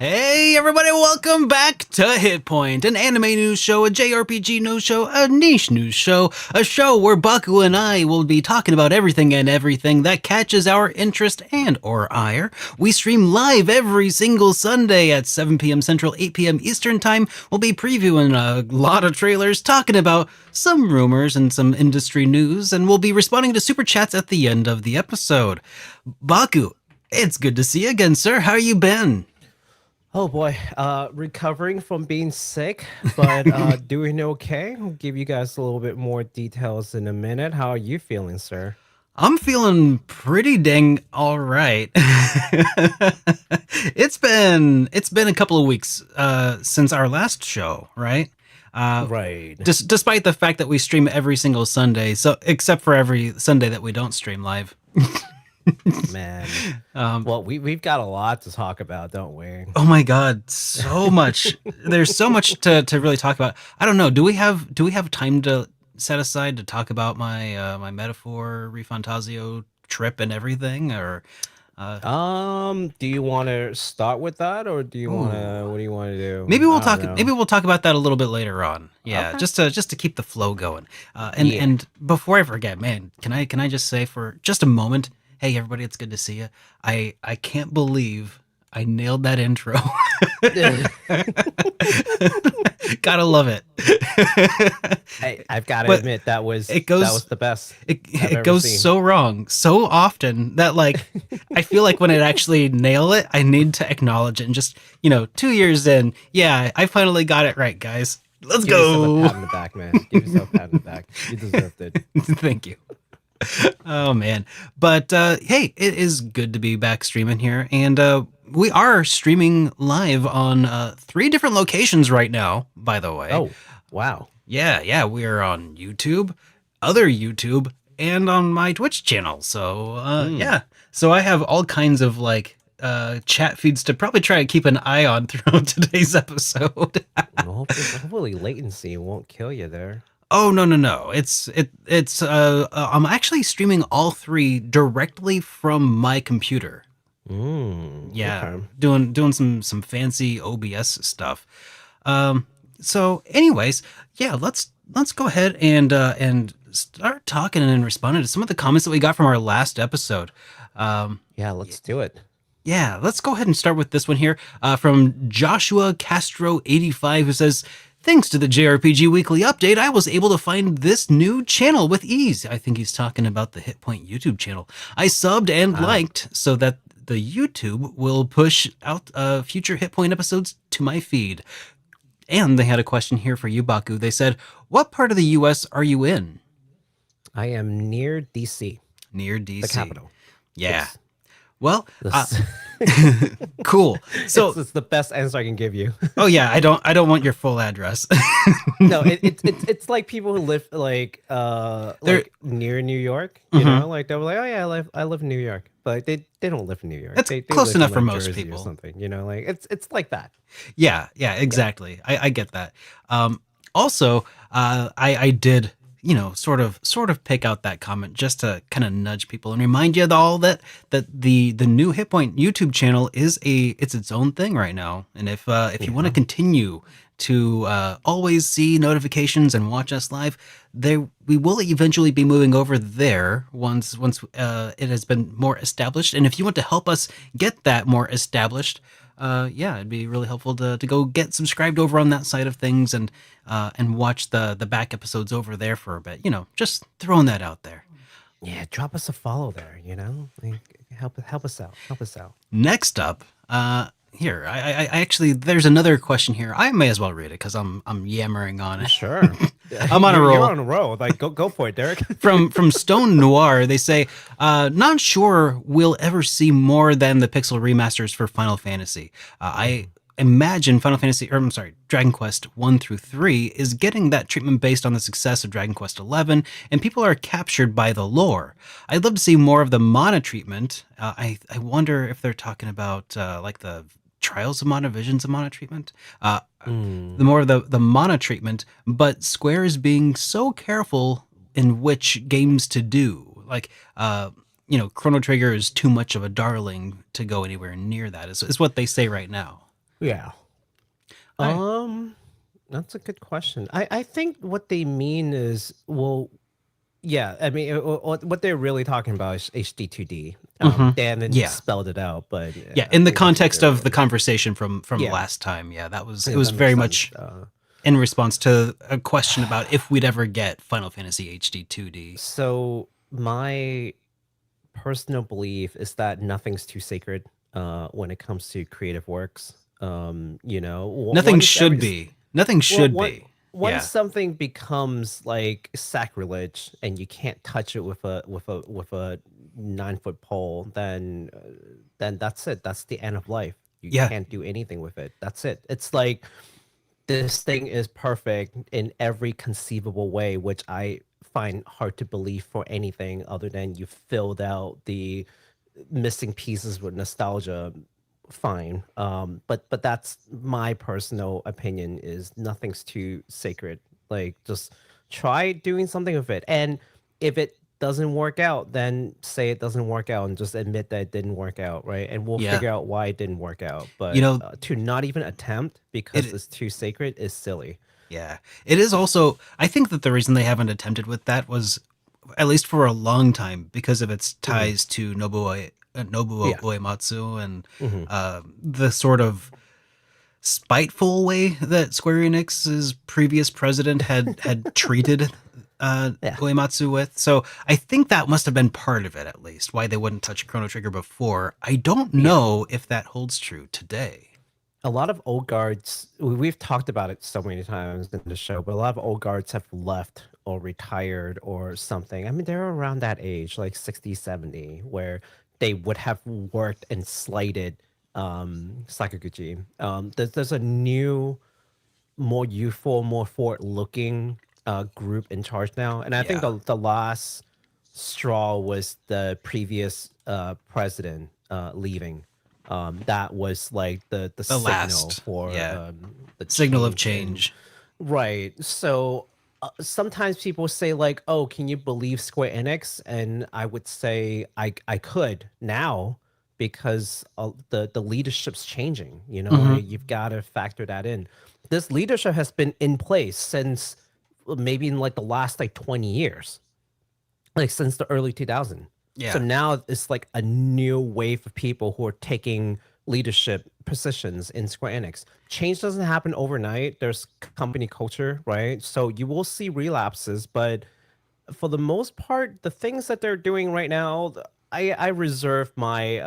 Hey everybody, welcome back to HitPoint, an anime news show, a JRPG news show, a niche news show, a show where Baku and I will be talking about everything and everything that catches our interest and or ire. We stream live every single Sunday at 7 p.m. Central, 8 p.m. Eastern Time. We'll be previewing a lot of trailers, talking about some rumors and some industry news, and we'll be responding to super chats at the end of the episode. Baku, it's good to see you again, sir. How you been? Oh boy, recovering from being sick, but doing okay. I'll give you guys a little bit more details in a minute. How are you feeling, sir? I'm feeling pretty dang all right. It's been a couple of weeks since our last show, right? Right. Despite the fact that we stream every single Sunday, so except for every Sunday that we don't stream live. Man. Well, we've got a lot to talk about, don't we? Oh my God, so much. There's so much to really talk about. I don't know. Do we have time to set aside to talk about my my metaphor ReFantazio trip and everything, or Do you want to start with that, or do you want to? What do you want to do? maybe we'll I don't talk. know. Maybe we'll talk about that a little bit later on. Yeah, Okay. just to keep the flow going. Yeah. And before I forget, man, can I just say for just a moment, hey everybody, it's good to see you. I can't believe I nailed that intro. Gotta love it. I've got to But admit that was the best. It ever goes seen. so wrong so often that like I feel like when it actually nail it, I need to acknowledge it and just 2 years in, yeah, I finally got it right, guys. Let's Give yourself a go. pat on the back, man. Give yourself a pat on the back. You deserved it. Thank you. Oh man, but hey, it is good to be back streaming here, and we are streaming live on 3 different locations right now. By the way, Oh, wow. yeah, we are on YouTube, other YouTube, and on my Twitch channel. So yeah, so I have all kinds of like chat feeds to probably try to keep an eye on throughout today's episode. Well, hopefully latency won't kill you there. Oh no. It's I'm actually streaming all 3 directly from my computer. Yeah. Okay. Doing some fancy OBS stuff. So anyways, yeah, let's go ahead and start talking and responding to some of the comments that we got from our last episode. Yeah, let's do it. Yeah, let's go ahead and start with this one here from Joshua Castro 85, who says, thanks to the JRPG Weekly Update, I was able to find this new channel with ease. I think he's talking about the HitPoint YouTube channel. I subbed and liked so that the YouTube will push out future HitPoint episodes to my feed. And they had a question here for you, Baku. They said, what part of the US are you in? I am near DC, Near DC. the capital. Yeah. Yes. Well, This- cool. So, it's the best answer I can give you. oh yeah, I don't want your full address. No, it's like people who live like near New York. You know, like they're like, oh yeah, I live in New York, but they don't live in New York. That's They close live enough in, for like, most Jersey people. or something. You know, like it's like that. Yeah, exactly. I get that. Also, I did, sort of pick out that comment just to kind of nudge people and remind you all that the new HitPoint YouTube channel is it's its own thing right now. And if you want to continue to always see notifications and watch us live, we will eventually be moving over there once it has been more established. And if you want to help us get that more established, yeah, it'd be really helpful to go get subscribed over on that side of things and watch the back episodes over there for a bit. Just throwing that out there. Yeah, drop us a follow there. You know, like, help us out. Help us out. Next up, here, I actually, there's another question here. I may as well read it because I'm yammering on it. Sure, I'm on a roll. You're on a roll. Like go for it, Derek. From Stone Noir, they say, not sure we'll ever see more than the Pixel remasters for Final Fantasy. I imagine Dragon Quest 1 through 3 is getting that treatment based on the success of Dragon Quest 11, and people are captured by the lore. I'd love to see more of the mana treatment. I wonder if they're talking about like the Trials of Mana, Visions of Mana treatment. The more of the mana treatment, but Square is being so careful in which games to do. Like, Chrono Trigger is too much of a darling to go anywhere near that, is what they say right now. Yeah. I Um, that's a good question. I think what they mean is, well, yeah, I mean, what they're really talking about is HD2D. hmm They haven't Yeah. spelled it out, but Yeah, I in the think that's what context they're of the really. conversation from Yeah, last time, yeah, it yeah, was that makes very sense. much in response to a question about if we'd ever get Final Fantasy HD 2D. So my personal belief is that nothing's too sacred when it comes to creative works. Nothing Once should every be. Nothing well, should be. once Yeah. something becomes like sacrilege and you can't touch it with a 9 foot pole, then that's it. That's the end of life. You Yeah. can't do anything with it. That's it. It's like this thing is perfect in every conceivable way, which I find hard to believe for anything other than you filled out the missing pieces with nostalgia. Fine, but that's my personal opinion. Is nothing's too sacred. Like, just try doing something with it, and if it doesn't work out, then say it doesn't work out and just admit that it didn't work out, right? And we'll Yeah. figure out why it didn't work out. You But know, to not even attempt because it it's too sacred is silly. yeah. It is also I think that the reason they haven't attempted with that was at least for a long time because of its Hmm. ties to Nobuo Yeah. Uematsu and Hmm. the sort of spiteful way that Square Enix's previous president had treated Yeah. Uematsu with. So I think that must have been part of it, at least, why they wouldn't touch Chrono Trigger before. I don't Yeah. know if that holds true today. A lot of old guards, we've talked about it so many times in the show, but a lot of old guards have left or retired or something. I mean, they're around that age, like 60, 70, where they would have worked and slighted Sakaguchi. There's a new, more youthful, more forward-looking group in charge now. And I think Yeah, the last straw was the previous president leaving. That was like the the signal last, for yeah, the signal of change in. change. Right. So sometimes people say like, "Oh, can you believe Square Enix?" And I would say I could now because the leadership's changing. Hmm You've got to factor that in. This leadership has been in place since maybe in like the last like 20 years, like since the early 2000s. So Yeah, now it's like a new wave of people who are taking leadership positions in Square Enix. Change doesn't happen overnight. There's company culture, right? So you will see relapses, but for the most part, the things that they're doing right now, I reserve my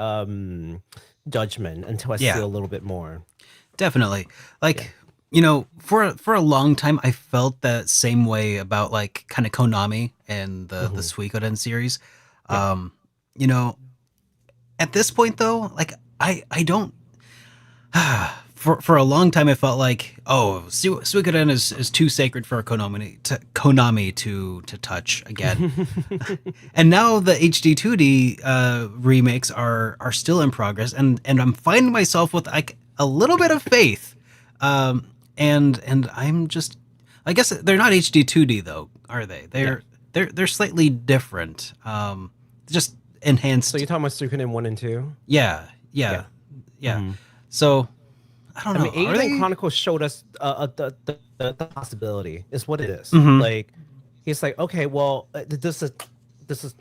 judgment until I see yeah, a little bit more. definitely. Yeah. Like, for a long time, I felt that same way about like kind of Konami and the Hmm. Suikoden series. Yeah. Um, you know, at this point though, like I don't for a long time I felt like Suikoden is too sacred for Konami to touch again. And now the HD 2D remakes are still in progress, and I'm finding myself with like a little bit of faith. And I'm just I guess they're not HD 2D though, are they? Yeah. They're slightly different. Just So enhanced. you're talking about Suikoden 1 and 2? Yeah, yeah, Yeah. yeah. Hmm. So I don't I mean, know. Are Eiyuden they? Chronicles showed us the possibility is what it is. Mm-hmm. Like, he's like, okay, well, this is this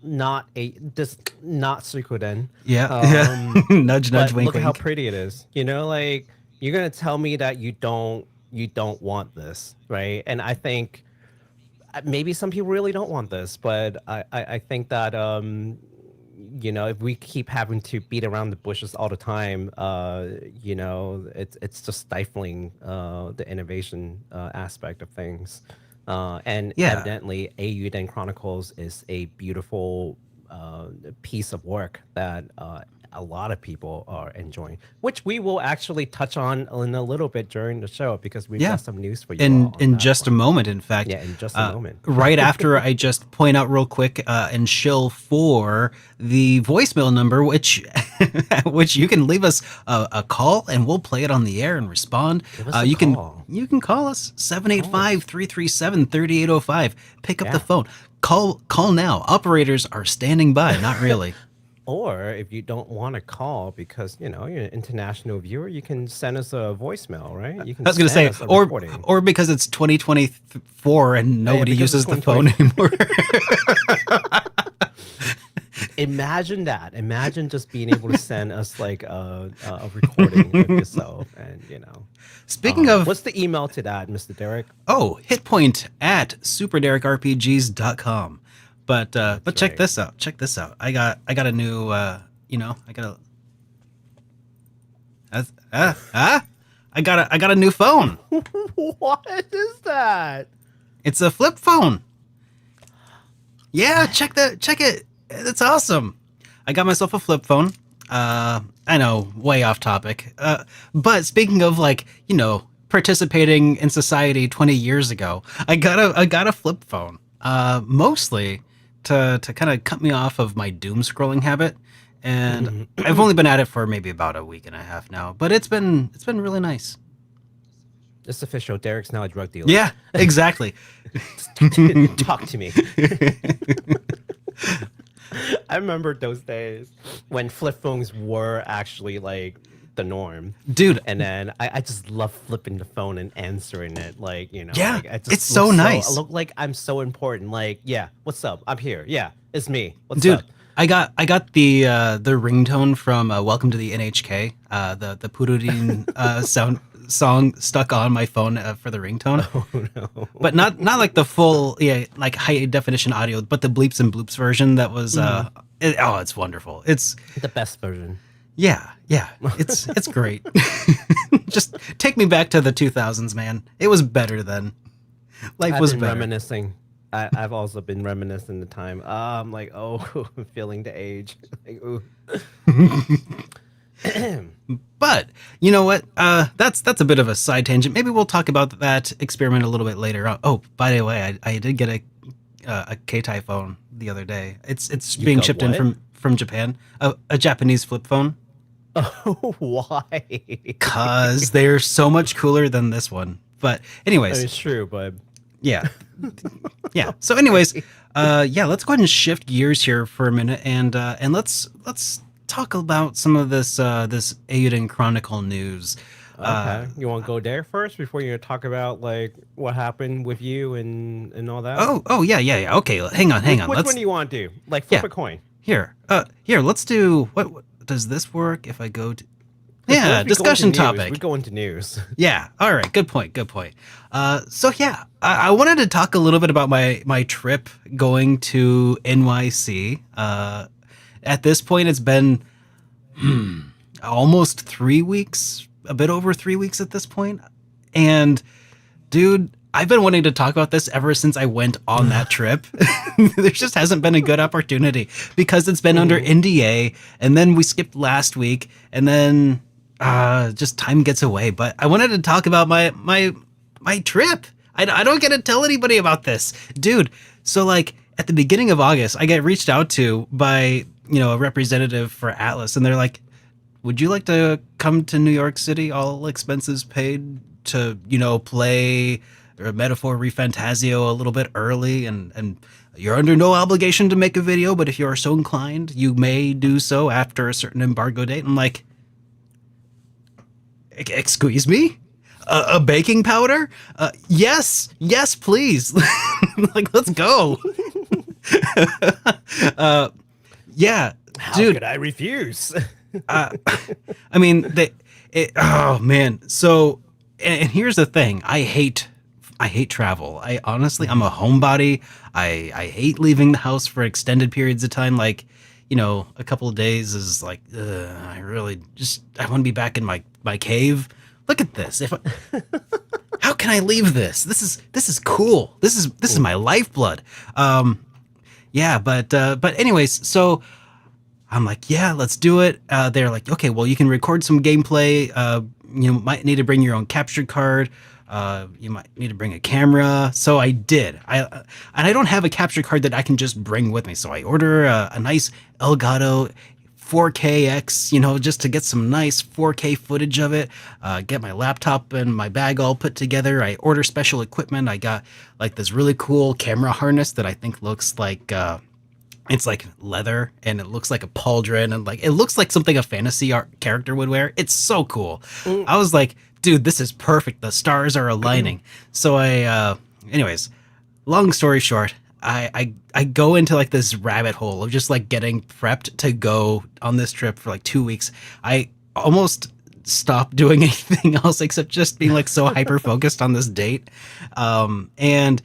not Suikoden, Yeah, yeah. Nudge, nudge, but wink, look at how wink. pretty it is. Like you're gonna tell me that you don't want this, right? And I think maybe some people really don't want this, but I think that if we keep having to beat around the bushes all the time, it's just stifling the innovation aspect of things. And Yeah, evidently, Eiyuden Chronicles is a beautiful piece of work that a lot of people are enjoying, which we will actually touch on in a little bit during the show because we've yeah. got some news for you all In on in that just a front. moment, in fact. Yeah, in just a moment. Right after I just point out real quick and shill for the voicemail number, which which you can leave us a call and we'll play it on the air and respond. Give us a You can call. you can call us seven eight Call five us. 337 3805. Pick up the Yeah. phone. Call now. Operators are standing by. Not really. Or if you don't want to call because you're an international viewer, you can send us a voicemail, right? You can I was going to send say, us a recording. or because it's 2024 and Yeah, nobody because it's uses the phone 2020. anymore. Imagine that. Imagine just being able to send us like a recording of yourself, and Speaking of, what's the email to that, Mr. Derek? HitPoint at superderekrpgs.com. But That's check right. this out. Check this out. I got a new I got I got a new phone. What is that? It's a flip phone. Yeah, check that. Check it. It's awesome. I got myself a flip phone. I know, way off topic. But speaking of participating in society 20 years ago, I got a flip phone. Mostly to kind of cut me off of my doom scrolling habit. And I've only been at it for maybe about a week and a half now, but it's been really nice. It's official. Derek's now a drug dealer. Yeah, exactly. Talk to me. I remember those days when flip phones were actually like the norm. Dude, And then I just love flipping the phone and answering it. Like, yeah, like I just it's so look nice. I look like I'm so important. Like, yeah, what's up? I'm here. Yeah, it's me. What's Dude, up? I got the ringtone from Welcome to the NHK, the Purudin song stuck on my phone for the ringtone. Oh no. But not like the full like high definition audio, but the bleeps and bloops version that was it's wonderful. It's The best version. yeah, it's great. Just take me back to the 2000s, man. It was better then. Life I've was been better. reminiscing. I've also been reminiscing the time. I'm like, oh, I'm feeling the age. Like, ooh. But you know what? That's a bit of a side tangent. Maybe we'll talk about that experiment a little bit later on. Oh, by the way, I did get a Keitai phone the other day. It's You being got shipped in what? from Japan. A Japanese flip phone. Oh, why? Cause they're so much cooler than this one. But anyways, It's true, but yeah, yeah. So anyways, yeah. Let's go ahead and shift gears here for a minute, and let's talk about some of this Eiyuden Chronicle news. okay. You want to go there first before you talk about like what happened with you and all that? Oh yeah, yeah, yeah. Okay, hang on, hang on. Which Let's one do you want to do? Like flip yeah. a coin. Here. Let's do what does this work if I go to Suppose yeah we go discussion into news. topic. We go into news. Yeah. All right. Good point. Good point. So yeah, I wanted to talk a little bit about my trip going to NYC. At this point, it's been almost 3 weeks, a bit over 3 weeks at this point, and dude, I've been wanting to talk about this ever since I went on that trip. There just hasn't been a good opportunity because it's been under NDA, and then we skipped last week, and then just time gets away. But I wanted to talk about my trip. I don't get to tell anybody about this, dude. So like at the beginning of August, I get reached out to by a representative for Atlas, and they're like, would you like to come to New York City, all expenses paid, to play Metaphor ReFantazio a little bit early, and you're under no obligation to make a video, but if you are so inclined, you may do so after a certain embargo date. I'm like, excuse me? A baking powder? Yes, please. Like, let's go. Yeah, How dude. could I refuse? I mean, oh man. So, and here's the thing: I hate travel. I'm a homebody. I hate leaving the house for extended periods of time. Like, a couple of days is like, I really I want to be back in my cave. Look at this. How can I leave this? This is cool. This is my lifeblood. Yeah, but anyways, so I'm like, yeah, let's do it. They're like, okay, well, you can record some gameplay. You might need to bring your own capture card. You might need to bring a camera. So I did. And I don't have a capture card that I can just bring with me. So I order a nice Elgato 4KX, just to get some nice 4K footage of it. Get my laptop and my bag all put together. I order special equipment. I got like this really cool camera harness that I think looks like It's like leather and it looks like a pauldron and like it looks like something a fantasy art character would wear. It's so cool. Mm. I was like, dude, this is perfect. The stars are aligning. So anyways, long story short, I go into like this rabbit hole of just like getting prepped to go on this trip for like 2 weeks. I almost stopped doing anything else except just being like so hyper focused on this date. And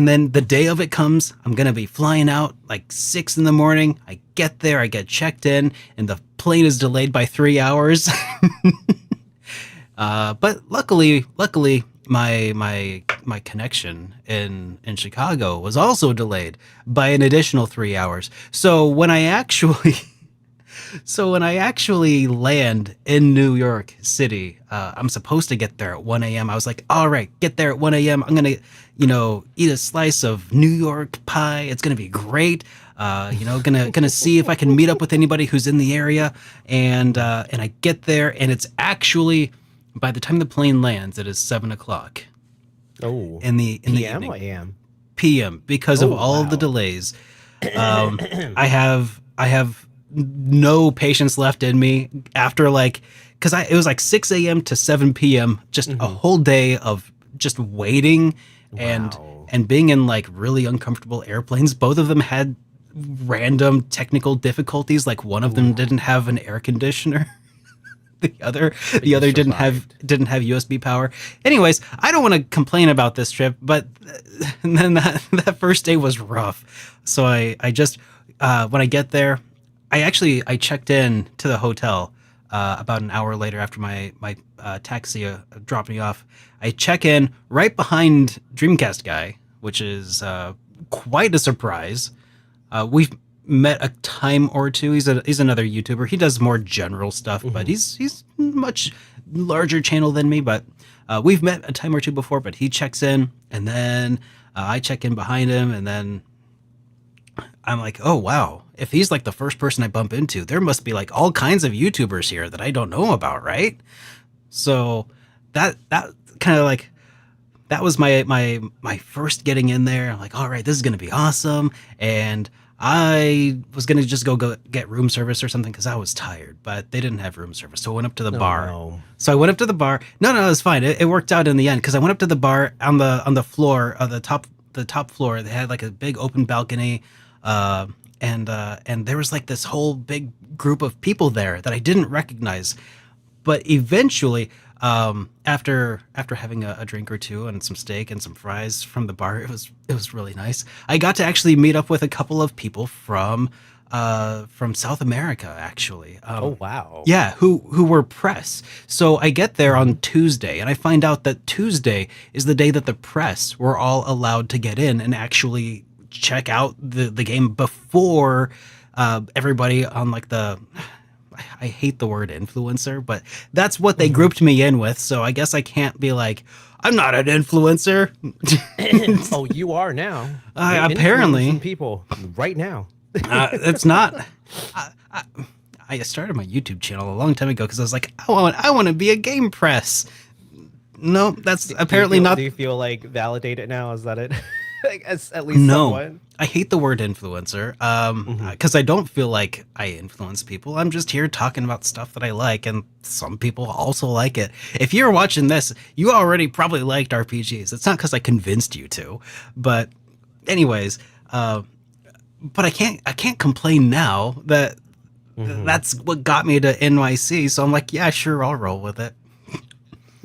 then the day of it comes, I'm gonna be flying out like 6 in the morning. I get there, I get checked in, and the plane is delayed by 3 hours. But luckily, my connection in Chicago was also delayed by an additional 3 hours. So when I actually land in New York City, I'm supposed to get there at 1 a.m. I was like, all right, get there at 1 a.m. I'm going to, eat a slice of New York pie. It's going to be great. Gonna see if I can meet up with anybody who's in the area. And I get there and it's actually, by the time the plane lands, it is 7 o'clock Oh, in the PM or evening. AM? PM because Oh, of all of the wow. delays. I have no patience left in me after like because I it was like 6 a.m. to 7 p.m. just a Hmm. whole day of just waiting and Wow. and being in like really uncomfortable airplanes. Both of them had random technical difficulties. Like one of them Ooh, didn't have an air conditioner. the other but the you other survived. didn't have USB power. Anyways, I don't want to complain about this trip, but and then that first day was rough. So I just when I get there, I checked in to the hotel about an hour later after my taxi dropped me off. I check in right behind Dreamcast guy, which is quite a surprise. We've met a time or two. He's another YouTuber. He does more general stuff, but Hmm. he's much larger channel than me. But we've met a time or two before. But he checks in, and then I check in behind him, and then I'm like, oh wow, if he's like the first person I bump into, there must be like all kinds of YouTubers here that I don't know about, right? So that kind of like that was my first getting in there. I'm like, all right, this is gonna be awesome, and I was gonna just go get room service or something because I was tired, but they didn't have room service, so I went up to the Oh bar. no. So I went up to the bar. No, it was fine. It worked out in the end because I went up to the bar on the floor of the top floor. They had like a big open balcony, uh, and there was like this whole big group of people there that I didn't recognize. But eventually, after having a drink or two and some steak and some fries from the bar, it was really nice. I got to actually meet up with a couple of people from South America, actually. Oh wow. Yeah, who were press. So I get there Hmm. on Tuesday, and I find out that Tuesday is the day that the press were all allowed to get in and actually check out the game before everybody on like the I hate the word influencer, but that's what they Hmm. grouped me in with. So I guess I can't be like, I'm not an influencer. Oh, you are now. You're influencing Apparently, people right now. it's not. I, I started my YouTube channel a long time ago because I was like, I want to be a game press. No, that's Do you apparently feel? Do not. you feel like validated now? Is that it? Like, as at least No, somewhat. I hate the word influencer. Hmm. Because I don't feel like I influence people. I'm just here talking about stuff that I like, and some people also like it. If you're watching this, you already probably liked RPGs. It's not because I convinced you to, but anyways, but I can't complain now that Hmm. that's what got me to NYC. So I'm like, yeah, sure, I'll roll with it.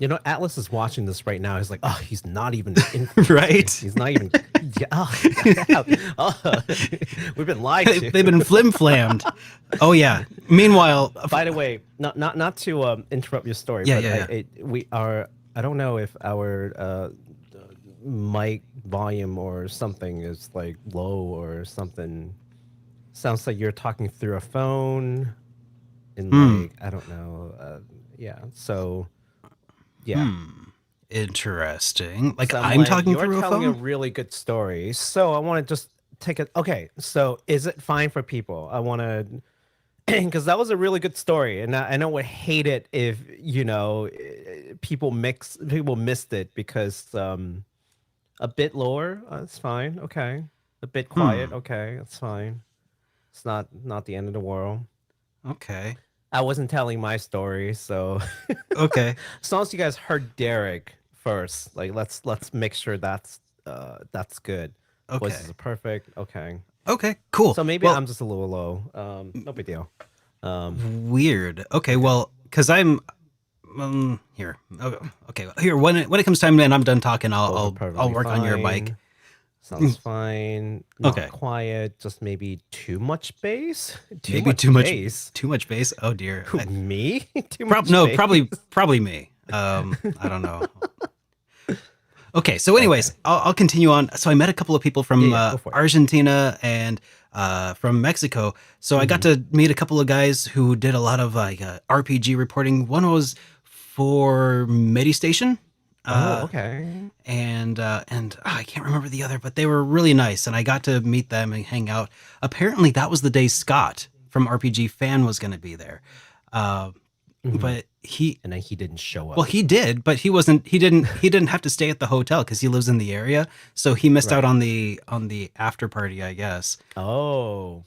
You know, Atlas is watching this right now. He's like, oh, he's not even influencing. Right? He's not even. Yeah, oh, yeah. Oh, we've been lied They've to. been flim flammed. Oh yeah. Meanwhile, By the way, not to interrupt your story, yeah, but yeah, yeah. we are. I don't know if our mic volume or something is like low or something. Sounds like you're talking through a phone, and Hmm. like I don't know. Yeah. So yeah. Hmm. Interesting. Like So I'm I'm like, talking you're through a telling a phone? really good story. So I want to just take it. Okay. So is it fine for people? I want to, because that was a really good story. And I know would hate it if, people missed it because a bit lower. That's fine. Okay. A bit quiet. Hmm. Okay, that's fine. It's not the end of the world. Okay. I wasn't telling my story, so Okay. as long as you guys heard Derek first, like let's make sure that's good. Voices Okay. are perfect. Okay. Okay. Cool. So maybe Well, I'm just a little low. No big deal. Um, weird. Okay. okay. Well, because I'm here. Okay. Here. When it comes time and I'm done talking, Both are I'll perfectly work on your mic. fine. Sounds fine. Not Okay. quiet. Just maybe too much bass. Too Maybe much bass. too much bass. Oh dear. Who, me? Too much No, bass. probably me. I don't know. Okay, so Okay. anyways, I'll continue on. So I met a couple of people Yeah, from yeah. Go for it. Argentina and from Mexico. So I got Hmm. to meet a couple of guys who did a lot of like RPG reporting. One was for MediStation, Oh, uh, okay. I can't remember the other, but they were really nice, and I got to meet them and hang out. Apparently, that was the day Scott from RPG Fan was going to be there, uh, Hmm. but he And then he didn't show well, up. he did, but he wasn't. He didn't have to stay at the hotel because he lives in the area, so he missed out Right. on the after party, I guess. Oh,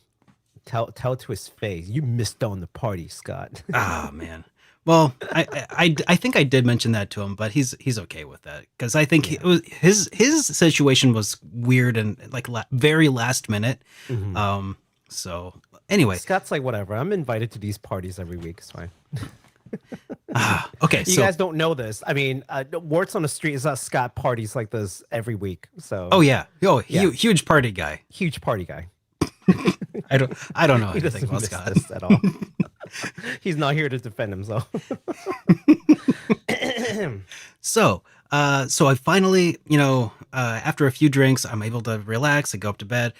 tell to his face. You missed on the party, Scott. Ah, man. Well, I think I did mention that to him, but he's okay with that because I think Yeah. it was his situation was weird and like very last minute. Hmm. Um. So anyway, Scott's like, whatever. I'm invited to these parties every week. It's fine. okay. You So guys don't know this. I mean, words on the street is that Scott parties like this every week. oh So yeah, yeah, huge party guy. huge party guy. I don't know He anything doesn't about miss Scott. this at all. He's not here to defend himself. So I finally, after a few drinks, I'm able to relax. I go up to bed.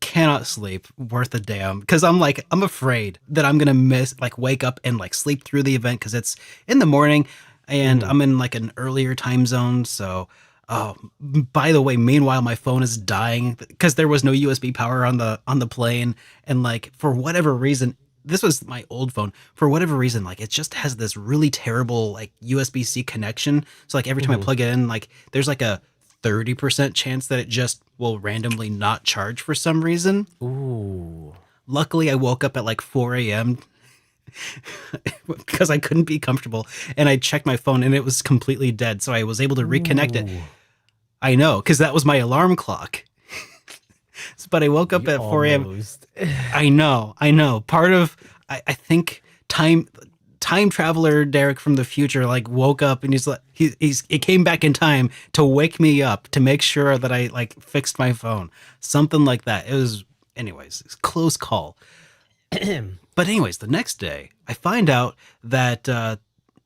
Cannot sleep worth a damn because I'm afraid that I'm gonna wake up and like sleep through the event because it's in the morning and Hmm. I'm in like an earlier time zone. So, oh, by the way, meanwhile my phone is dying because there was no USB power on the plane, and like for whatever reason, this was my old phone. For whatever reason, like it just has this really terrible like USB-C connection. So like every time I Hmm. plug it in, like there's like a 30% chance that it just will randomly not charge for some reason. Ooh. Luckily, I woke up at like 4 a.m. because I couldn't be comfortable, and I checked my phone and it was completely dead. So I was able to reconnect it. Ooh. I know, because that was my alarm clock. But I woke up You at 4 a.m. almost. I know. Part of I think time traveler Derek from the future like woke up and he's like he came back in time to wake me up to make sure that I like fixed my phone. Something like that. It was anyways, it's a close call. But anyways, the next day I find out that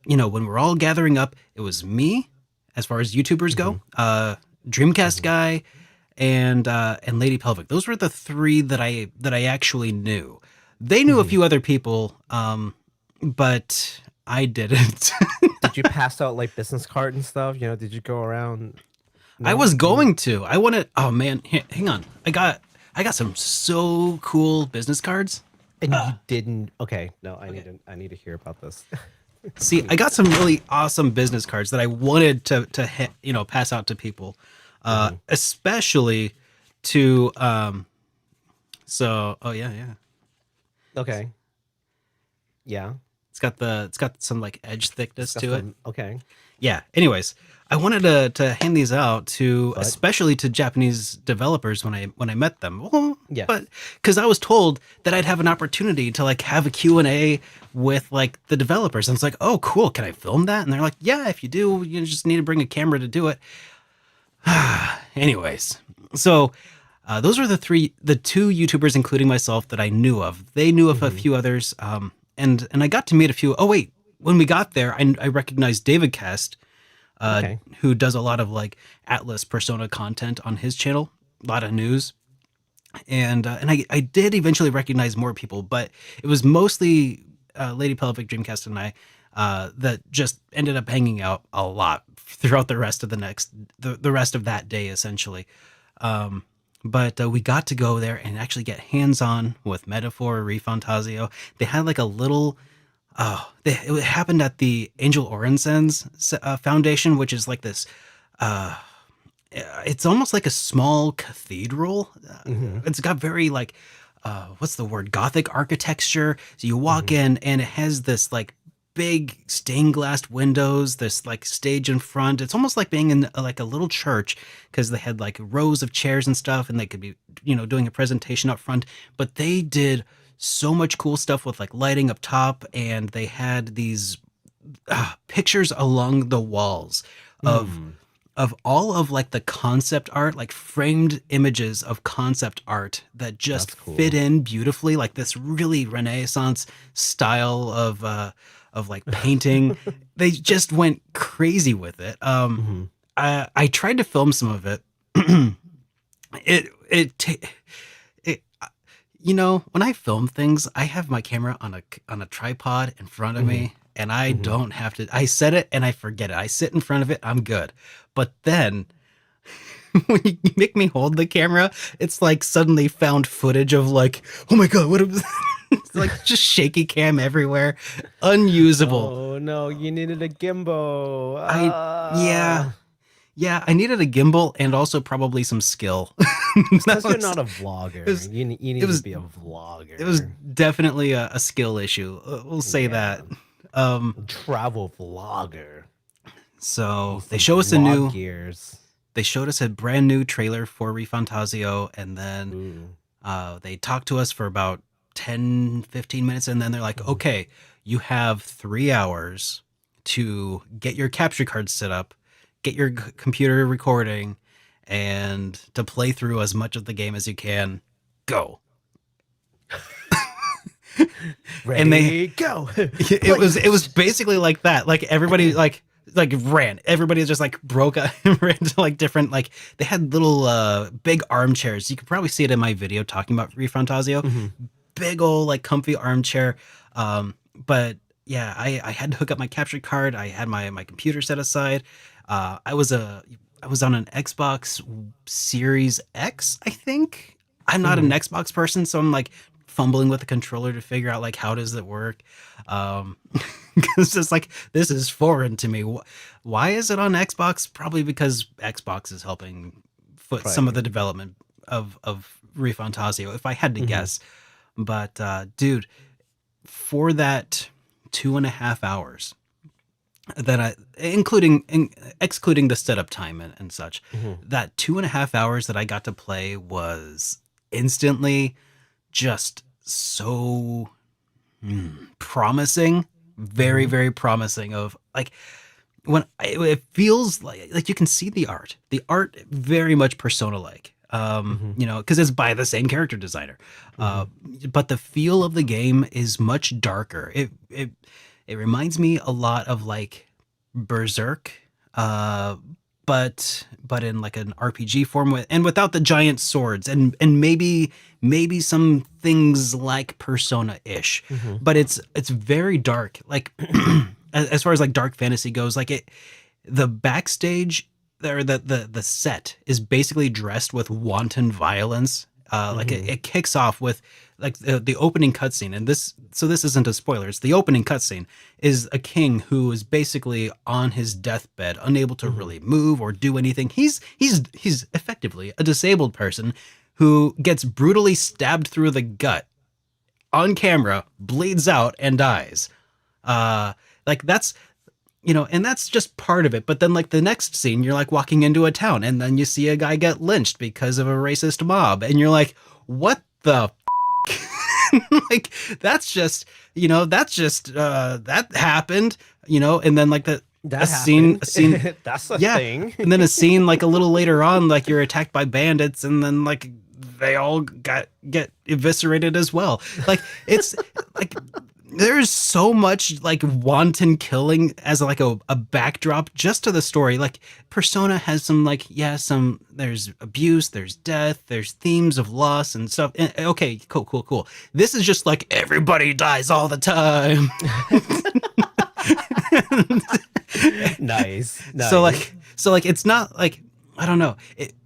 when we're all gathering up, it was me as far as YouTubers Hmm. go, Dreamcast Hmm. guy and Lady Pelvic. Those were the three that I actually knew. They knew a Hmm. few other people, but I didn't. Did you pass out like business card and stuff? Did you go around? I No, was you didn't. going to. I wanted. Oh man, hang on. I got some so cool business cards. And you didn't. Okay, no, I need to hear about this. See, I got some really awesome business cards that I wanted to pass out to people, Hmm. especially to oh yeah. Okay. Yeah. It's got some like edge thickness Got to it. some. Okay. Yeah. Anyways, I wanted to hand these out to But especially to Japanese developers when I met them. Well, but yes. because I was told that I'd have an opportunity to like have a Q&A with like the developers. And it's like, oh, cool. Can I film that? And they're like, yeah, if you do, you just need to bring a camera to do it. Anyways, so those were the two YouTubers, including myself, that I knew of. They knew of a Hmm. few others, and I got to meet a few. Oh wait, when we got there, I recognized David Cast, Okay. who does a lot of like Atlas Persona content on his channel, a lot of news, and I did eventually recognize more people, but it was mostly Lady Pelvic, Dreamcast, and I that just ended up hanging out a lot throughout the rest of the rest of that day, essentially. Um, but we got to go there and actually get hands on with Metaphor, ReFantazio. They had like a little. It happened at the Angel Orensen's Foundation, which is like this it's almost like a small cathedral. Hmm. It's got very like what's the word, Gothic architecture. So you walk Hmm. in and it has this like big stained glass windows, this like stage in front. It's almost like being in like a little church because they had like rows of chairs and stuff, and they could be, doing a presentation up front. But they did so much cool stuff with like lighting up top, and they had these pictures along the walls of Mm, all of like the concept art, like framed images of concept art that just that's fit cool. in beautifully, like this really Renaissance style of like painting. They just went crazy with it. Hmm. I tried to film some of it. It when I film things, I have my camera on a tripod in front of Hmm. me, and I Hmm. don't have to. I set it and I forget it. I sit in front of it, I'm good. But then when you make me hold the camera, it's like suddenly found footage of like, oh my god, what? It's like just shaky cam everywhere, unusable. Oh no, you needed a gimbal. I yeah Ah. yeah. I needed a gimbal and also probably some skill. It's That because you're was not a it vlogger. was You it need to was be a it was vlogger. definitely a skill issue. We'll say that. Yeah. Um, Travel vlogger. so Need some vlog gears. they showed us a brand new trailer for ReFantazio, and then Ooh. they talked to us for about 10-15 minutes, and then they're like, Mhm. okay, you have 3 hours to get your capture card set up, get your computer recording, and to play through as much of the game as you can. Go. And they Ready, go. it was Play. basically like that. Like everybody like ran. Everybody just like broke out and ran to like different, like they had little big armchairs. You could probably see it in my video talking about ReFantazio. Mhm. Big old like comfy armchair. But yeah, I had to hook up my capture card. I had my computer set aside. I was on an Xbox Series X, I think. I'm not an Mhm. Xbox person, so I'm like fumbling with the controller to figure out like how does it work. Because it's like this is foreign to me. Why is it on Xbox? Probably because Xbox is helping foot some of Right. the development of ReFantazio, if I had to Mhm. guess. But dude, for that 2.5 hours that excluding the setup time and such, Mhm. that 2.5 hours that I got to play was instantly just so promising, very Mhm. very promising. Of like when it feels like you can see the art very much Persona like, Mhm. because it's by the same character designer, uh, Mhm. but the feel of the game is much darker. It reminds me a lot of like Berserk, uh, but in like an RPG form and without the giant swords, and maybe some things like Persona ish, Mhm. but it's very dark. Like as far as like dark fantasy goes, like the backstage or the set is basically dressed with wanton violence. Like Mhm. it kicks off with like the opening cutscene, and this isn't a spoiler. It's the opening cutscene is a king who is basically on his deathbed, unable to Mhm. really move or do anything. He's effectively a disabled person who gets brutally stabbed through the gut on camera, bleeds out, and dies. Like and that's just part of it. But then, like the next scene, you're like walking into a town, and then you see a guy get lynched because of a racist mob, and you're like, what the? Like that happened, and then like a That scene, happened. That's a yeah, thing. and then a scene like a little later on, like you're attacked by bandits, and then like they all get eviscerated as well. Like it's like there's so much like wanton killing as like a backdrop just to the story. Like Persona has some like, yeah, some, there's abuse, there's death, there's themes of loss and stuff. Okay, cool. This is just like everybody dies all the time. Nice. so Nice. like so like it's not like, I don't know.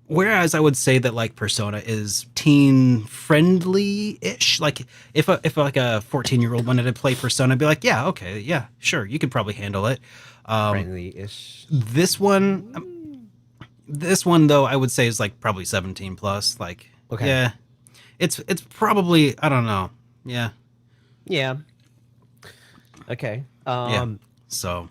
Whereas I would say that like Persona is teen friendly ish. Like if like a 14-year-old wanted to play Persona, I'd be like, yeah, okay, yeah, sure, you could probably handle it. Um, Friendly-ish. this one, Mm. This one though, I would say is like probably 17 plus. Like, Okay. yeah, it's probably I don't know. Yeah, Yeah. Okay. yeah. So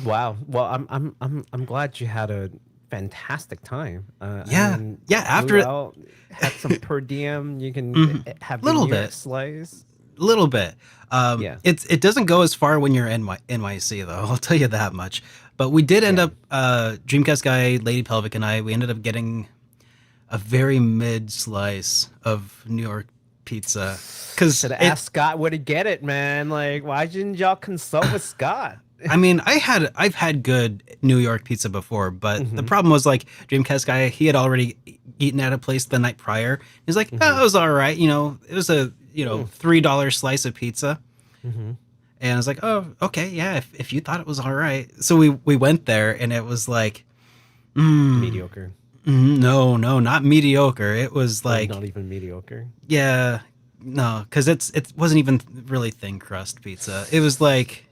Wow. Well, I'm glad you had a fantastic time. I yeah, mean, yeah. flew After it, out, had some per diem. You can mhm, have your little New York bit, slice. little bit. Yeah. It doesn't go as far when you're in NYC though. I'll tell you that much. But we did end Yeah. up Dreamcast guy, Lady Pelvic, and I. We ended up getting a very mid slice of New York pizza because Should have it. asked Scott where to get it, man. Like, why didn't y'all consult with Scott? I mean, I've had good New York pizza before, but the Mm-hmm. problem was like Dreamcast guy, he had already eaten at a place the night prior. He's like, Mm-hmm. oh, it was all right, it was a $3 slice of pizza, Mm-hmm. and I was like, oh, okay, yeah, if you thought it was all right, so we went there, and it was like, Mediocre. no, no, not mediocre. It was Or like, not even mediocre. yeah, no, because it wasn't even really thin crust pizza. It was like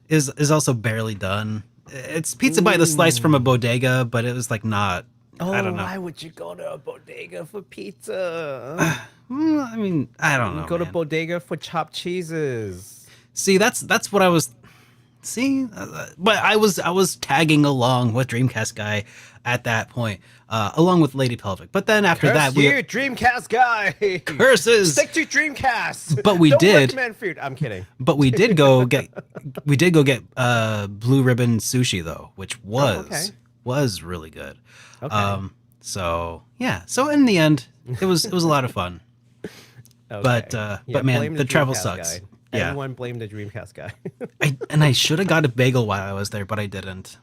is also barely done. It's pizza by the slice from a Mm. bodega, but it was like not. I Oh, don't know. why would you go to a bodega for pizza? I mean, I don't You know, go to man. bodega for chopped cheeses. See, that's what I was. See, but I was tagging along with Dreamcast guy at that point, along with Lady Pelvic. But then after Curse that, we you, Dreamcast guy! curses. Stick to Dreamcast. But we Don't did. recommend food. I'm kidding. But we did go get blue ribbon sushi though, which Oh, okay. was really good. Okay. So yeah, so in the end, it was a lot of fun. But Okay. but man, blame the travel Dreamcast sucks. guy. Yeah, Everyone blame the Dreamcast guy. I should have got a bagel while I was there, but I didn't.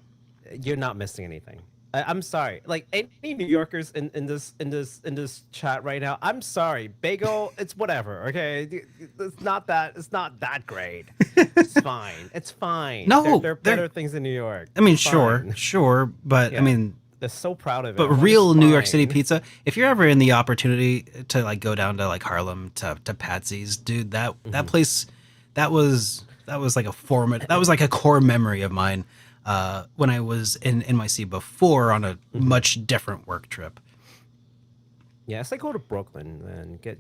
You're not missing anything. I'm sorry. Like any New Yorkers in this chat right now, I'm sorry. Bagel, it's whatever. Okay, it's not that. It's not that great. It's fine. It's fine. No, there are better things in New York. I mean, It's sure, fine. sure, but I Yeah, mean, they're so proud of it. but I'm like, real it's New York City fine. pizza. If you're ever in the opportunity to like go down to like Harlem to Patsy's, dude, that place, that was like that was like a core memory of mine. When I was in NYC before on a much different work trip. Yeah, it's like go to Brooklyn and get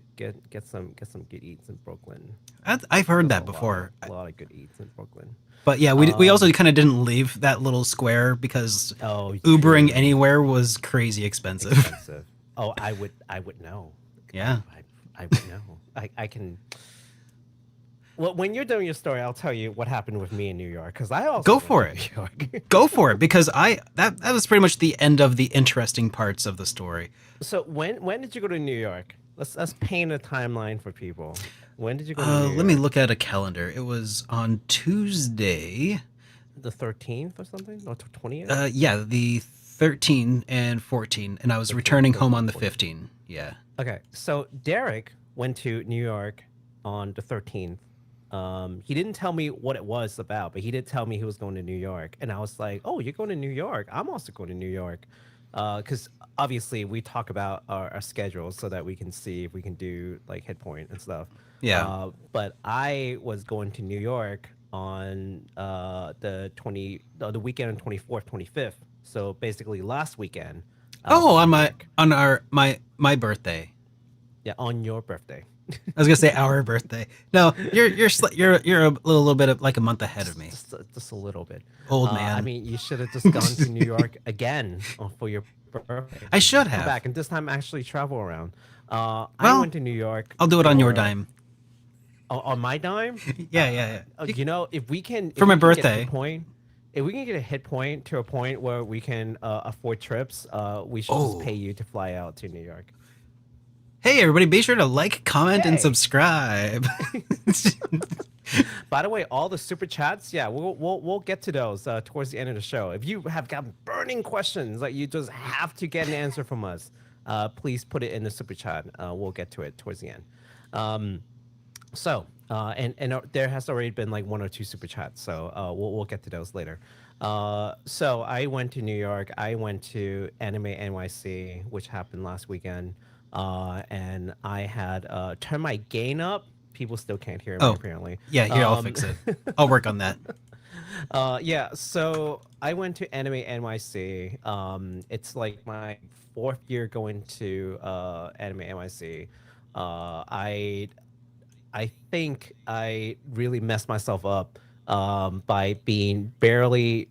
some good eats in Brooklyn. I've heard There's that before. a lot of good eats in Brooklyn. But yeah, we also kind of didn't leave that little square because Oh, Ubering true. anywhere was crazy expensive. Expensive. Oh, I would know. Yeah. I would know. I can. Well, when you're doing your story, I'll tell you what happened with me in New York because I also Go went for to it. New York. Go for it because that was pretty much the end of the interesting parts of the story. So when did you go to New York? Let's paint a timeline for people. When did you go to New York? Let me look at a calendar. It was on Tuesday. The 13th or something? No, 20th. Yeah, the 13 and 14, and I was 13, returning home 14, on the 14. 15. Yeah. Okay, so Derek went to New York on the 13th. He didn't tell me what it was about, but he did tell me he was going to New York, and I was like, "Oh, you're going to New York? I'm also going to New York," because obviously we talk about our schedules so that we can see if we can do like HitPoint and stuff. Yeah. But I was going to New York on the weekend on 24th, 25th. So basically last weekend. I was Oh, in on New my York. on our my birthday. Yeah, on your birthday. I was gonna say our birthday. No, you're a little bit of like a month ahead of me, Just a little bit. old I man. mean, you should have just gone to New York again for your birthday. I should Come have. back and this time actually travel around. I Well, went to New York. I'll do it on your dime. On my dime. Yeah. If we can For my birthday. if we can get a hit point to a point where we can afford trips, we should Oh. just pay you to fly out to New York. Hey, everybody, be sure to like, comment, and Hey. subscribe. By the way, all the super chats, yeah, we'll get to those towards the end of the show. If you have got burning questions that you just have to get an answer from us, please put it in the super chat. We'll get to it towards the end. And there has already been like one or two super chats, so we'll get to those later. So I went to New York. I went to Anime NYC, which happened last weekend, and I had turned my gain up. People still can't hear me Oh, apparently. yeah, here, I'll fix it. I'll work on that. Yeah, so I went to Anime NYC. It's like my fourth year going to Anime NYC. I think I really messed myself up by being barely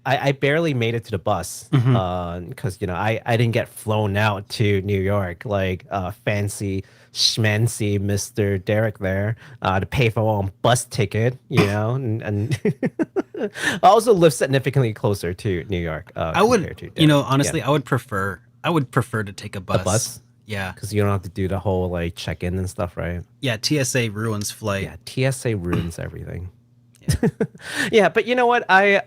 I barely made it to the bus Hmm. because I didn't get flown out to New York like fancy schmancy Mr. Derek there to pay for my own bus ticket, and I also live significantly closer to New York I would, compared to Derek. Yeah, honestly, I would prefer to take a a bus. bus Yeah. because you don't have to do the whole like check in and stuff, right? Yeah. TSA ruins flight. Yeah, TSA ruins everything. Yeah. Yeah, but you know what? I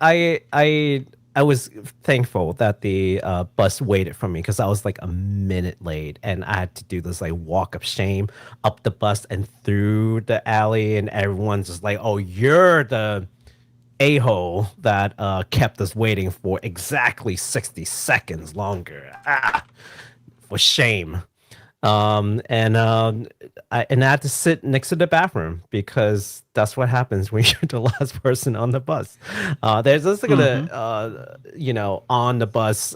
was thankful that the bus waited for me because I was like a minute late, and I had to do this like walk of shame up the bus and through the alley, and everyone's just like, "Oh, you're the a-hole that kept us waiting for exactly 60 seconds longer." Ah, for shame. I had to sit next to the bathroom because that's what happens when you're the last person on the bus. There's this like Hmm. on the bus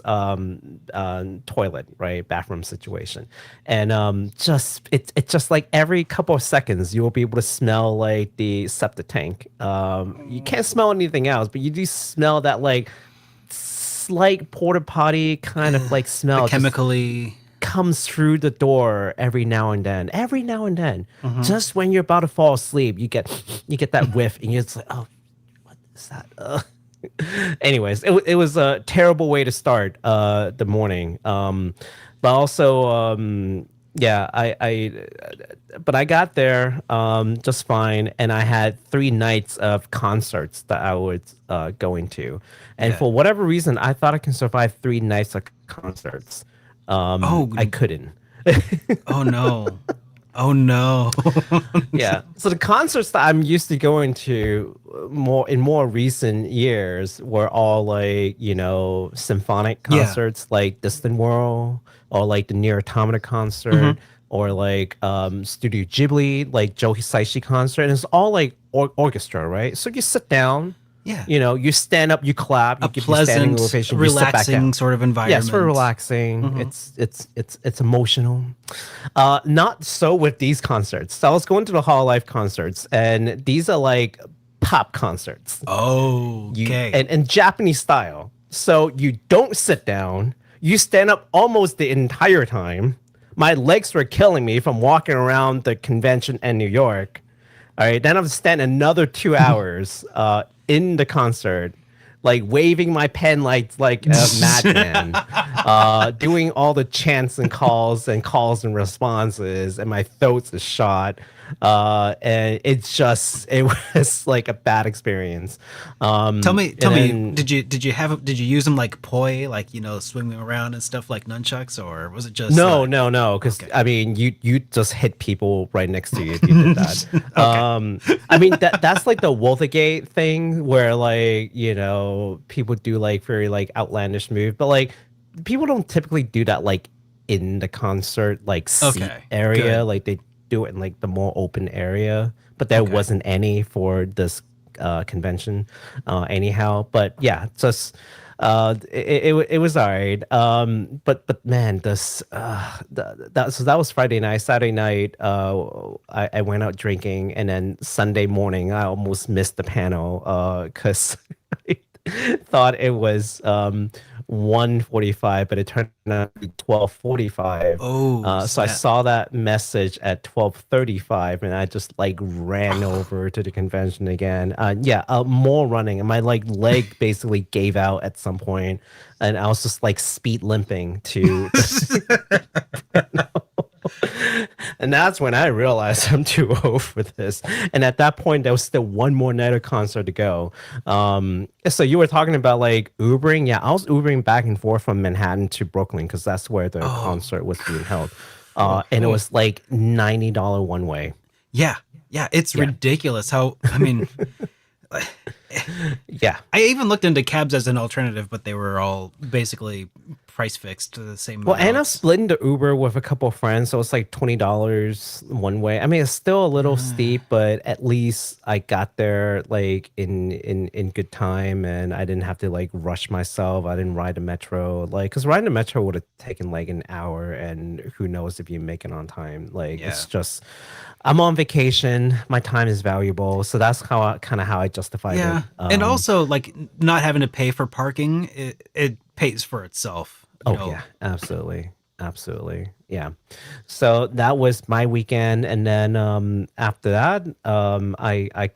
toilet, right, bathroom situation, and just it's just like every couple of seconds you will be able to smell like the septic tank. You can't smell anything else, but you do smell that like slight porta potty kind of like The smell just chemically. comes through the door every now and then. Every now and then, Hmm. just when you're about to fall asleep, you get that whiff, and you're just like, "Oh, what is that?" Anyways, it was a terrible way to start the morning. But also, yeah, but I got there just fine, and I had 3 nights of concerts that I was going to, and Yeah. for whatever reason, I thought I can survive 3 nights of concerts. Oh, I couldn't. oh no. Oh no. Yeah. So the concerts that I'm used to going to more recent years were all like, symphonic Yeah. concerts like Distant World or like the Near Automata Hmm. concert or like Studio Ghibli, like Joe Hisaishi concert. And it's all like orchestra, right? So you sit down, Yeah. you stand up, you clap, A you give your standing pleasant, ovation, you sit back relaxing down. sort of Yes, for environment. relaxing. Hmm. It's emotional. Not so with these concerts. So I was going to the Hall of Life concerts, and these are like pop concerts. You Okay. and Japanese style. So you don't sit down. You stand up almost the entire time. My legs were killing me from walking around the convention in New York. All right, then I'm standing another 2 hours in the concert, like waving my pen like a madman, doing all the chants and calls and responses, and my throat is shot. And it was like a bad experience. Tell And me, then did you use them like poi, like swinging around and stuff like nunchucks, or was it just no, like no, no, because okay, I mean, you just hit people right next to you if you did that. okay, I mean that's like the Wolfgate thing where like people do like very like outlandish move, but like people don't typically do that like in the concert like seat okay, area, good, like they do it in like the more open area. But there okay. wasn't any for this convention, anyhow. But yeah, just it was all right. But man, this that was Friday night. Saturday night, I went out drinking, and then Sunday morning I almost missed the panel because I thought it was 1:45, but it turned out to be 12:45. Oh So I snap! saw that message at 12:35, and I just like ran over to the convention again. Yeah, more running, and my like leg basically gave out at some point, and I was just like speed limping to and that's when I realized I'm too old for this. And at that point, there was still one more night of concert to go. So you were talking about like Ubering. Yeah, I was Ubering back and forth from Manhattan to Brooklyn because that's where the Oh, concert was being held. oh, And it oh. was like $90 one way. Yeah, yeah. It's Yeah, ridiculous how I mean. yeah. I even looked into cabs as an alternative, but they were all basically price fixed to the same Well, and I'm amounts. splitting the Uber with a couple of friends, so it's like $20 one way. I mean, it's still a little steep, but at least I got there like in good time, and I didn't have to like rush myself. I didn't ride the metro, like because riding the metro would have taken like an hour, and who knows if you make it on time. Like Yeah. it's just, I'm on vacation. My time is valuable, so that's kind of how I justified it. Yeah. And also like not having to pay for parking, it pays for itself, you Oh know. yeah, absolutely. Absolutely. Yeah. So that was my weekend, and then after that, I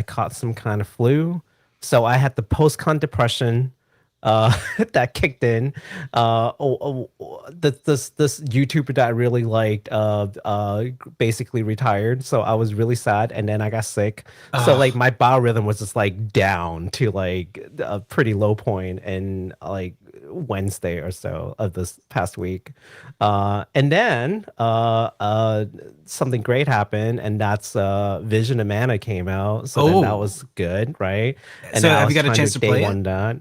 caught some kind of flu. So I had the post-con depression that kicked in. This YouTuber that I really liked basically retired, so I was really sad, and then I got sick. So like Ugh. my biorhythm was just like down to like a pretty low point, and like Wednesday or so of this past week. And then something great happened, and that's Vision of Mana came out. So then that Oh. was good, right? And So then I have you was got a trying to chance to day play it? one that.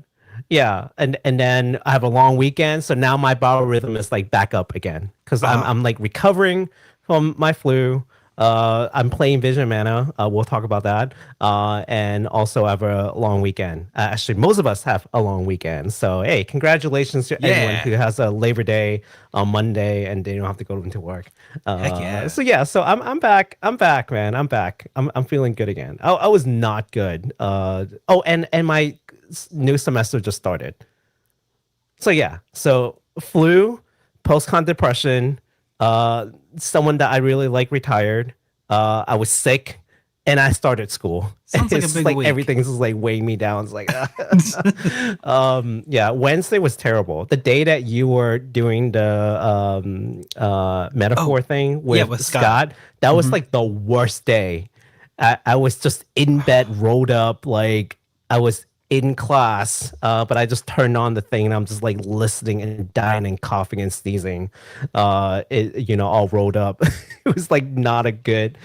Yeah, and then I have a long weekend, so now my biorhythm is like back up again because Oh. I'm like recovering from my flu. I'm playing Vision Mana. We'll talk about that. And also have a long weekend. Actually, most of us have a long weekend. So hey, congratulations to everyone Yeah. who has a Labor Day on Monday and they don't have to go into work. Heck yeah. So yeah, so I'm back. I'm back, man. I'm back. I'm feeling good again. I was not good. Oh, and my new semester just started. So yeah, so flu, post-con depression, someone that I really like retired. I was sick, and I started school. Sounds like a It's just big like week. everything's just like weighing me down. It's like, yeah. Wednesday was terrible. The day that you were doing the Oh, metaphor thing yeah, with with Scott. Scott, that was Hmm. like the worst day. I was just in bed, rolled up, like I was in class, but I just turned on the thing and I'm just like listening and dying and coughing and sneezing, all rolled up. It was like not a good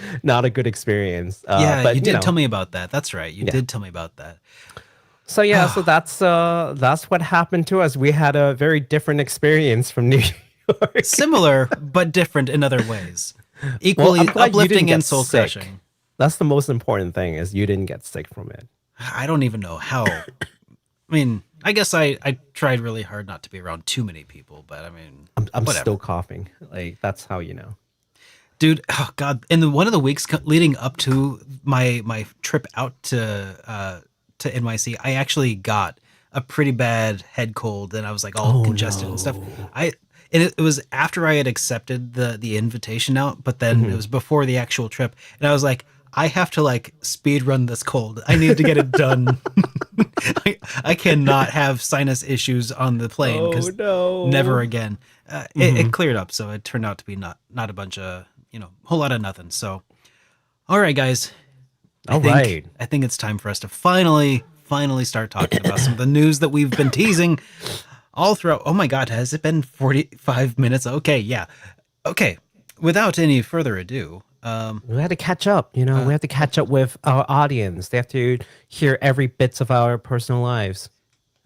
experience. Yeah, you But did tell me about that. That's right. You yeah. did tell me about that. So yeah, so that's what happened to us. We had a very different experience from New York. Similar, but different in other ways. Well, I'm Equally glad you didn't uplifting get and soul sick. crushing. That's the most important thing is you didn't get sick from it. I don't even know how. I mean, I guess I tried really hard not to be around too many people, but I mean, I'm still whatever. coughing. Like that's how you know. Dude, oh God, in one of the weeks leading up to my trip out to NYC, I actually got a pretty bad head cold and I was like all Oh congested and stuff. no. It was after I had accepted the invitation out, but then it Mhm. was before the actual trip, and I was like, I have to like speed run this cold. I need to get it done. I cannot have sinus issues on the plane Oh because never no. again. It Hmm. cleared up, so it turned out to be not a bunch of whole lot of nothing. So, all right, guys, I All think right. I think it's time for us to finally start talking about some of the news that we've been teasing all throughout. Oh my God, has it been 45 minutes? Okay, yeah. Okay, without any further ado, We had to catch up, we have to catch up with our audience. They have to hear every bits of our personal lives.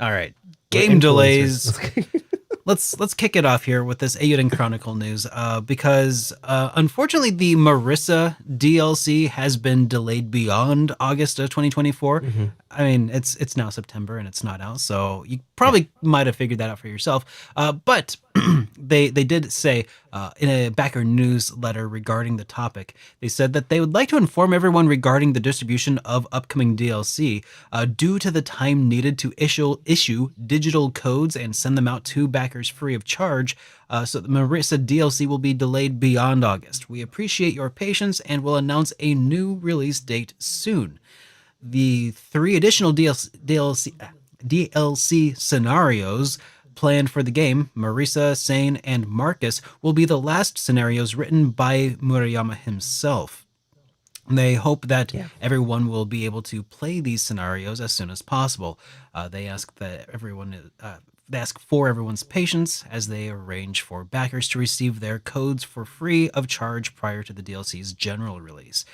all right, We're game influencers. delays. Let's kick it off here with this Eiyuden Chronicle news, because unfortunately the Marissa DLC has been delayed beyond August of 2024. Hmm. I mean, it's now September and it's not out, so you Yeah. probably might have figured that out for yourself. But they did say in a backer newsletter regarding the topic, they said that they would like to inform everyone regarding the distribution of upcoming DLC due to the time needed to issue digital codes and send them out to backers free of charge. So the Marissa DLC will be delayed beyond August. We appreciate your patience and will announce a new release date soon. The three additional DLC scenarios planned for the game, Marisa, Sane, and Marcus, will be the last scenarios written by Murayama himself. They hope that Yeah. everyone will be able to play these scenarios as soon as possible. They ask for everyone's patience as they arrange for backers to receive their codes for free of charge prior to the DLC's general release.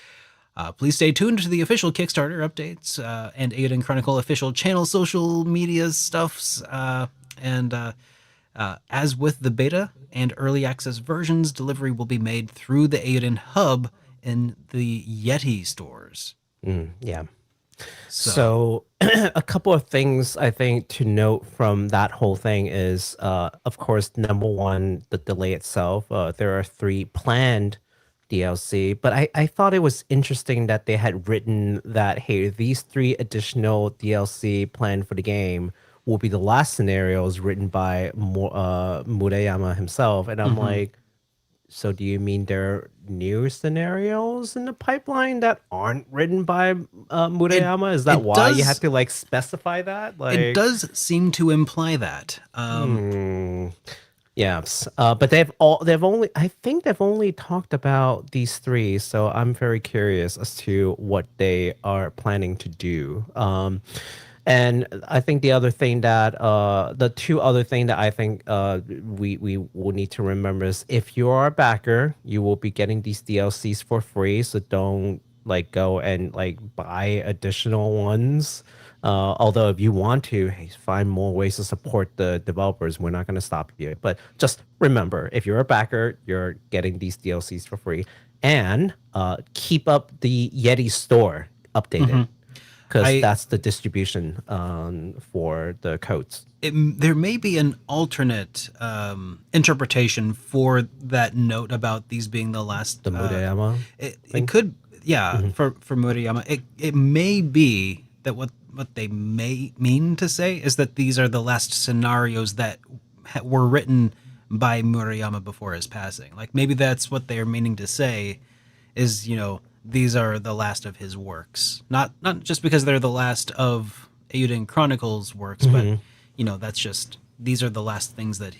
Please stay tuned to the official Kickstarter updates and Eiyuden Chronicle official channel social media stuffs. And As with the beta and early access versions, delivery will be made through the Eiyuden hub in the Yeti stores. Yeah. So, So, a couple of things I think to note from that whole thing is, of course, number one, the delay itself. There are 3 planned DLC, but I thought it was interesting that they had written that, hey, these 3 additional DLC planned for the game will be the last scenarios written by Murayama himself. And I'm mhm. like, so do you mean there are new scenarios in the pipeline that aren't written by it Murayama? Is that it why you had does to like specify that? it Like, does seem to imply that. hmm, yes. But they've only I think they've only talked about these 3, so I'm very curious as to what they are planning to do. And I think the other thing that the 2 other thing that I think we will need to remember is if you are a backer, you will be getting these DLCs for free. So don't like go and like buy additional ones. Although if you want to, hey, find more ways to support the developers. We're not going to stop you. But just remember, if you're a backer, you're getting these DLCs for free. And keep up the Yeti store updated Mhm. because I that's the distribution for the codes. There may be an alternate interpretation for that note about these being the last. The Murayama It thing. could, yeah, for Murayama. It may be that what they may mean to say is that these are the last scenarios that were written by Murayama before his passing. Like maybe that's what they're meaning to say is, these are the last of his works. Not just because they're the last of Eiyuden Chronicle's works, but Hmm. that's just these are the last things that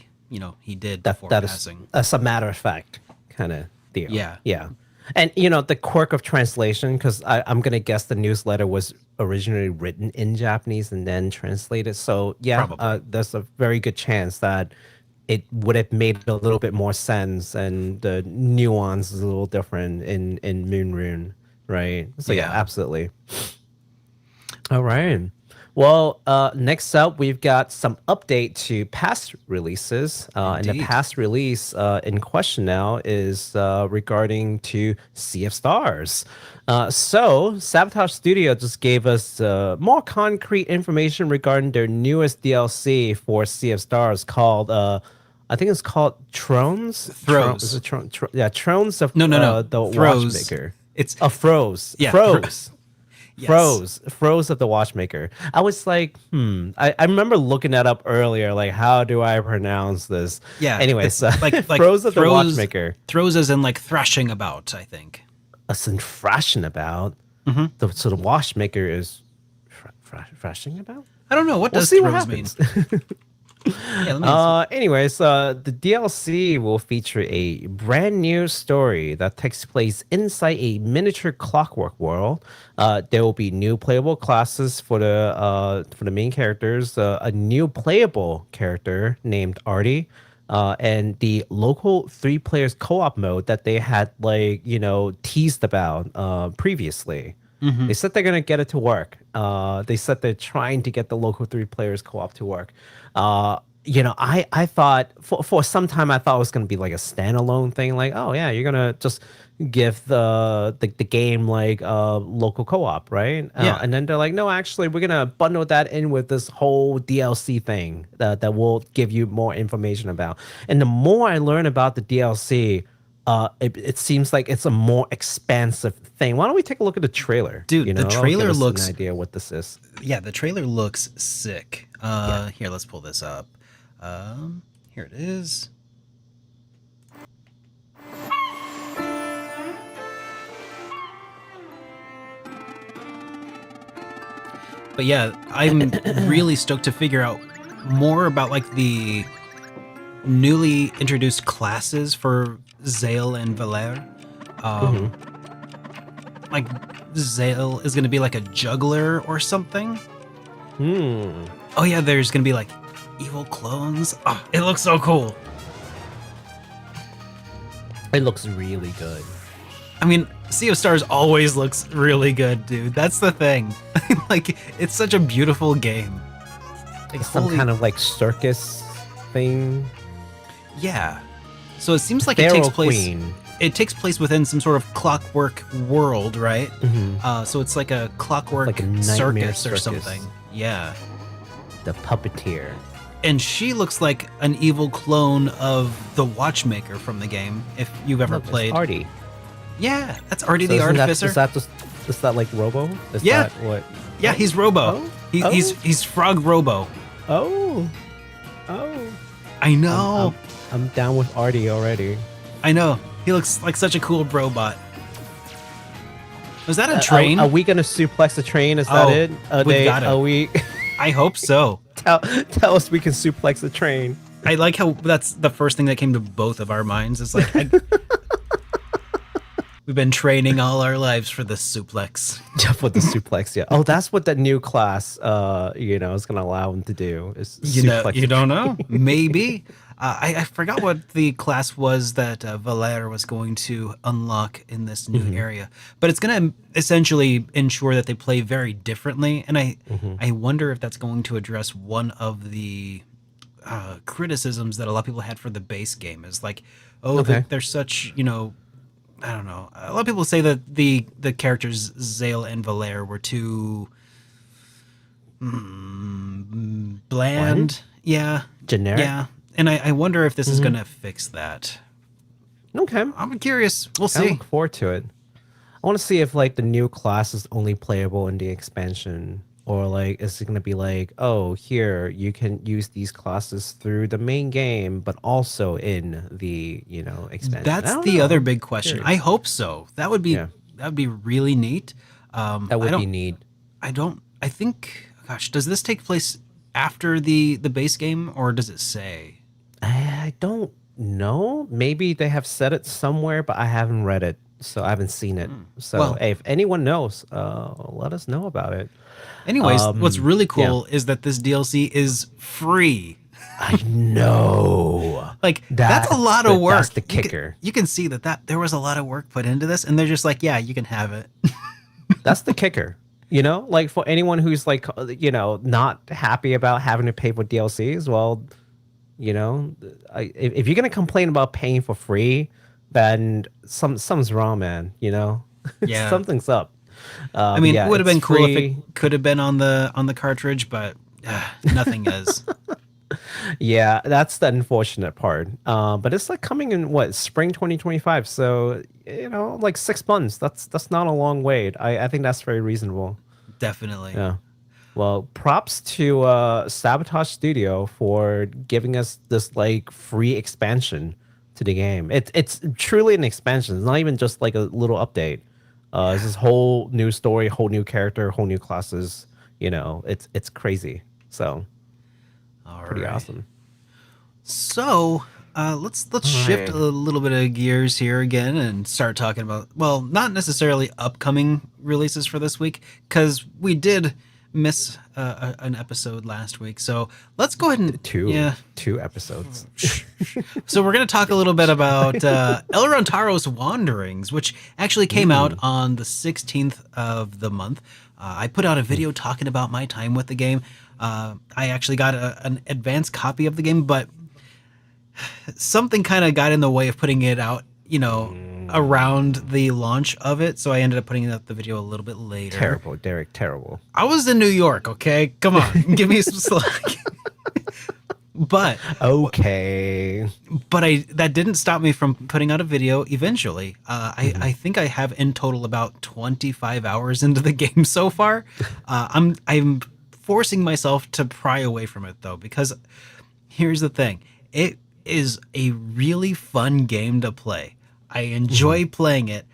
he did That before that is passing. That's a matter of fact kind of deal. Yeah, Yeah, and the quirk of translation, because I'm gonna guess the newsletter was originally written in Japanese and then translated. So yeah, probably. there's a very good chance that it would have made a little bit more sense, and the nuance is a little different in Moon Rune, right? So yeah, Yeah, absolutely. All right. Well, next up, we've got some update to past releases. And the indeed. past release in question now is regarding to Sea of Stars. So, Sabotage Studio just gave us more concrete information regarding their newest DLC for Sea of Stars called, I think it's called Thrones. Is Throes. it Yeah, Thrones of No, no, no. the Throes. Watchmaker. It's Froze. yeah. Froze. Yes. Froze of the Watchmaker. I was like, I remember looking that up earlier. Like, how do I pronounce this? Yeah. Anyways, It's like Froze of the throws Watchmaker. throws as in like thrashing about. I think. A thrashing about. So the Watchmaker is thrashing about? I don't know what We'll does see what throws mean. happens. Yeah, let me see. Anyways, the DLC will feature a brand new story that takes place inside a miniature clockwork world. There will be new playable classes for the main characters, a new playable character named Artie, and the local 3 players co-op mode that they had teased about previously. Hmm. They said they're gonna get it to work. They said they're trying to get the local 3 players co-op to work. I thought for some time I thought it was gonna be like a standalone thing. Like, oh yeah, you're gonna just give the game like local co-op, right? Yeah. And then they're like, no, actually, we're gonna bundle that in with this whole DLC thing that will give you more information about. And the more I learn about the DLC, it seems like it's a more expansive thing. Why don't we take a look at the trailer? Dude, the That'll give trailer us an looks idea what this is. yeah, the trailer looks sick. Yeah. Here, let's pull this up. Here it is. But yeah, I'm really stoked to figure out more about like the newly introduced classes for Zale and Valere. Um, like Zale is going to be like a juggler or something. Hmm. Oh yeah, there's going to be like evil clones. Oh, it looks so cool. It looks really good. I mean, Sea of Stars always looks really good, dude. That's the thing. Like, it's such a beautiful game. Like, Some kind of like circus thing. Yeah. So it seems like Pharaoh it takes place. Queen. It takes place within some sort of clockwork world, right? Mhm. So it's like a clockwork Like a nightmare circus or circus. something. Yeah. The puppeteer. And she looks like an evil clone of the Watchmaker from the game, if you've ever Look, it's played. Artie. Yeah, that's Artie So the isn't Artificer. is that like Robo? Is Yeah. that what? Yeah, he's Robo. Oh? He's Frog Robo. Oh. I know. I'm down with Artie already. I know. He looks like such a cool robot. Was that a train? Are we gonna suplex the train? Is Oh, that it? we've got it. Are we? I hope so. tell us we can suplex the train. I like how that's the first thing that came to both of our minds. It's like we've been training all our lives for the suplex. Yeah, for the suplex. Yeah. Oh, that's what that new class, is gonna allow them to do. Is suplex You don't know? Maybe. I forgot what the class was that Valère was going to unlock in this new area, but it's going to essentially ensure that they play very differently. And I wonder if that's going to address one of the criticisms that a lot of people had for the base game. Is like, they're such, I don't know. A lot of people say that the characters Zale and Valère were too bland. Yeah. Generic. Yeah. And I wonder if this is going to fix that. Okay. I'm curious. We'll I see. look forward to it. I want to see if like the new class is only playable in the expansion, or like is it going to be like, oh, here you can use these classes through the main game, but also in the expansion. That's the other big question. Curious. I hope so. That would be really neat. That would be neat. I think. Gosh, does this take place after the base game, or does it say? I don't know. Maybe they have said it somewhere, but I haven't read it, so I haven't seen it. So Well- hey, if anyone knows, let us know about it. Anyways, what's really cool is that this DLC is free. I know. Like that's a lot of work. That's the kicker. You can see that there was a lot of work put into this, and they're just like, yeah, you can have it. That's the kicker. Like for anyone who's like, not happy about having to pay for DLCs, well, if you're gonna complain about paying for free, then something's wrong, man. Yeah. Something's up. I mean, it would have been cool if free. it could have been on the cartridge, but nothing is. Yeah, that's the unfortunate part. But it's like coming in spring 2025. So like 6 months. That's not a long wait. I think that's very reasonable. Definitely. Yeah. Well, props to Sabotage Studio for giving us this like free expansion to the game. It's truly an expansion. It's not even just like a little update. It's this whole new story, whole new character, whole new classes. It's crazy. So pretty right. awesome. So let's shift a little bit of gears here again and start talking about, well, not necessarily upcoming releases for this week, because we did miss an episode last week. So let's go ahead and two episodes. So we're going to talk a little bit about Elrentaros Wanderings, which actually came out on the 16th of the month. I put out a video talking about my time with the game. I actually got an advanced copy of the game, but something kind of got in the way of putting it out, around the launch of it. So I ended up putting out the video a little bit later. Terrible, Derek, terrible. I was in New York, okay? Come on, give me some slack. But okay. that didn't stop me from putting out a video eventually. I think I have in total about 25 hours into the game so far. I'm forcing myself to pry away from it though, because here's the thing. It is a really fun game to play. I enjoy playing it,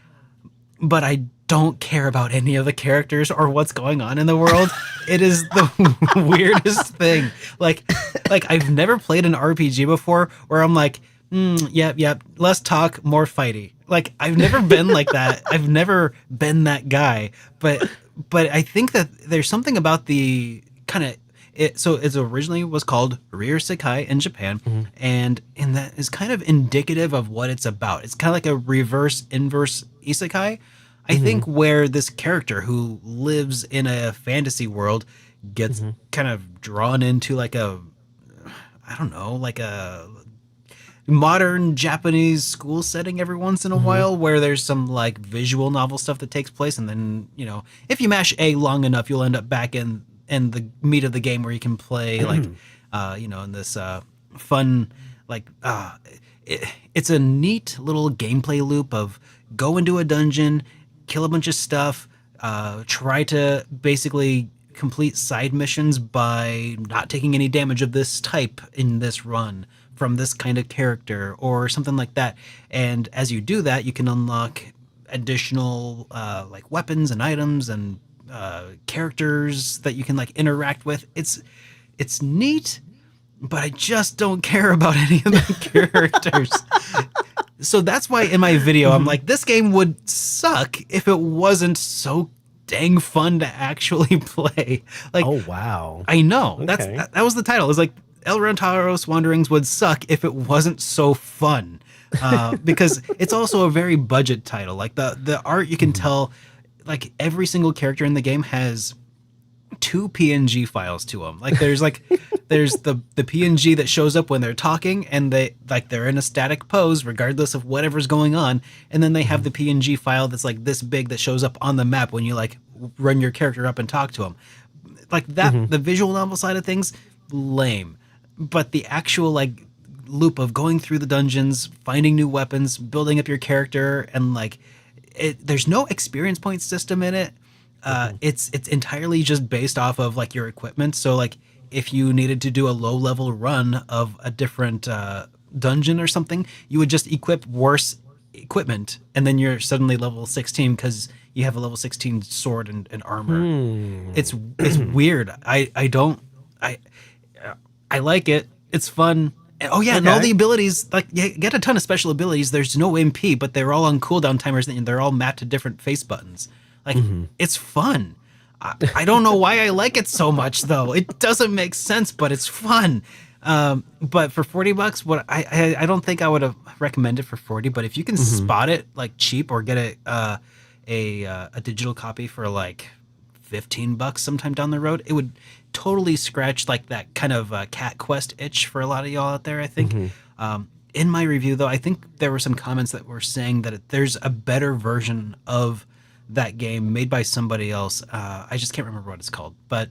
but I don't care about any of the characters or what's going on in the world. It is the weirdest thing. Like I've never played an RPG before where I'm like, yep, less talk, more fighty. Like I've never been like that. I've never been that guy. But I think that there's something about the kind of so it originally was called Rear Sekai in Japan, and that is kind of indicative of what it's about. It's kind of like a reverse inverse isekai. I think where this character who lives in a fantasy world gets kind of drawn into like I don't know, like a modern Japanese school setting every once in a Mm-hmm. while where there's some like visual novel stuff that takes place, and then if you mash A long enough you'll end up back in the meat of the game where you can play like in this fun like it's a neat little gameplay loop of go into a dungeon, kill a bunch of stuff, try to basically complete side missions by not taking any damage of this type in this run from this kind of character or something like that. And as you do that, you can unlock additional like weapons and items and characters that you can like interact with. It's neat, but I just don't care about any of the characters. So that's why in my video I'm like, this game would suck if it wasn't so dang fun to actually play. Like, Oh wow. I know Okay. that was the title. It's like Elrentaros Wanderings would suck if it wasn't so fun, because it's also a very budget title. Like the art, you can tell, like every single character in the game has two PNG files to them. Like there's the PNG that shows up when they're talking and they're in a static pose regardless of whatever's going on, and then they have the PNG file that's like this big that shows up on the map when you like run your character up and talk to them. Like that, the visual novel side of things, lame. But the actual like loop of going through the dungeons, finding new weapons, building up your character, and like there's no experience point system in it. It's entirely just based off of like your equipment. So like if you needed to do a low level run of a different dungeon or something, you would just equip worse equipment, and then you're suddenly level 16 because you have a level 16 sword and armor. It's weird. I like it. It's fun. Oh yeah, and all Okay. the abilities, like you get a ton of special abilities. There's no MP, but they're all on cooldown timers and they're all mapped to different face buttons. Like it's fun. I don't know why I like it so much though. It doesn't make sense, but it's fun. But for $40, what I don't think I would have recommended for 40. But if you can spot it like cheap or get a digital copy for like $15 sometime down the road, it would totally scratch like that kind of cat quest itch for a lot of y'all out there, I think. In my review though, I think there were some comments that were saying that there's a better version of that game made by somebody else. I just can't remember what it's called, but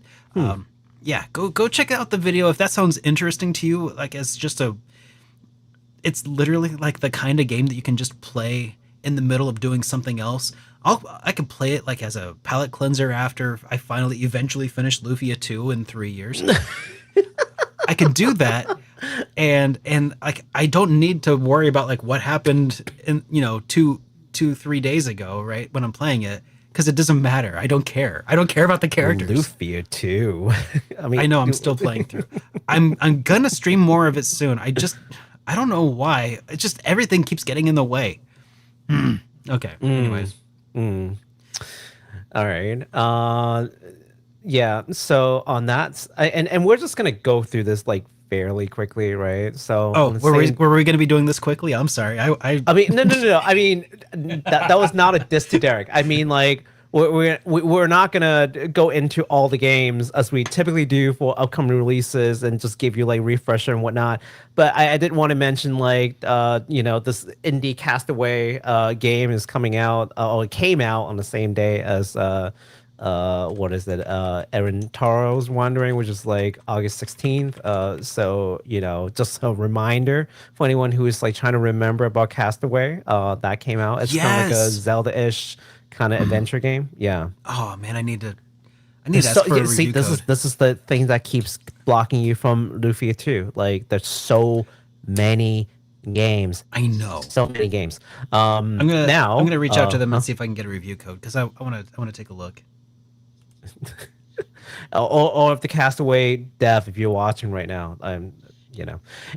yeah, go check out the video if that sounds interesting to you. Like as just it's literally like the kind of game that you can just play in the middle of doing something else. I could play it like as a palate cleanser after I finally eventually finish Lufia 2 in 3 years. I could do that, and like I don't need to worry about like what happened in 3 days ago, right, when I'm playing it, because it doesn't matter. I don't care. I don't care about the characters. Lufia too. I mean, I know I'm still playing through. I'm gonna stream more of it soon. I don't know why. It's just everything keeps getting in the way. Okay. Anyways. All right. Yeah. So on that, and we're just gonna go through this like fairly quickly, right? So Oh, on the were we same- going to be doing this quickly? I'm sorry. I mean, no. I mean, that was not a diss to Derek. I mean, like, we're not gonna go into all the games as we typically do for upcoming releases and just give you like refresher and whatnot. But I did want to mention like this indie Castaway game is coming out or it came out on the same day as what is it? Erentaros Wandering, which is like August 16th. So just a reminder for anyone who is like trying to remember about Castaway. That came out. It's kind of like a Yes. Zelda-ish kind of adventure game. Yeah. Oh man, I need to ask So, for a see, review this code. is the thing that keeps blocking you from Lufia 2. Like, there's so many games. I know. So many games. I'm gonna reach out to them huh? and see if I can get a review code because I want to take a look. Or if the Castaway dev, if you're watching right now,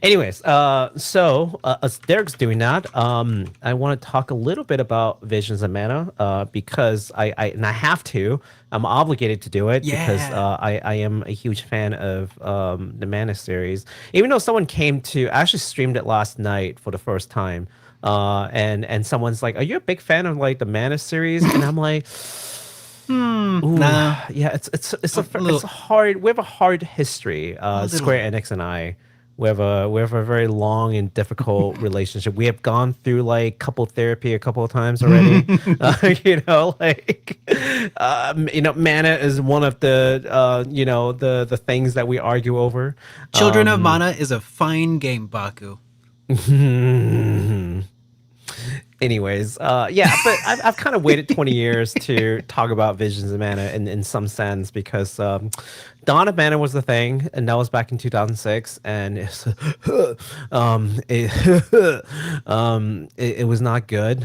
Anyways, so as Derek's doing that, I want to talk a little bit about Visions of Mana, because I have to. I'm obligated to do it because Yeah. I am a huge fan of the Mana series. Even though someone came to, I actually streamed it last night for the first time, and someone's like, "Are you a big fan of like the Mana series?" And I'm like. Ooh, Nah. yeah, it's little- a hard. We have a hard history, little- Square Enix and I. We have a very long and difficult relationship. We have gone through like couple therapy a couple of times already. Mana is one of the the things that we argue over. Children of Mana is a fine game, Baku. Anyways, yeah, but I've kind of waited 20 years to talk about Visions of Mana in some sense because Dawn of Mana was the thing, and that was back in 2006, and it was not good,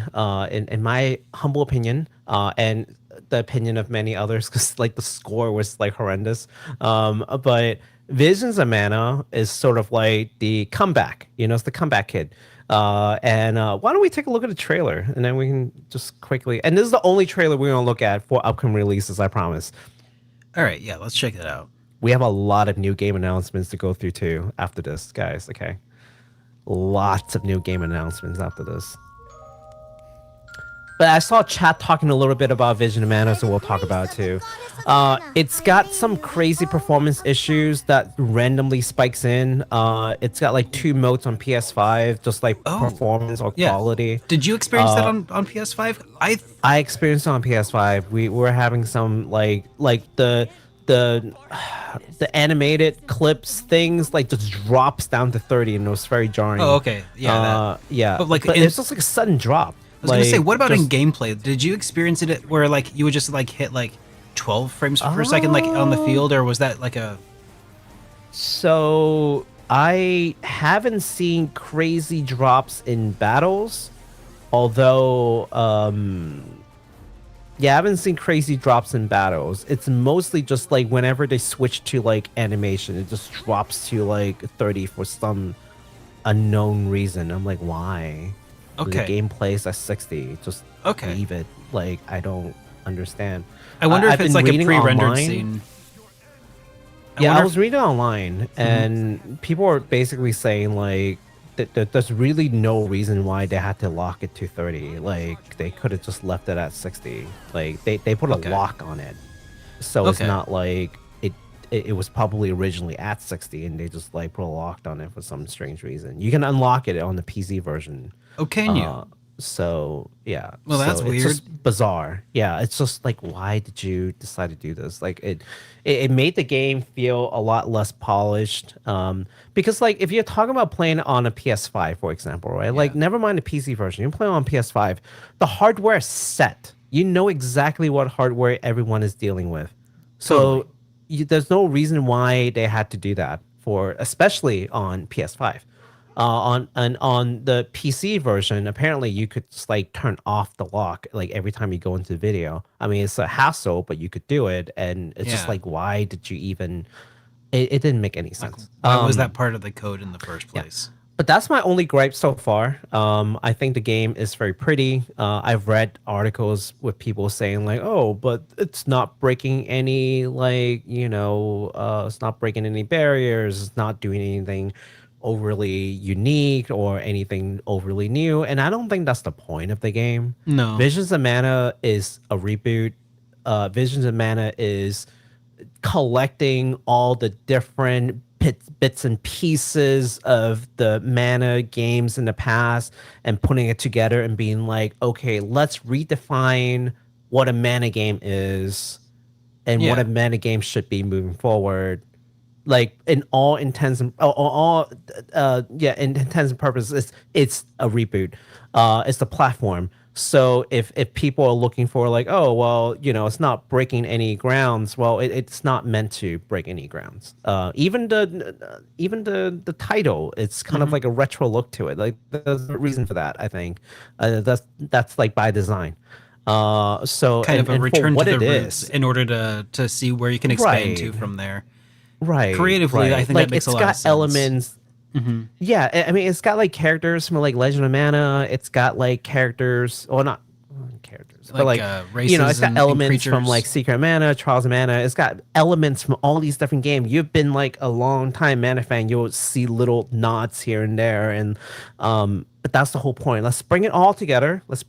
in my humble opinion, and the opinion of many others, because like the score was like horrendous. But Visions of Mana is sort of like the comeback, it's the comeback kid. And why don't we take a look at the trailer and then we can just quickly. And this is the only trailer we're gonna look at for upcoming releases, I promise. All right, yeah, let's check that out. We have a lot of new game announcements to go through too after this, guys. Okay, lots of new game announcements after this. But I saw chat talking a little bit about Vision of Mana, so we'll talk about it too. It's got some crazy performance issues that randomly spikes in. It's got like 2 modes on PS5, just like performance or quality. Did you experience that on PS5? I experienced it on PS5. We were having some like the animated clips things like just drops down to 30, and it was very jarring. Oh, okay, yeah, yeah. But it's just like a sudden drop. I was gonna say, what about in gameplay? Did you experience it where like you would just like hit like 12 frames per second like on the field, or was that like a? So I haven't seen crazy drops in battles, although yeah, I haven't seen crazy drops in battles. It's mostly just like whenever they switch to like animation, it just drops to like 30 for some unknown reason. I'm like, why? Okay. The game plays at 60. Just leave it. Like, I don't understand. I wonder if it's like a pre-rendered scene. I was reading online, and people were basically saying like that there's really no reason why they had to lock it to 30. Like, they could have just left it at 60. Like, they put a lock on it, so it's not like it was probably originally at 60, and they just like put a lock on it for some strange reason. You can unlock it on the PC version. Oh, can you? So yeah. Well, that's weird. It's just bizarre. Yeah, it's just like, why did you decide to do this? Like, it made the game feel a lot less polished. Because like if you're talking about playing on a PS5, for example, right? Yeah. Like, never mind the PC version, you're playing on PS5. The hardware is set. You know exactly what hardware everyone is dealing with. So there's no reason why they had to do that especially on PS5. On the PC version, apparently you could just like turn off the lock like every time you go into the video. I mean, it's a hassle, but you could do it, and it's just like, why did you even? It didn't make any sense. Why was that part of the code in the first place? Yeah. But that's my only gripe so far. I think the game is very pretty. I've read articles with people saying like, oh, but it's not breaking any it's not breaking any barriers. It's not doing anything overly unique or anything overly new, and I don't think that's the point of the game. No. Visions of Mana is a reboot. Visions of Mana is collecting all the different bits and pieces of the Mana games in the past and putting it together and being like, okay, let's redefine what a Mana game is and what a Mana game should be moving forward. Like, in all intents and intents and purposes, it's a reboot. It's the platform. So if people are looking for like, oh well, it's not breaking any grounds. Well, it's not meant to break any grounds. Even the title, it's kind of like a retro look to it. Like, there's a reason for that. I think that's like by design. So kind of a return to the roots is, in order to see where you can expand to from there. Right. Creatively, I think like, that makes a lot of sense. It's got elements. Yeah, I mean, it's got like characters from like Legend of Mana. It's got like characters, well, not characters, but like races it's got elements from creatures. like Secret of Mana, Trials of Mana. It's got elements from all these different games. You've been like a long time Mana fan. You'll see little nods here and there, and but that's the whole point. Let's bring it all together. Let's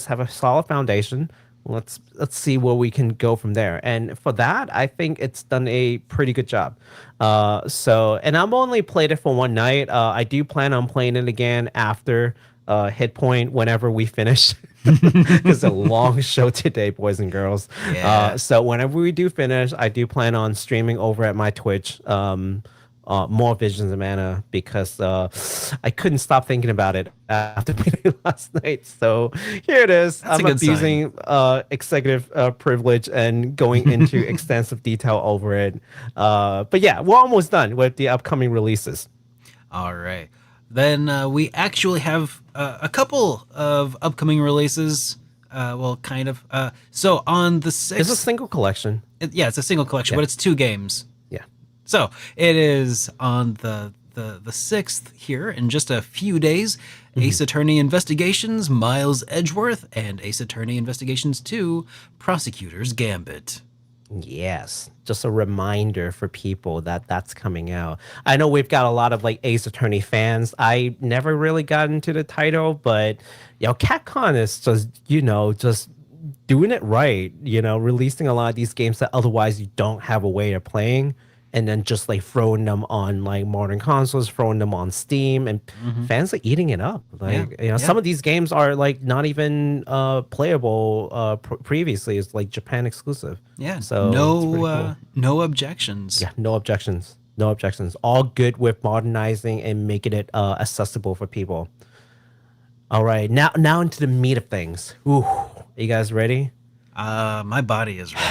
have a solid foundation. let's see where we can go from there. And for that, I think it's done a pretty good job. And I'm only played it for one night. I do plan on playing it again after HitPoint whenever we finish. It's a long show today, boys and girls. Yeah. So whenever we do finish, I do plan on streaming over at my Twitch. More Visions of Mana because I couldn't stop thinking about it after playing it last night. So here it is. That's a I'm good sign. abusing executive privilege and going into extensive detail over it. But yeah, we're almost done with the upcoming releases. All right. Then we actually have a couple of upcoming releases. Well, kind of. So on the 6th... It's a single collection. Yeah, it's a single collection, but it's 2 games. Yeah. So it is on the 6th here in just a few days. Ace Attorney Investigations, Miles Edgeworth, and Ace Attorney Investigations 2, Prosecutor's Gambit. Yes, just a reminder for people that that's coming out. I know we've got a lot of like Ace Attorney fans. I never really got into the title, but Capcom is just doing it right. Releasing a lot of these games that otherwise you don't have a way of playing, and then just like throwing them on like modern consoles, throwing them on Steam, and fans are eating it up. Some of these games are like not even playable previously. It's like Japan exclusive. Yeah. So no objections. Yeah, no objections. No objections. All good with modernizing and making it accessible for people. All right, now into the meat of things. Ooh, are you guys ready? My body is ready.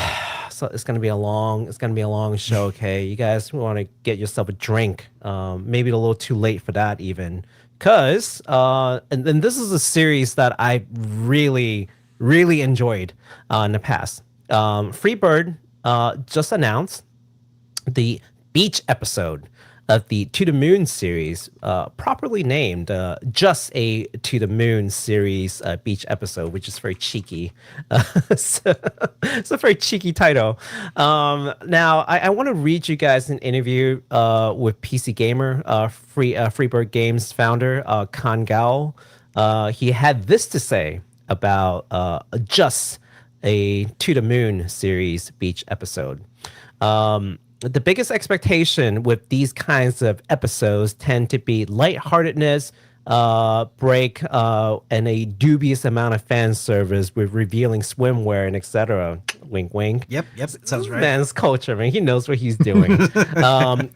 So it's gonna be a long show. Okay, you guys want to get yourself a drink. Maybe a little too late for that even, cause and this is a series that I really enjoyed in the past. Freebird just announced the beach episode of the To the Moon series, properly named just a To the Moon series beach episode, which is very cheeky. So, it's a very cheeky title. Now, I want to read you guys an interview with PC Gamer, Freebird Games founder, Kan Gao. He had this to say about just a To the Moon series beach episode. The biggest expectation with these kinds of episodes tend to be lightheartedness, break, and a dubious amount of fan service with revealing swimwear and etc. Wink, wink. Yep, sounds right. Man's culture, man. He knows what he's doing.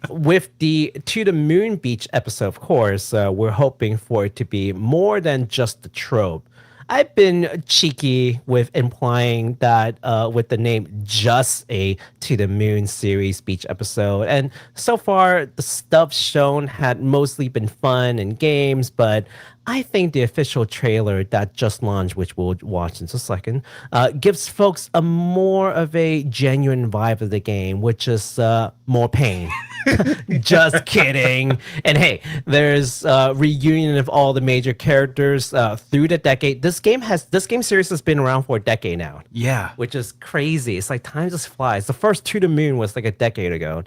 With the To the Moon Beach episode, of course, we're hoping for it to be more than just the trope. I've been cheeky with implying that with the name just a To the Moon series beach episode. And so far, the stuff shown had mostly been fun and games, but I think the official trailer that just launched, which we'll watch in just a second, gives folks a more of a genuine vibe of the game, which is more pain. Just kidding. And hey, there's a reunion of all the major characters through the decade. This game series has been around for a decade now. Yeah, which is crazy. It's like time just flies. The first To the Moon was like a decade ago.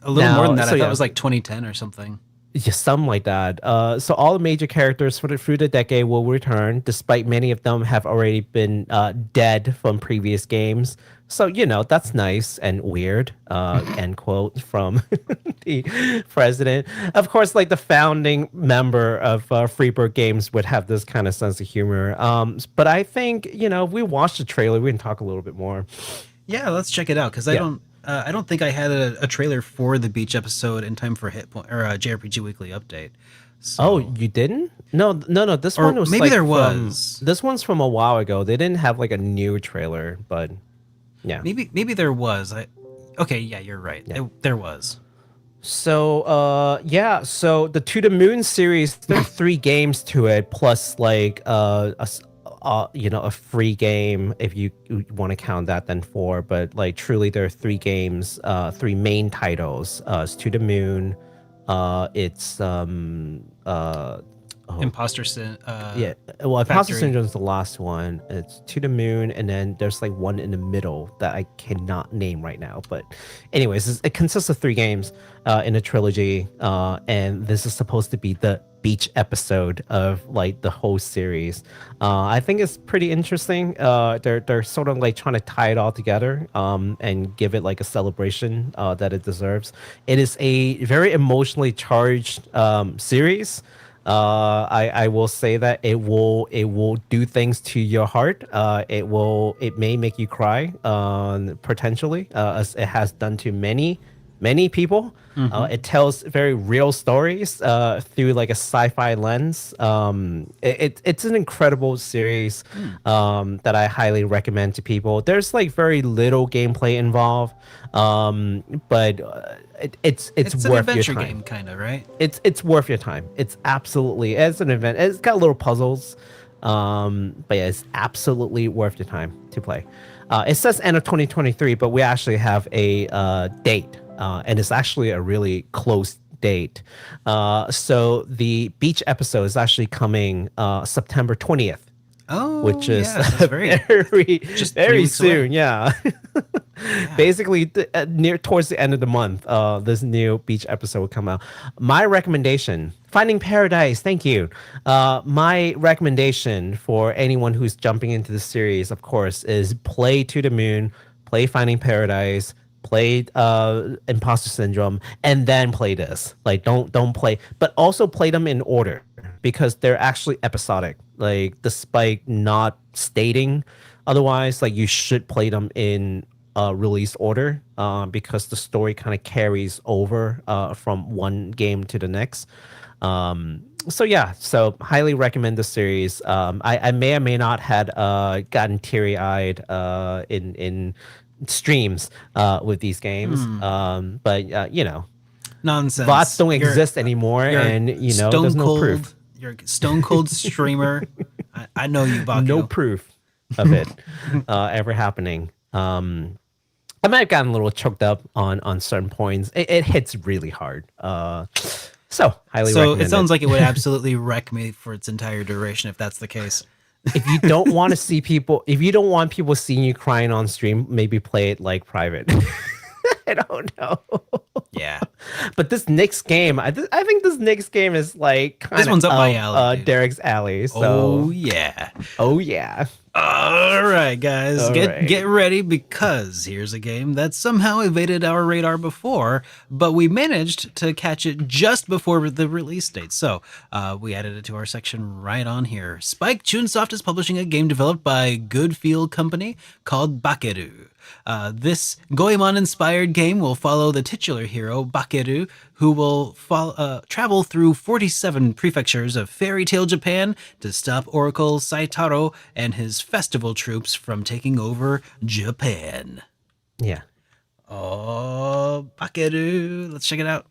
a little more than that. I thought it was like 2010 or something. Yeah, something like that. So all the major characters through the decade will return, despite many of them have already been dead from previous games. So, that's nice and weird, end quote from the president. Of course, like the founding member of Freebird Games would have this kind of sense of humor. But I think, if we watch the trailer, we can talk a little bit more. Yeah, let's check it out, because I don't think I had a trailer for the beach episode in time for HitPoint or JRPG Weekly Update. So. Oh, you didn't? No. This one was maybe like there was. This one's from a while ago. They didn't have like a new trailer, but yeah. Maybe there was. Okay, yeah, you're right. Yeah. There was. So so the To the Moon series, there are 3 games to it, plus like a free game if you want to count that, then 4. But like truly, there are 3 games, 3 main titles. It's To the Moon. It's Imposter Imposter Syndrome is the last one. It's To the Moon, and then there's like one in the middle that I cannot name right now. But anyways, it consists of 3 games in a trilogy, and this is supposed to be the beach episode of like the whole series. I think it's pretty interesting. They're sort of like trying to tie it all together and give it like a celebration that it deserves. It is a very emotionally charged series. I will say that it will do things to your heart. It may make you cry potentially, as it has done to many people. It tells very real stories through like a sci-fi lens. It's an incredible series that I highly recommend to people. There's like very little gameplay involved, but it's an worth your adventure time. game, kind of, right? It's worth your time. It's an event. It's got little puzzles, but yeah, it's absolutely worth your time to play. It says end of 2023, but we actually have a date. And it's actually a really close date. So the beach episode is actually coming September 20th. Oh, which is yeah, so it's very just 3 very weeks soon. away. Yeah. Basically, near towards the end of the month, this new beach episode will come out. My recommendation, Finding Paradise. Thank you. My recommendation for anyone who's jumping into the series, of course, is play To the Moon, play Finding Paradise, play Imposter Syndrome, and then play this. Like, don't play, but also play them in order because they're actually episodic. Like, despite not stating otherwise, like you should play them in release order because the story kind of carries over from one game to the next. So yeah, so highly recommend the series. I may or may not had gotten teary-eyed in streams with these games, but you know, Nonsense. bots don't exist anymore, and you know, there's no proof. You're a stone cold streamer. I know you, Baku. No proof of it ever happening. I might have gotten a little choked up on certain points. It hits really hard. So highly recommend it sounds like it would absolutely wreck me for its entire duration if that's the case. If you don't want to see people, if you don't want people seeing you crying on stream, maybe play it like private. I don't know. Yeah. But this next game, I think this next game is like kind of This one's up my alley, dude. Derek's alley. So. Oh yeah. Oh yeah. All right, guys, All right. get ready because here's a game that somehow evaded our radar before, but we managed to catch it just before the release date. So we added it to our section right on here. Spike Chunsoft is publishing a game developed by Good Feel Company called Bakeru. This Goemon-inspired game will follow the titular hero, Bakeru, who will travel through 47 prefectures of fairy tale Japan to stop Oracle Saitaro and his festival troops from taking over Japan. Yeah. Oh, Bakeru. Let's check it out.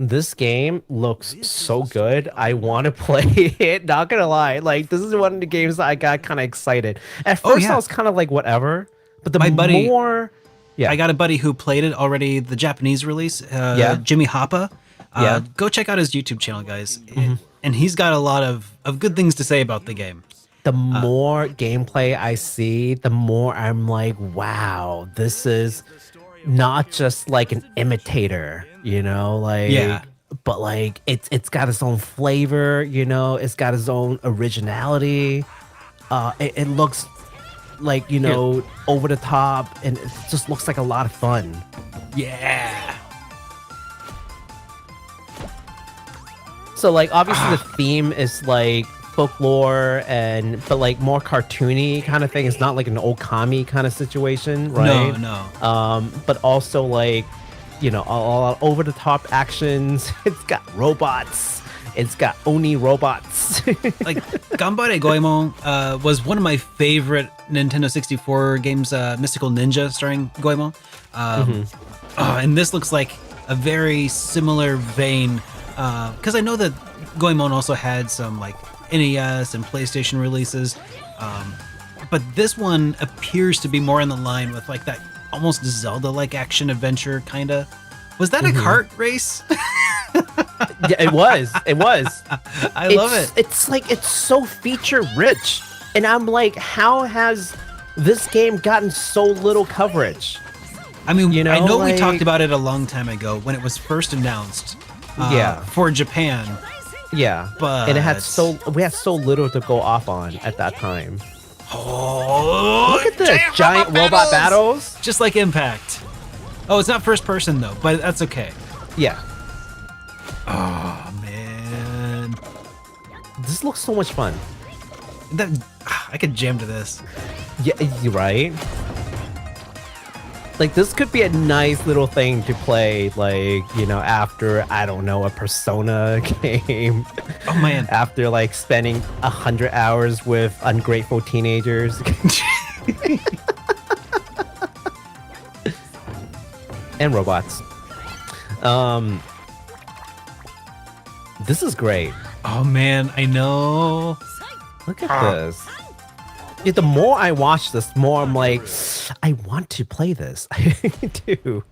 This game looks so good. I want to play it. Not gonna lie, like this is one of the games that I got kind of excited. At first, I was kind of like whatever, but the more, I got a buddy who played it already. The Japanese release, Jimmy Hoppa. Go check out his YouTube channel, guys. And he's got a lot of good things to say about the game. The more gameplay I see, the more I'm like, wow, this is not just like an imitator, you know, like, but like it's got its own flavor, you know, it's got its own originality. It looks like, you know, over the top, and it just looks like a lot of fun. Yeah. So like obviously the theme is like folklore but like more cartoony kind of thing. It's not like an Okami kind of situation, right? No. But also like, you know, all over the top actions. It's got robots. It's got Oni robots. Like Ganbare Goemon was one of my favorite Nintendo 64 games, Mystical Ninja starring Goemon. And this looks like a very similar vein because I know that Goemon also had some like NES and PlayStation releases, but this one appears to be more in the line with like that almost Zelda-like action adventure kind of. Was that a kart race? Yeah, it was. I love it. It's like it's so feature rich, and I'm like, how has this game gotten so little coverage? I mean, you know, I know like, we talked about it a long time ago when it was first announced. Yeah. for Japan. Yeah. But And we had so little to go off on at that time. Oh, Look at this giant robot battles. Just like Impact. Oh, it's not first person though, but that's okay. Yeah. Oh man, This looks so much fun. I could jam to this. Yeah, you're right. Like, this could be a nice little thing to play, like, you know, after, I don't know, a Persona game. Oh man. After, like, spending 100 hours with ungrateful teenagers. And robots. This is great. Oh man, I know. Look at this. Yeah, the more I watch this, more I'm like, I want to play this. I do.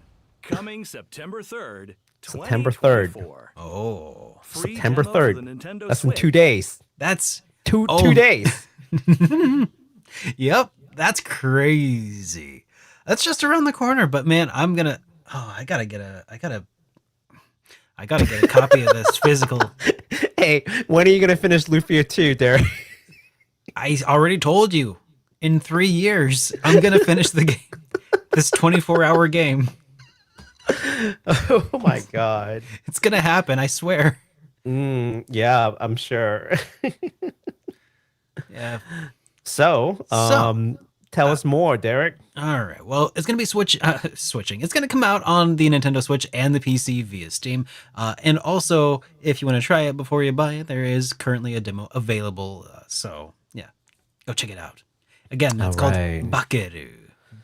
Coming September 3rd, September 3rd. 2024. Oh, Free September demo for 3rd. the Nintendo That's in Switch. 2 days. that's Two Oh. days. Yep, that's crazy. That's just around the corner. But man, I gotta get a copy of this physical. Hey, when are you gonna finish Lufia 2, Derek? I already told you. In 3 years, I'm gonna finish the game. This 24-hour game. Oh my god. It's gonna happen. I swear. Yeah, I'm sure. Yeah. So, tell us more, Derek. All right. Well, it's going to be switching. It's going to come out on the Nintendo Switch and the PC via Steam. And also, if you want to try it before you buy it, there is currently a demo available. So, yeah, go check it out. Again, that's called Bakeru.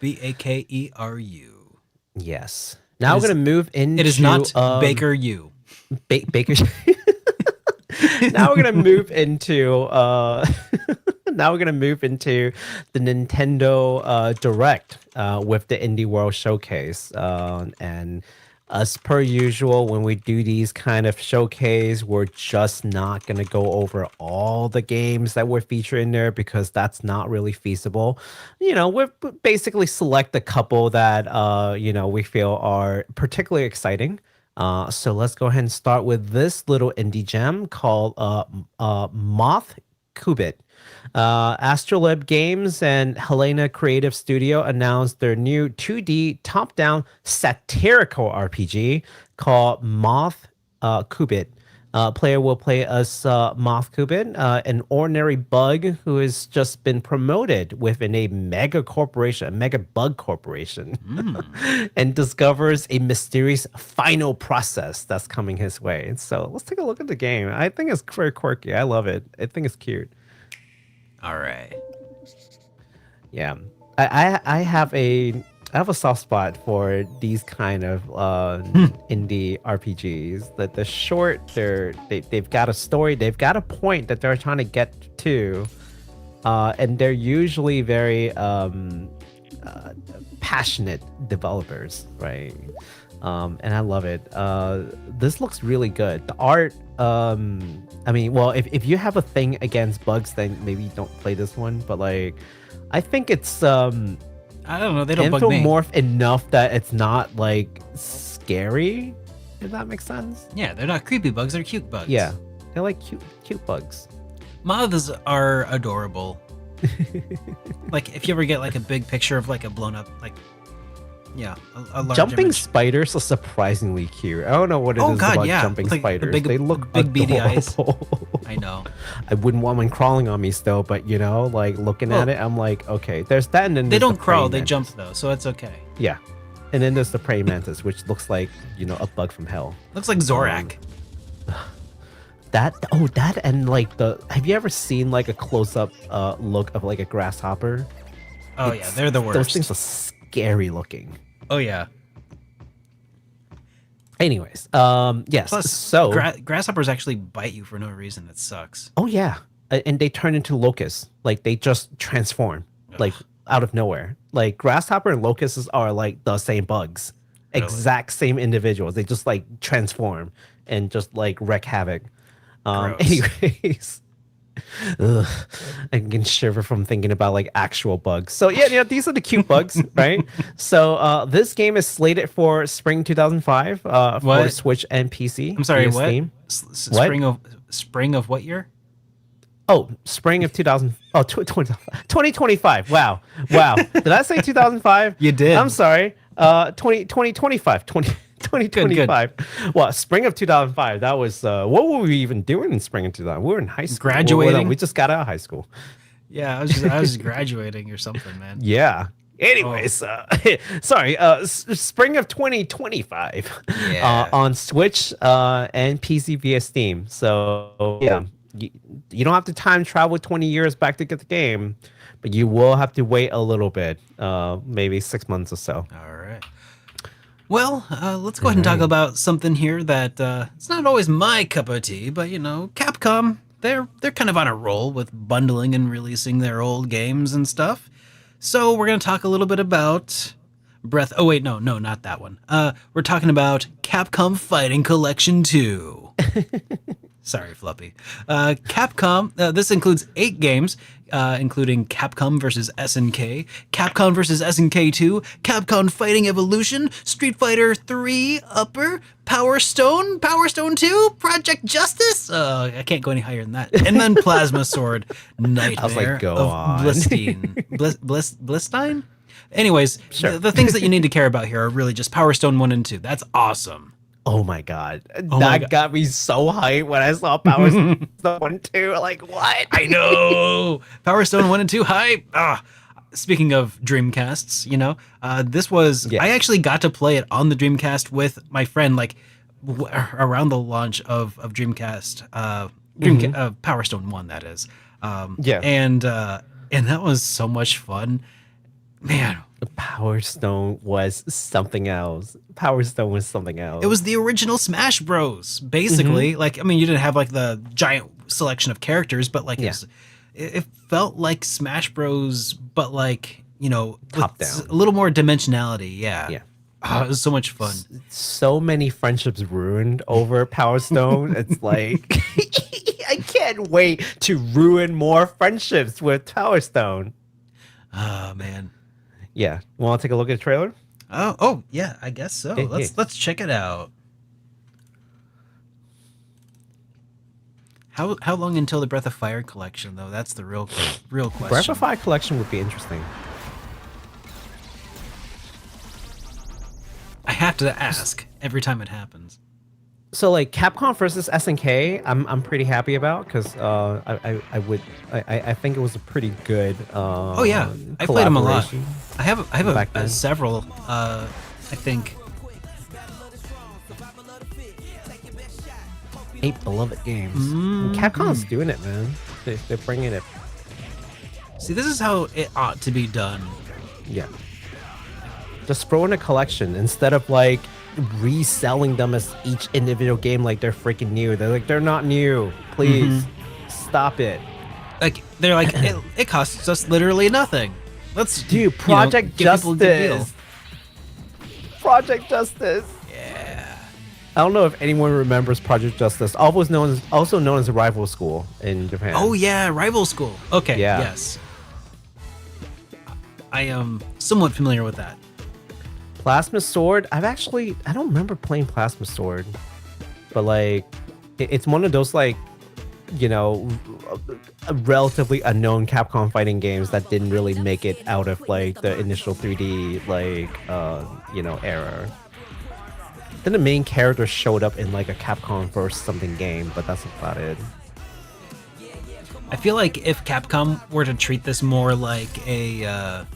Bakeru. Yes. Now we're gonna move into. It is not Baker U. Baker. Now we're gonna move into. Now we're gonna move into the Nintendo Direct with the Indie World Showcase, and as per usual, when we do these kind of showcase, we're just not gonna go over all the games that were featured in there because that's not really feasible. You know, we basically select a couple that you know, we feel are particularly exciting. So let's go ahead and start with this little indie gem called Moth Kubit. Astrolab Games and Helena Creative Studio announced their new 2D top-down satirical RPG called Moth Kubit. Player will play as Moth Kubit, an ordinary bug who has just been promoted within a mega corporation, a mega bug corporation, and discovers a mysterious final process that's coming his way. So let's take a look at the game. I think it's very quirky. I love it. I think it's cute. All right. Yeah, I have a soft spot for these kind of indie RPGs. That the short, they've got a story, they've got a point that they're trying to get to, and they're usually very passionate developers, right? And I love it. This looks really good. The art, I mean, well, if you have a thing against bugs, then maybe don't play this one. But like, I think it's I don't know. They don't bug me. anthropomorph enough that it's not like scary. If that makes sense. Yeah, they're not creepy bugs. They're cute bugs. Yeah, they're like cute bugs. Moths are adorable. Like if you ever get like a big picture of like a blown up, like, yeah, a large Jumping image. spiders are surprisingly cute. I don't know what it is God, about yeah. jumping Like the spiders. They look big beady eyes. adorable. I know. I wouldn't want one crawling on me still, but you know, like looking at it, I'm like, okay, there's that, and then They there's don't the crawl. praying They mantis. jump though, so it's okay. Yeah, and then there's the praying mantis, which looks like, you know, a bug from hell. Looks like Zorak. That and like have you ever seen like a close up look of like a grasshopper? Oh yeah, they're the worst. Those things are scary looking. Oh yeah. Anyways, yes. Plus, So grasshoppers actually bite you for no reason. That sucks. oh yeah, and they turn into locusts. Like they just transform, like out of nowhere. Like grasshopper and locusts are like the same bugs, Really? exact same individuals. They just like transform and just like wreak havoc. Gross. Anyways, Ugh, I can shiver from thinking about like actual bugs. So yeah, these are the cute bugs, right? So this game is slated for spring 2005 for What? Switch and PC I'm sorry, via what? Steam. What? Spring of what year? Oh, spring of 2000. Oh, 2025. Wow. Did I say 2005? You did. I'm sorry. 2025. 2025. Well, spring of 2005. That was what were we even doing in spring of 2000? We were in high school. Graduating? We just got out of high school. Yeah, I was graduating or something, man. Yeah. Anyways, sorry. Spring of 2025 Yeah. on Switch and PC via Steam. So yeah, you don't have to time travel 20 years back to get the game, but you will have to wait a little bit, maybe 6 months or so. All right. Well, let's go ahead and talk about something here that it's not always my cup of tea, but you know, Capcom, they're kind of on a roll with bundling and releasing their old games and stuff. So we're going to talk a little bit about Breath. Oh wait, no, not that one. We're talking about Capcom Fighting Collection 2. Sorry, Fluffy. Capcom, this includes 8 games, including Capcom vs. SNK, Capcom vs. SNK 2, Capcom Fighting Evolution, Street Fighter 3 Upper, Power Stone 2, Project Justice. I can't go any higher than that. And then Plasma Sword Nightmare I was like, go of on. Blistine? Anyways, Sure. the things that you need to care about here are really just Power Stone 1 and 2. That's awesome. Oh my god, my that God. got me so hyped when I saw Power Stone 1 2. Like what? I know. Power Stone 1 and 2 hype. Speaking of Dreamcasts, you know, this was Yeah. I actually got to play it on the Dreamcast with my friend, like around the launch of Dreamcast, Power Stone 1, that is. Yeah. And that was so much fun. Man, Power Stone was something else. Power Stone was something else. it was the original Smash Bros. Basically, like, I mean, you didn't have like the giant selection of characters, but like it felt like Smash Bros. But like, you know, Top with down. a little more dimensionality. Yeah. Yeah. Oh, it was so much fun. So many friendships ruined over Power Stone. It's like I can't wait to ruin more friendships with Power Stone. Oh man. Yeah. Want to take a look at the trailer? Oh yeah, I guess so. Yeah. Let's check it out. How long until the Breath of Fire collection though? That's the real question. Breath of Fire collection would be interesting. I have to ask every time it happens. So like Capcom versus SNK, I'm pretty happy about because I think it was a pretty good. Oh yeah, I played them a lot. collaboration. I have Back then. several. I think 8 beloved games. Capcom's doing it, man. They're bringing it. See, this is how it ought to be done. Yeah. Just throw in a collection instead of like reselling them as each individual game like they're freaking new. They're not new. Please stop it. Like they're like it costs us literally nothing. Let's Dude, Project give people a good deal. Justice. Project Justice. Yeah. I don't know if anyone remembers Project Justice. Also known as a rival school in Japan. Oh yeah, Rival School. Okay. Yeah. Yes. I am somewhat familiar with that. Plasma Sword. I don't remember playing Plasma Sword, but like, it's one of those like, you know, relatively unknown Capcom fighting games that didn't really make it out of like the initial 3D like, you know, era. Then the main character showed up in like a Capcom versus something game, but that's about it. I feel like if Capcom were to treat this more like a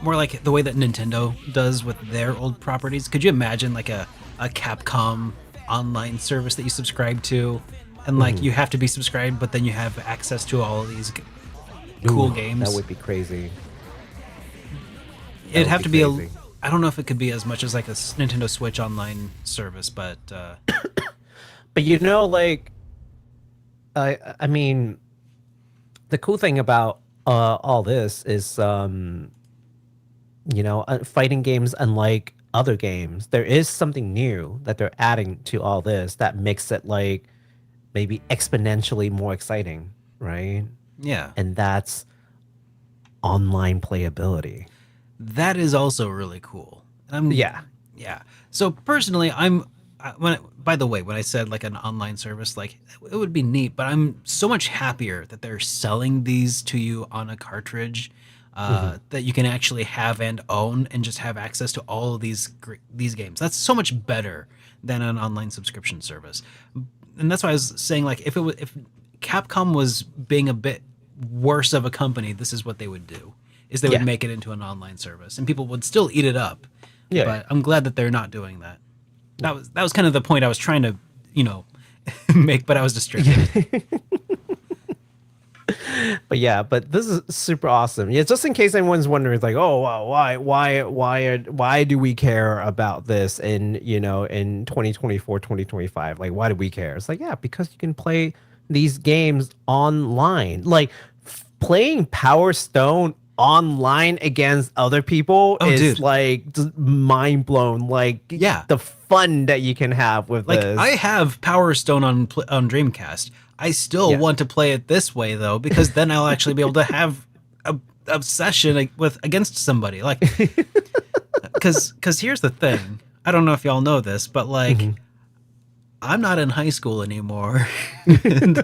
more like the way that Nintendo does with their old properties, could you imagine like a Capcom online service that you subscribe to, and like you have to be subscribed, but then you have access to all of these cool games? That would be crazy. It'd have to be crazy. I don't know if it could be as much as like a Nintendo Switch online service, but But you know, like, I mean, the cool thing about all this is, you know, fighting games, unlike other games, there is something new that they're adding to all this that makes it like maybe exponentially more exciting, right? Yeah. And that's online playability. That is also really cool. Yeah. Yeah. So personally, by the way, when I said like an online service, like it would be neat, but I'm so much happier that they're selling these to you on a cartridge that you can actually have and own and just have access to all of these games. That's so much better than an online subscription service. And that's why I was saying, like, if Capcom was being a bit worse of a company, this is what they would do. Is they would Yeah. make it into an online service, and people would still eat it up. Yeah. But I'm glad that they're not doing that. That was kind of the point I was trying to, make, but I was distracted. But yeah, but this is super awesome. Yeah, just in case anyone's wondering, it's like, oh, wow, why do we care about this in in 2024, 2025? Like, why do we care? It's like, yeah, because you can play these games online. Like playing Power Stone online against other people is dude. like just mind blown. Like, Yeah. the fun that you can have with Like this. I have Power Stone on Dreamcast. I still Yeah. want to play it this way though, because then I'll actually be able to have a session against somebody. Like, because here's the thing. I don't know if y'all know this, but like, I'm not in high school anymore, and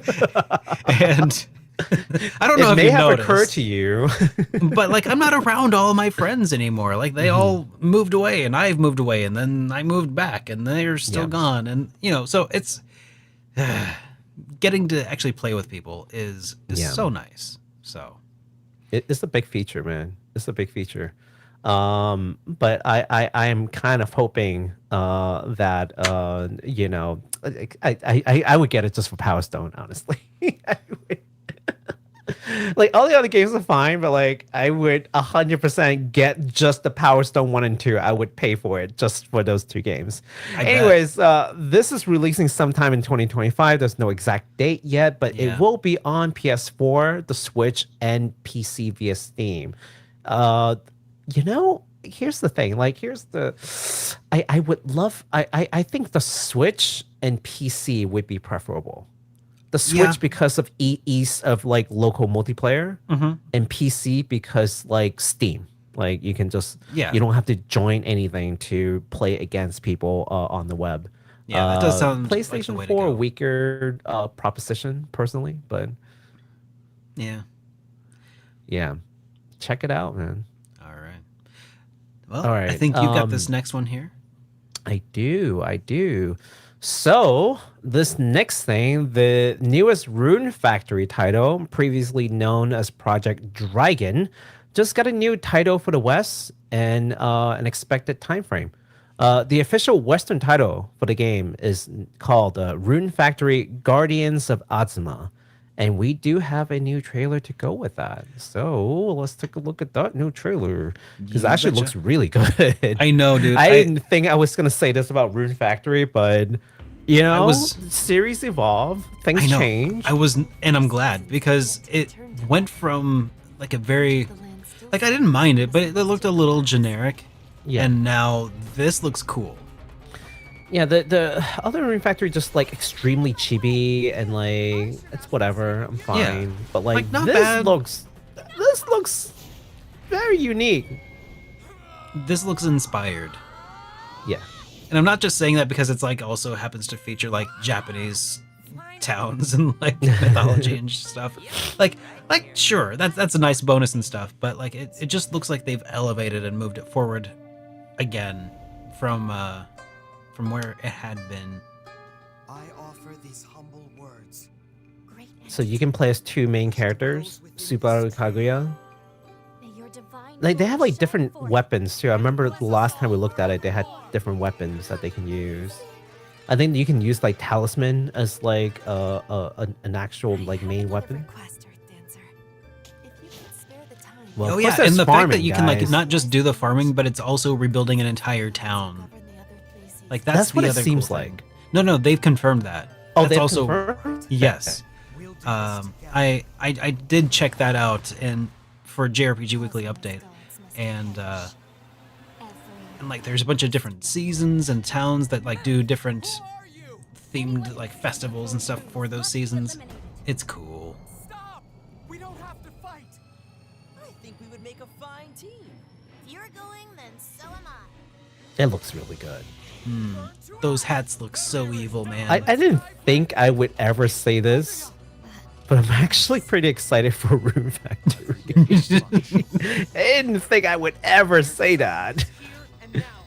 I don't know it if may you have noticed, occurred to you. but like, I'm not around all my friends anymore. Like, they all moved away, and I've moved away, and then I moved back, and they're still Yeah. gone, and so it's getting to actually play with people is Yeah. so nice. So It's a big feature, man. It's a big feature. But I am kind of hoping that I would get it just for Power Stone, honestly. I would. Like all the other games are fine, but like I would 100% get just the Power Stone 1 and 2. I would pay for it just for those two games. I bet. Anyways, this is releasing sometime in 2025. There's no exact date yet, but Yeah. it will be on PS4, the Switch, and PC via Steam. Here's the thing. Like, I would love. I think the Switch and PC would be preferable. The Switch Yeah. because of ease of like local multiplayer, and PC because like Steam. Like you can just you don't have to join anything to play against people on the web. Yeah, that does sound like the PlayStation way to 4 go. weaker proposition personally, but yeah. yeah, check it out, man. All right. Well, All I right, think you got this next one here. I do. So this next thing, the newest Rune Factory title, previously known as Project Dragon, just got a new title for the West and an expected time frame. The official Western title for the game is called Rune Factory Guardians of Azuma. And we do have a new trailer to go with that. So let's take a look at that new trailer. Because it You actually betcha. looks really good. I know, dude. I didn't think I was going to say this about Rune Factory, but, series evolve, things I know. change. And I'm glad, because it went from like a very, like, I didn't mind it, but it looked a little generic. Yeah. And now this looks cool. Yeah, the other Rune Factory just like extremely chibi and like it's whatever. I'm fine. Yeah. But like not this bad. looks very unique. This looks inspired. Yeah. And I'm not just saying that because it's like also happens to feature like Japanese towns and like mythology and stuff. Like sure, that's a nice bonus and stuff, but like it just looks like they've elevated and moved it forward again from where it had been. I offer these humble words. So you can play as two main characters, Subaru Kaguya. Like they have like different weapons too. I remember the last time we looked at it, they had different weapons that they can use. I think you can use like talisman as like an actual like main weapon. Well, Oh of yeah, course there's and the fact that farming, you can like guys. not just do the farming, but it's also rebuilding an entire town. Like that's what the it other seems cool thing. like. No, they've confirmed that. Oh, That's they've also confirmed? yes. I did check that out for JRPG Weekly Update, and like there's a bunch of different seasons and towns that like do different themed like festivals and stuff for those seasons. It's cool. Stop! We don't have to fight! I think we would make a fine team. If you're going, then so am I. It looks really good. Those hats look so evil, man. I didn't think I would ever say this, but I'm actually pretty excited for Rune Factory. I didn't think I would ever say that.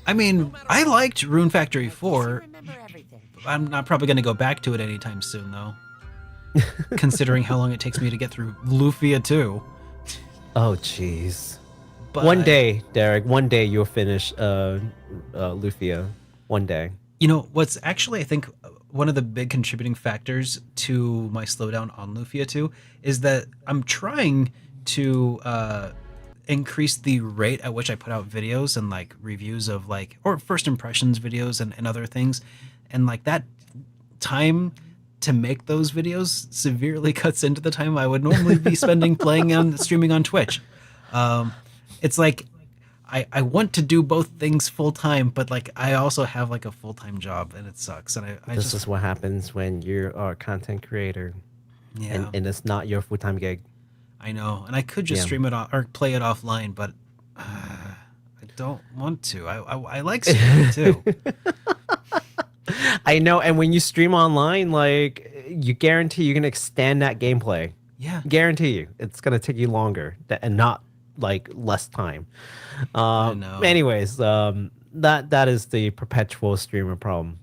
I mean, I liked Rune Factory 4. Remember everything. I'm not probably going to go back to it anytime soon, though. Considering how long it takes me to get through Lufia 2. Oh, jeez. But, One day, Derek, one day you'll finish Lufia. One day. You know, what's actually, I think, one of the big contributing factors to my slowdown on Lufia 2 is that I'm trying to increase the rate at which I put out videos and like reviews of like, or first impressions videos and other things. And like that time to make those videos severely cuts into the time I would normally be spending playing on streaming on Twitch. It's like I want to do both things full time, but like I also have like a full time job and it sucks. And This is what happens when you're a content creator, yeah, and it's not your full time gig. I know. And I could just Yeah. stream it or play it offline, but I don't want to. I like streaming too. I know, and when you stream online, like you guarantee you're gonna extend that gameplay. Yeah. Guarantee you, it's gonna take you longer and not like less time. know. Anyways, that is the perpetual streamer problem.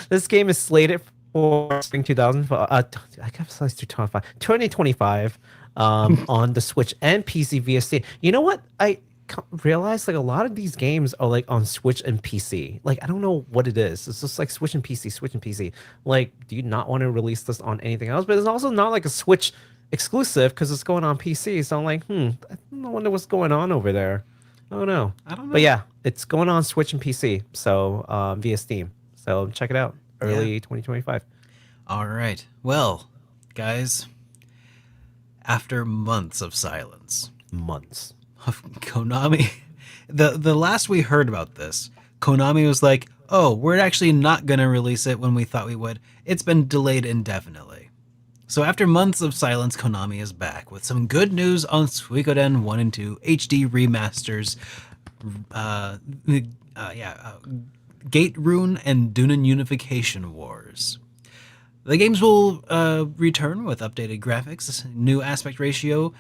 This game is slated for spring 2025 on the Switch and PC via Steam. You know what? I realized like a lot of these games are like on Switch and PC. Like I don't know what it is. It's just like Switch and PC. Like, do you not want to release this on anything else? But it's also not like a Switch exclusive because it's going on PC. So I'm like, I wonder what's going on over there. I don't know. But yeah, it's going on Switch and PC. So via Steam. So check it out. Early 2025. All right. Well, guys, after months of silence Months. of Konami, the last we heard about this, Konami was like, "Oh, we're actually not going to release it when we thought we would. It's been delayed indefinitely." So after months of silence, Konami is back with some good news on Suikoden 1 and 2 HD remasters. Gate Rune and Dunan Unification Wars. The games will return with updated graphics, new aspect ratio,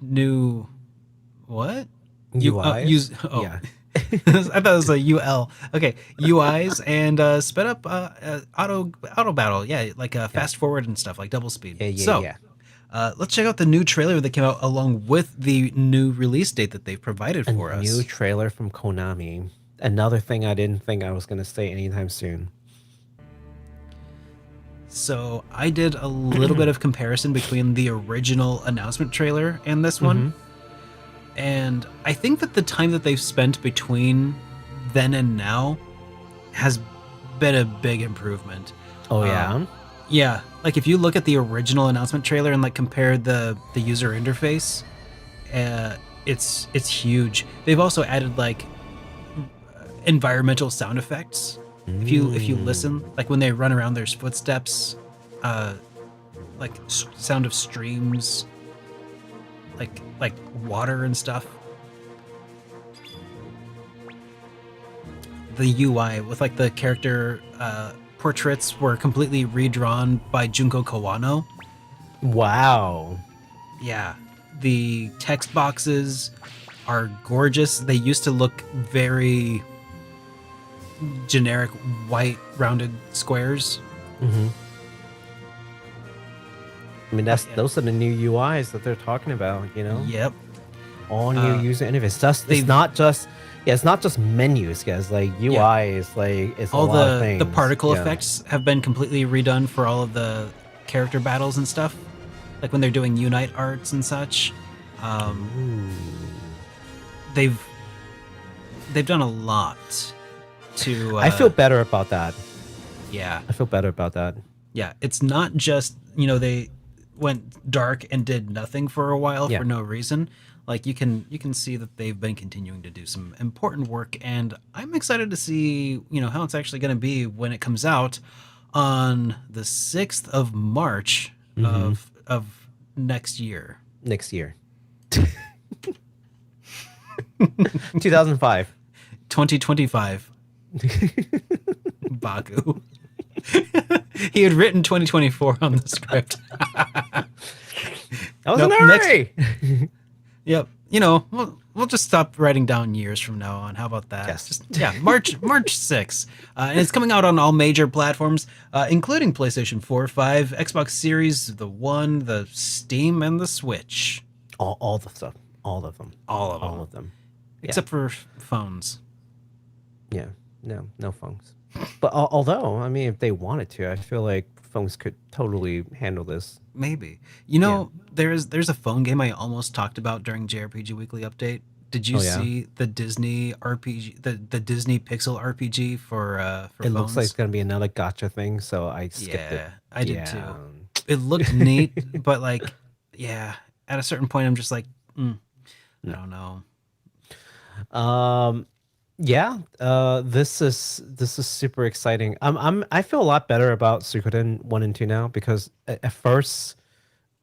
new what? UI? Yeah. I thought it was a UL. Okay, UIs and sped up auto battle. Yeah, like fast forward and stuff like double speed. Yeah. Let's check out the new trailer that came out along with the new release date that they've provided for us. New trailer from Konami. Another thing I didn't think I was going to say anytime soon. So I did a little bit of comparison between the original announcement trailer and this one. And I think that the time that they've spent between then and now has been a big improvement. Oh, yeah? Yeah. Like if you look at the original announcement trailer and like compare the user interface, it's huge. They've also added like environmental sound effects. If you listen, like when they run around, there's footsteps, like sound of streams, like water and stuff. The UI with like the character portraits were completely redrawn by Junko Kawano. Wow. Yeah, the text boxes are gorgeous. They used to look very generic white rounded squares. I mean, those are the new UIs that they're talking about, you know? Yep. All new user interface. It's not just it's not just menus, guys. Like UI is like it's all a lot of things. the particle effects have been completely redone for all of the character battles and stuff. Like when they're doing Unite arts and such. They've done a lot to I feel better about that. Yeah. I feel better about that. Yeah, it's not just, they went dark and did nothing for a while for no reason. like you can see that they've been continuing to do some important work, and I'm excited to see how it's actually going to be when it comes out on the 6th of March of next year. Next year. 2005. 2025. Baku. He had written 2024 on the script. I was Nope, in a hurry. Yep. We'll just stop writing down years from now on. How about that? Yes. Just, March 6th. And it's coming out on all major platforms, including PlayStation 4, 5, Xbox Series, the One, the Steam, and the Switch. All the stuff. All of them. All of All of them. Except for phones. Yeah. No phones. But although, I mean, if they wanted to, I feel like phones could totally handle this. Maybe. There's a phone game I almost talked about during JRPG Weekly Update. Did you see the Disney RPG, the Disney Pixel RPG for It phones? looks like it's gonna be another gotcha thing, so I skipped it. Yeah, I did too. It looked neat, but like, at a certain point, I'm just like, I don't know. This is super exciting. I feel a lot better about Suikoden 1 and 2 now, because at first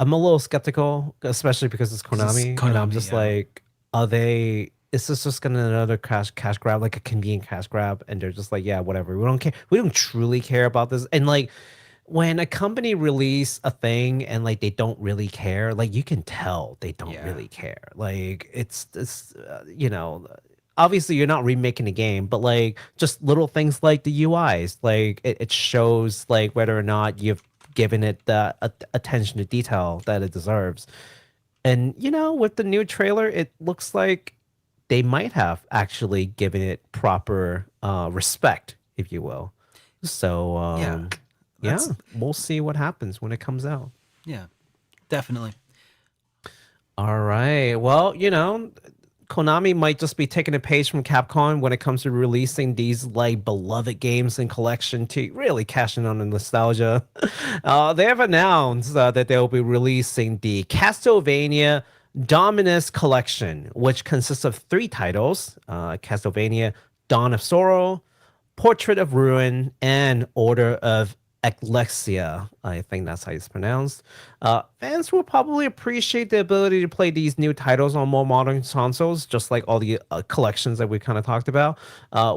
I'm a little skeptical, especially because it's Konami, and I'm just like, is this just gonna another cash grab, like a convenient cash grab? And they're just like, yeah, whatever. We don't care. We don't truly care about this. And like, when a company release a thing and like they don't really care, like you can tell they don't really care. Like it's obviously you're not remaking the game, but like just little things like the UIs, like it shows like whether or not you've given it the attention to detail that it deserves. And with the new trailer, it looks like they might have actually given it proper respect, if you will. So we'll see what happens when it comes out. Yeah, definitely. All right. Well, Konami might just be taking a page from Capcom when it comes to releasing these like beloved games in collection to really cashing on the nostalgia. They have announced that they'll be releasing the Castlevania Dominus collection, which consists of 3 titles: Castlevania Dawn of Sorrow, Portrait of Rune, and Order of Ecclesia. I think that's how it's pronounced. Fans will probably appreciate the ability to play these new titles on more modern consoles, just like all the collections that we kind of talked about,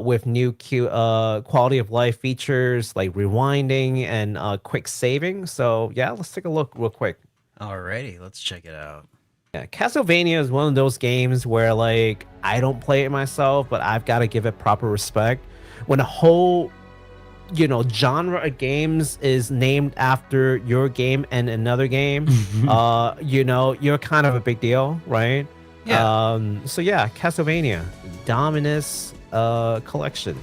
with new quality of life features like rewinding and quick saving. So yeah, let's take a look real quick. Alrighty, let's check it out. Yeah, Castlevania is one of those games where like I don't play it myself, but I've got to give it proper respect. When a whole genre of games is named after your game and another game, you're kind of a big deal, right? Yeah. So yeah, Castlevania Dominus collection.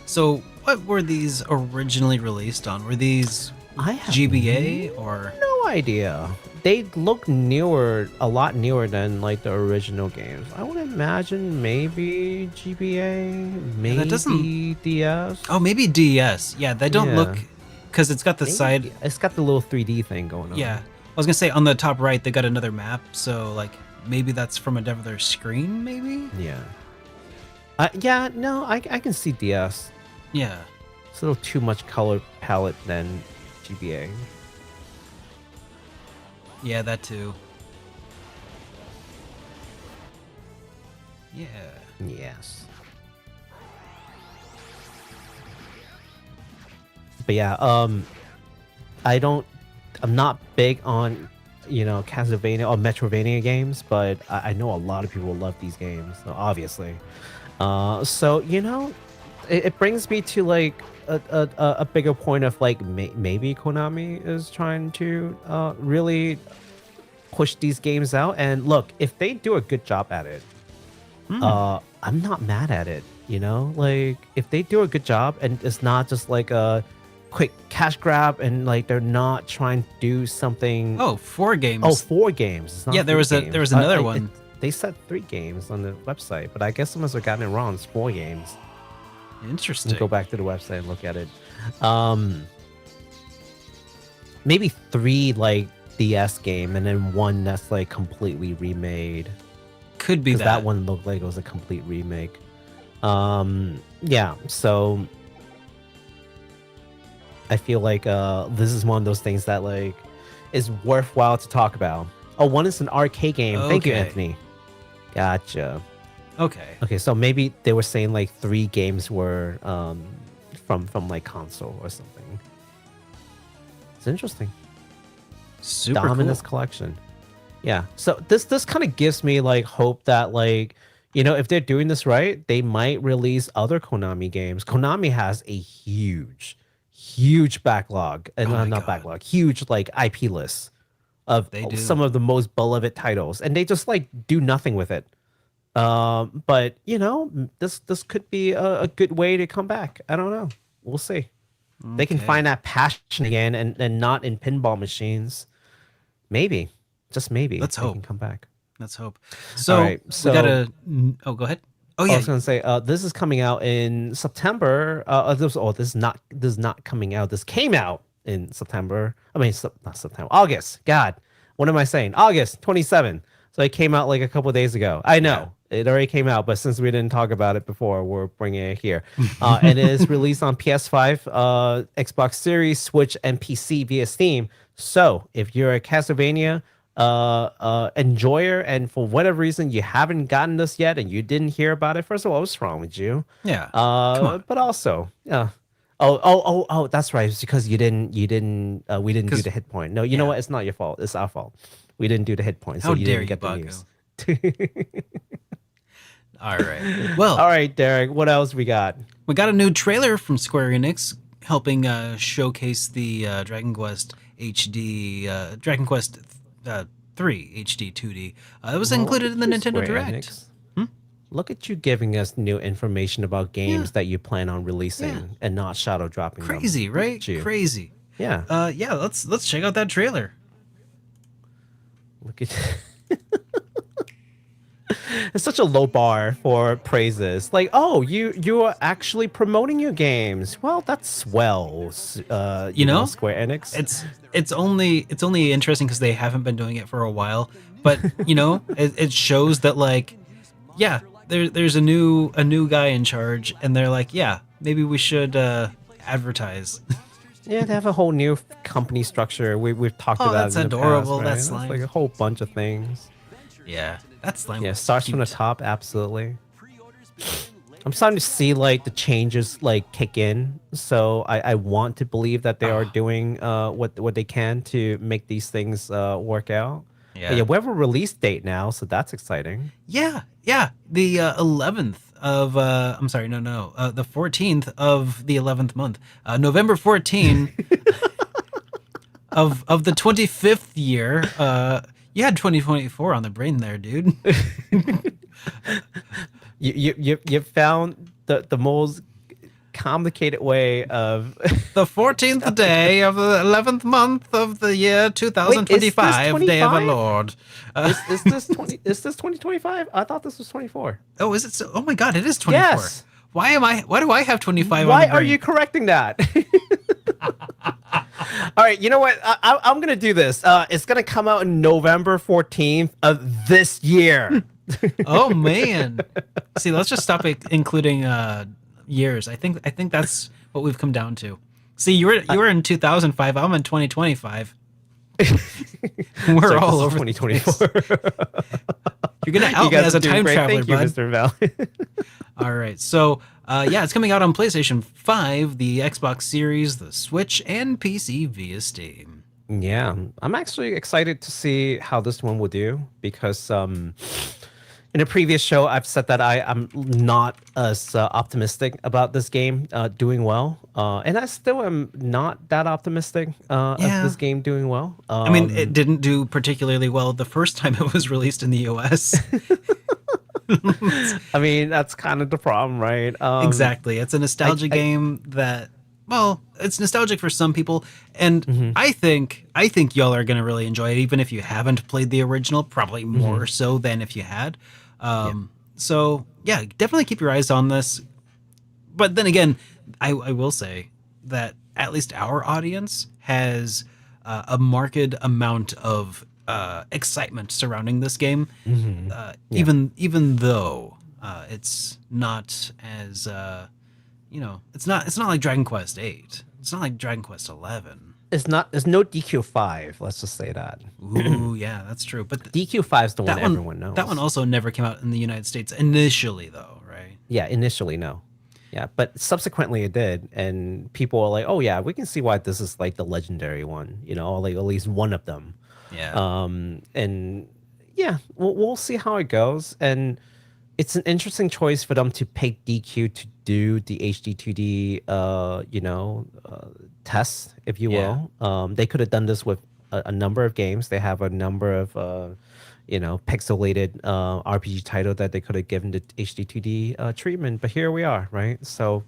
So what were these originally released on? Were these I have GBA or no idea. They look newer, a lot newer than like the original games. I would imagine maybe GBA, maybe that doesn't... DS. Oh, maybe DS. Yeah, they don't look, because it's got the side. It's got the little 3D thing going on. Yeah, I was gonna say on the top right they got another map, so like maybe that's from another screen, maybe. Yeah. No, I can see DS. Yeah. It's a little too much color palette than GBA. Yeah, that too. Yeah. Yes. But yeah, I'm not big on, Castlevania or Metrovania games, but I know a lot of people love these games, obviously. So, it brings me to like a bigger point of like maybe Konami is trying to really push these games out. And look, if they do a good job at it, I'm not mad at it. Like if they do a good job and it's not just like a quick cash grab and like they're not trying to do something. Oh, 4 games. Oh, 4 games. It's not yeah, there was another one. They said 3 games on the website, but I guess someone must have gotten it wrong. It's 4 games. Interesting. Go back to the website and look at it. Maybe 3 like DS game, and then one that's like completely remade. Could be Because that. that one looked like it was a complete remake. Yeah, so I feel like this is one of those things that like is worthwhile to talk about. Oh, one is an arcade game. Thank you, Okay. Anthony. Gotcha. Okay. Okay, so maybe they were saying like 3 games were from like console or something. It's interesting. Super Dominus cool. collection. Yeah. So this kind of gives me like hope that like, you know, if they're doing this right, they might release other Konami games. Konami has a huge backlog, and Oh my not God. backlog, huge like IP lists of They do. some of the most beloved titles, and they just like do nothing with it. But you know, this could be a good way to come back. I don't know. We'll see. They can Okay. find that passion again, and not in pinball machines. Maybe, just maybe. Let's they hope. can come back. Let's hope. So, Alright, we so- gotta. Oh, go ahead. Oh I yeah. was gonna say, this is coming out in September. This is not coming out. This came out in September. I mean, not September, August. God, what am I saying? August 27. So it came out like a couple of days ago. I know it already came out, but since we didn't talk about it before, we're bringing it here. And it is released on PS5, Xbox Series, Switch, and PC via Steam. So if you're a Castlevania enjoyer, and for whatever reason you haven't gotten this yet and you didn't hear about it, first of all, what's wrong with you? Yeah. Come on. But also, oh, that's right. It's because we didn't do 'Cause- the hit point. No, you know yeah. what? It's not your fault. It's our fault. We didn't do the hit point, so How you dare didn't get the Baku. news. All right. Well, All right, Derek. What else we got? we got a new trailer from Square Enix helping showcase the Dragon Quest HD, Dragon Quest 3 HD 2D. It was included in the Nintendo Square Direct. Enix. Look at you giving us new information about games Yeah. that you plan on releasing Yeah. and not shadow dropping them. Crazy, Look right? at you. Crazy. Yeah. Yeah. Let's check out that trailer. Look at It's such a low bar for praises. Like, oh, you are actually promoting your games. Well, that's swell. You know, know, Square Enix. It's only interesting because they haven't been doing it for a while. But you know, it shows that like, yeah, there's a new guy in charge, and they're like, yeah, maybe we should advertise. Yeah, they have a whole new company structure. We've talked Oh, about that's it in the adorable. past, right? That's like like- a whole bunch of things. Yeah, that's like Yeah, starts from the top, absolutely. I'm starting to see like the changes like kick in, so I want to believe that they are doing what they can to make these things work out. But Yeah. yeah, we have a release date now, so that's exciting. Yeah. The 11th of I'm sorry, no, the 14th of the 11th month, November 14 of the 25th year. You had 2024 on the brain there, dude. You found the most complicated way of The 14th day of the 11th month of the year 2025, day of our 25? Lord. is this 20 is this 2025? I thought this was 24. Oh, is it so? Oh my God, it is 24. Yes. Why do I have 25 on Why the are brain? you correcting that? All right, you know what? I'm gonna do this. It's gonna come out in November 14th of this year. Oh man. See, let's just stop including years. I think that's what we've come down to. See, you were in 2005. I'm in 2025. We're all over 2024. You're gonna out me as a time traveler, Thank you, bud. Mr. Val. All right. So, yeah, it's coming out on PlayStation 5, the Xbox Series, the Switch, and PC via Steam. Yeah, I'm actually excited to see how this one will do because in a previous show I've said that I'm not as optimistic about this game doing well, and I still am not that optimistic of Yeah. this game doing well. I mean, it didn't do particularly well the first time it was released in the US. I mean that's kind of the problem, right? Exactly. It's a nostalgia game that, well, it's nostalgic for some people, and I think y'all are gonna really enjoy it, even if you haven't played the original. Probably more so than if you had. So yeah, definitely keep your eyes on this. But then again, I will say that at least our audience has a marked amount of excitement surrounding this game, even though it's not as it's not like Dragon Quest 8. It's not like Dragon Quest 11. It's not. There's no DQ5. Let's just say that. Ooh, yeah, that's true. But DQ5 is the one that one everyone knows. that one also never came out in the United States initially, though, right? Yeah, initially no. Yeah, but subsequently it did, and people are like, "Oh yeah, we can see why this is like the legendary one." Or like at least one of them. Yeah. And yeah, we'll see how it goes. And it's an interesting choice for them to pick DQ to do the HD2D, tests, if you will. They could have done this with a number of games. They have a number of, pixelated RPG title that they could have given the HD2D treatment. But here we are, right? So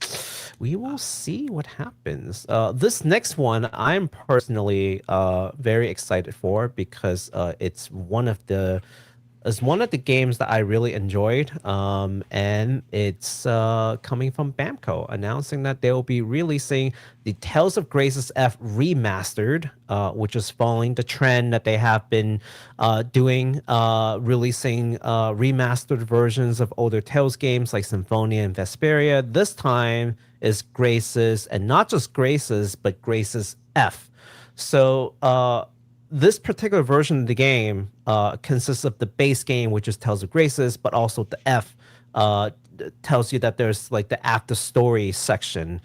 we will see what happens. This next one, I'm personally very excited for because it's one of the games that I really enjoyed, and it's coming from Bamco, announcing that they will be releasing the Tales of Graces F Remastered, which is following the trend that they have been doing, releasing remastered versions of older Tales games like Symphonia and Vesperia. This time is Graces, and not just Graces, but Graces F. So this particular version of the game consists of the base game, which is Tales of Graces, but also the F tells you that there's like the after story section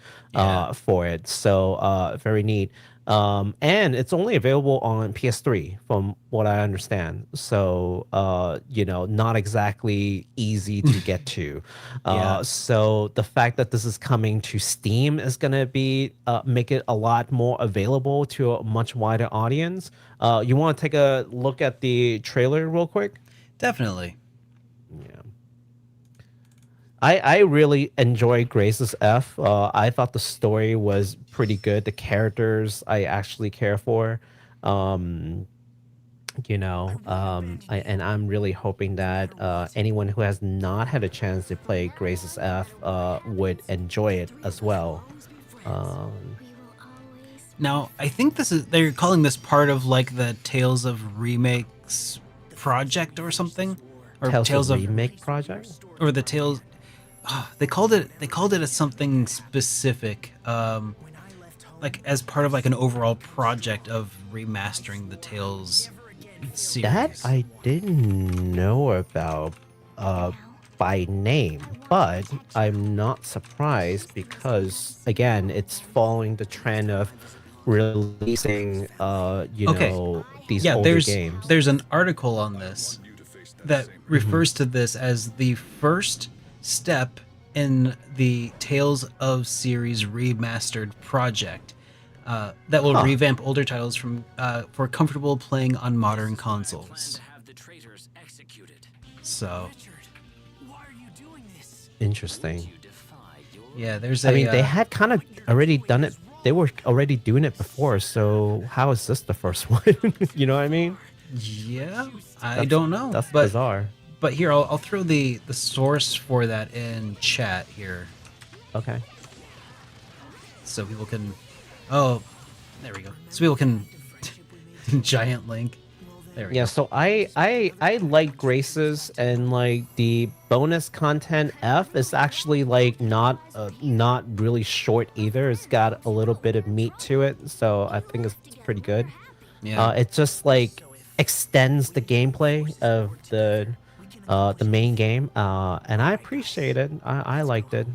for it. So very neat. And it's only available on PS3 from what I understand. So, not exactly easy to get to. So the fact that this is coming to Steam is going to be make it a lot more available to a much wider audience. You want to take a look at the trailer real quick? Definitely. Yeah. I really enjoyed Grace's F. I thought the story was pretty good. The characters I actually care for. And I'm really hoping that anyone who has not had a chance to play Grace's F would enjoy it as well. Now, I think they're calling this part of like the Tales of Remakes project or something, or Tales of Remake project, or the Tales. They called it as something specific, like as part of like an overall project of remastering the Tales series. That I didn't know about by name, but I'm not surprised because again, it's following the trend of releasing these older games. There's an article on this that refers to this as the first step in the Tales of series remastered project that will revamp older titles for comfortable playing on modern consoles. So interesting. Yeah, they had kind of already done it. They were already doing it before, so how is this the first one? You know what I mean? Yeah, I don't know. That's bizarre. But here, I'll throw the source for that in chat here. Okay. So people can... Oh, there we go. So people can... Giant link. There we go. So I like Graces, and like the bonus content F is actually like not really short either. It's got a little bit of meat to it, so I think it's pretty good. Yeah. It just like extends the gameplay of the main game, and I appreciate it. I liked it.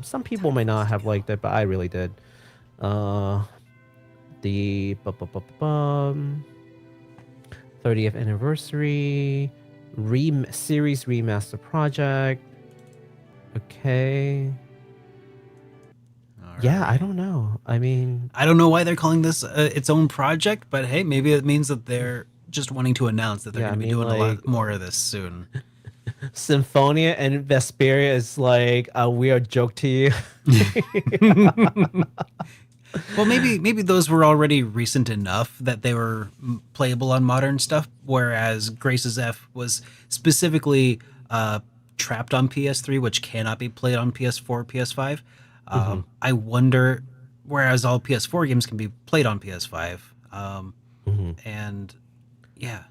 Some people may not have liked it, but I really did. The 30th anniversary series remaster project. Okay. Yeah, I don't know. I mean, I don't know why they're calling this its own project, but hey, maybe it means that they're just wanting to announce that they're going to be doing a lot more of this soon. Symphonia and Vesperia is like a weird joke to you. Well, maybe those were already recent enough that they were playable on modern stuff, whereas Grace's F was specifically trapped on PS3, which cannot be played on PS4, PS5. I wonder, whereas all PS4 games can be played on PS5, And yeah,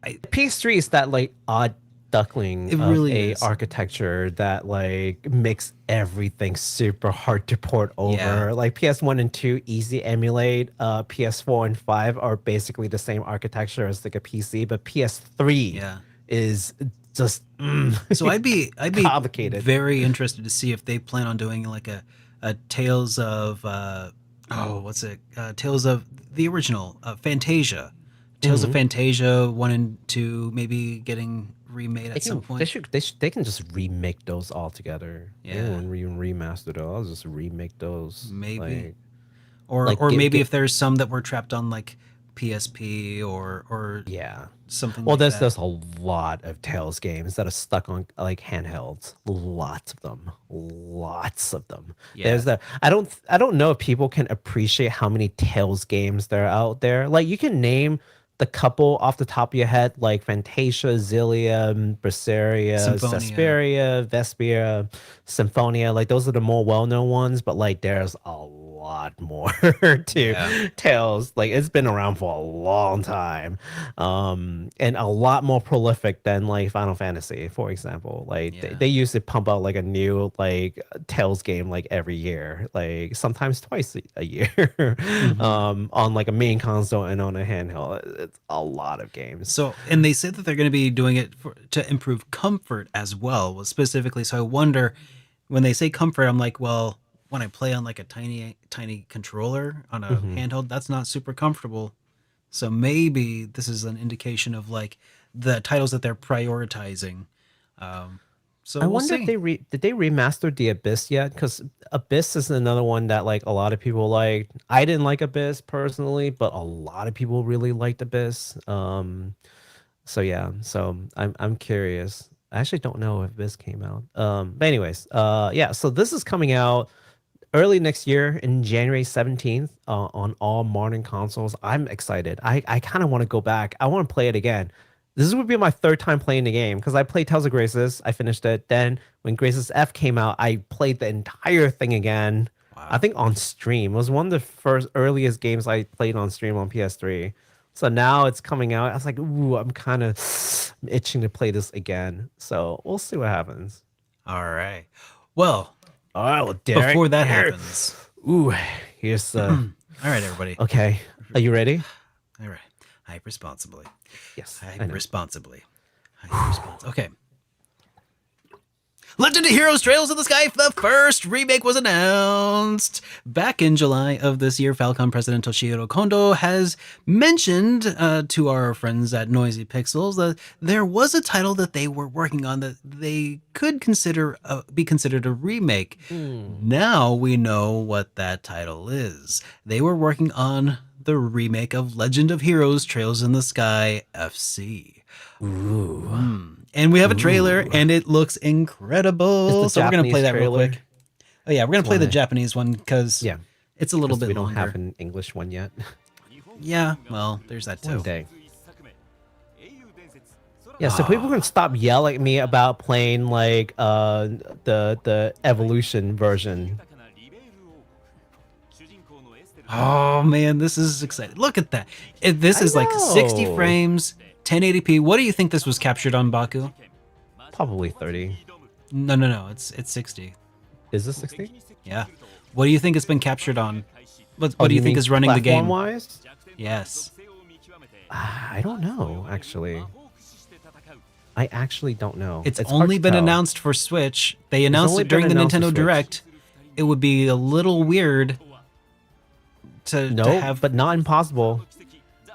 PS3 is that like odd duckling It of really a is. architecture that like makes everything super hard to port over. Yeah. Like PS1 and 2 easy emulate. PS4 and 5 are basically the same architecture as like a PC, but PS3 yeah. is just So I'd be complicated. very interested to see if they plan on doing like a Tales of what's it? Tales of the original Fantasia. Tales of Fantasia 1 and 2 maybe getting remade at some point. They can just remake those all together. They Yeah. don't even remaster those. I'll just remake those. Maybe. Like, Or like, or get- maybe get- if there's some that were trapped on like PSP or yeah. something Well, like that. there's a lot of Tales games that are stuck on like handhelds. Lots of them. Lots of them. Yeah. There's the I don't know if people can appreciate how many Tales games there are out there. Like you can name the couple off the top of your head, like Fantasia, Zillium, Berseria, Symphonia. Vesperia, Vespia, Symphonia. Like those are the more well-known ones, but like there's a lot more to Yeah. Tales. Like it's been around for a long time, and a lot more prolific than like Final Fantasy, for example. Like Yeah. they used to pump out like a new like Tales game like every year, like sometimes twice a year, on like a main console and on a handheld. It's a lot of games. So, and they said that they're going to be doing it to improve comfort as well, specifically. So I wonder, when they say comfort, I'm like, well, when I play on like a tiny controller on a handheld, that's not super comfortable. So maybe this is an indication of like the titles that they're prioritizing. So I we'll wonder see. if did they remaster the Abyss yet? Because Abyss is another one that like a lot of people like. I didn't like Abyss personally, but a lot of people really liked Abyss. So yeah, so I'm curious. I actually don't know if Abyss came out. But anyways, yeah. So this is coming out early next year in January 17th on all modern consoles. I'm excited. I kind of want to go back. I want to play it again. This would be my third time playing the game because I played Tales of Graces. I finished it. Then when Graces F came out, I played the entire thing again. Wow. I think on stream. It was one of the first earliest games I played on stream on PS3. So now it's coming out. I was like, ooh, I'm kind of itching to play this again. So we'll see what happens. All right. Well, All right, well, Derek, before that here- happens, Ooh, here's the. all right, everybody. Okay, are you ready? All right. Hype responsibly. Yes. I Hype know. responsibly. Okay. Legend of Heroes Trails in the Sky, the first remake was announced. Back in July of this year, Falcom President Toshihiro Kondo has mentioned to our friends at Noisy Pixels that there was a title that they were working on that they could be considered a remake. Now we know what that title is. They were working on the remake of Legend of Heroes Trails in the Sky FC. And we have a trailer, and it looks incredible. It's the So we're gonna play Japanese that real trailer. quick. Oh yeah, we're gonna play the wanna- Japanese one because Yeah, it's a little 'cause bit we don't longer. have an English one yet. Yeah, well, there's that One too. day. Yeah, so people can stop yelling at me about playing like the evolution version. Oh man, this is exciting. Look at that. This is like 60 know. frames, 1080p. What do you think this was captured on, Baku? Probably 30. No. It's 60. Is this 60? Yeah. What do you think it's been captured on? What do you think is running the game? Wise? Yes. I don't know, actually. I actually don't know. It's hard only to been tell. announced for Switch. They announced only it during the been announced for Nintendo Switch. Direct. It would be a little weird to No, have. but not impossible.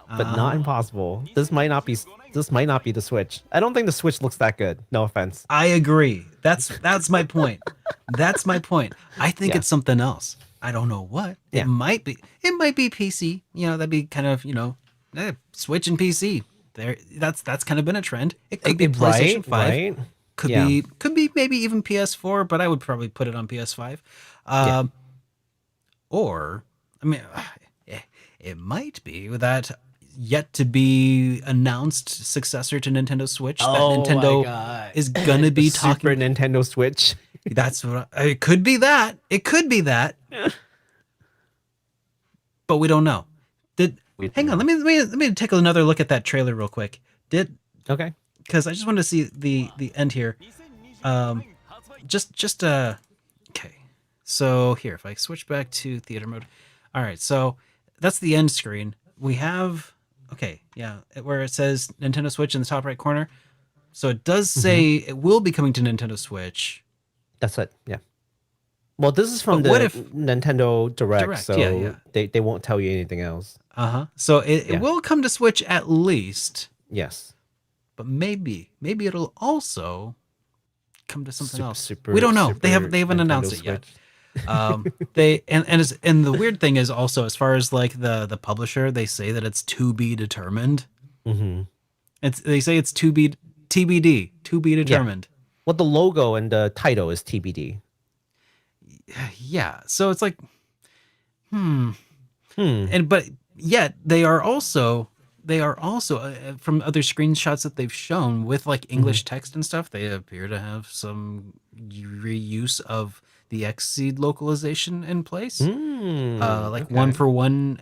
But Uh-huh. not impossible. This might not be the Switch. I don't think the Switch looks that good. No offense. I agree. That's my point. That's my point. I think Yeah. it's something else. I don't know what. Yeah. It might be. It might be PC. That'd be kind of Switch and PC. That's kind of been a trend. It could be PlayStation 5. Right? Could Yeah. be maybe even PS4, but I would probably put it on PS5. Or I mean, it might be that yet to be announced successor to Nintendo Switch that Nintendo is gonna be talking. Super Nintendo Switch. That's what it could be. That it could be that, but we don't know. Hang on, let me take another look at that trailer real quick. Okay. Because I just wanted to see the end here. Okay. So here, if I switch back to theater mode. All right, so that's the end screen. We have where it says Nintendo Switch in the top right corner. So it does say it will be coming to Nintendo Switch. That's it. Yeah. Well, this is from But what the if- Nintendo Direct, so yeah. they won't tell you anything else. So it Yeah. will come to Switch at least, Yes. but maybe it'll also come to something else. We Super don't know. They haven't Nintendo announced it yet. Switch. And the weird thing is also, as far as like the publisher, they say that it's to be determined. Mm-hmm. They say it's TBD, to be determined. Well, the logo and the title is TBD. Yeah. So it's like, Hmm. and but yet they are also from other screenshots that they've shown with like English text and stuff, they appear to have some reuse of the XSEED localization in place, like Okay. one for one,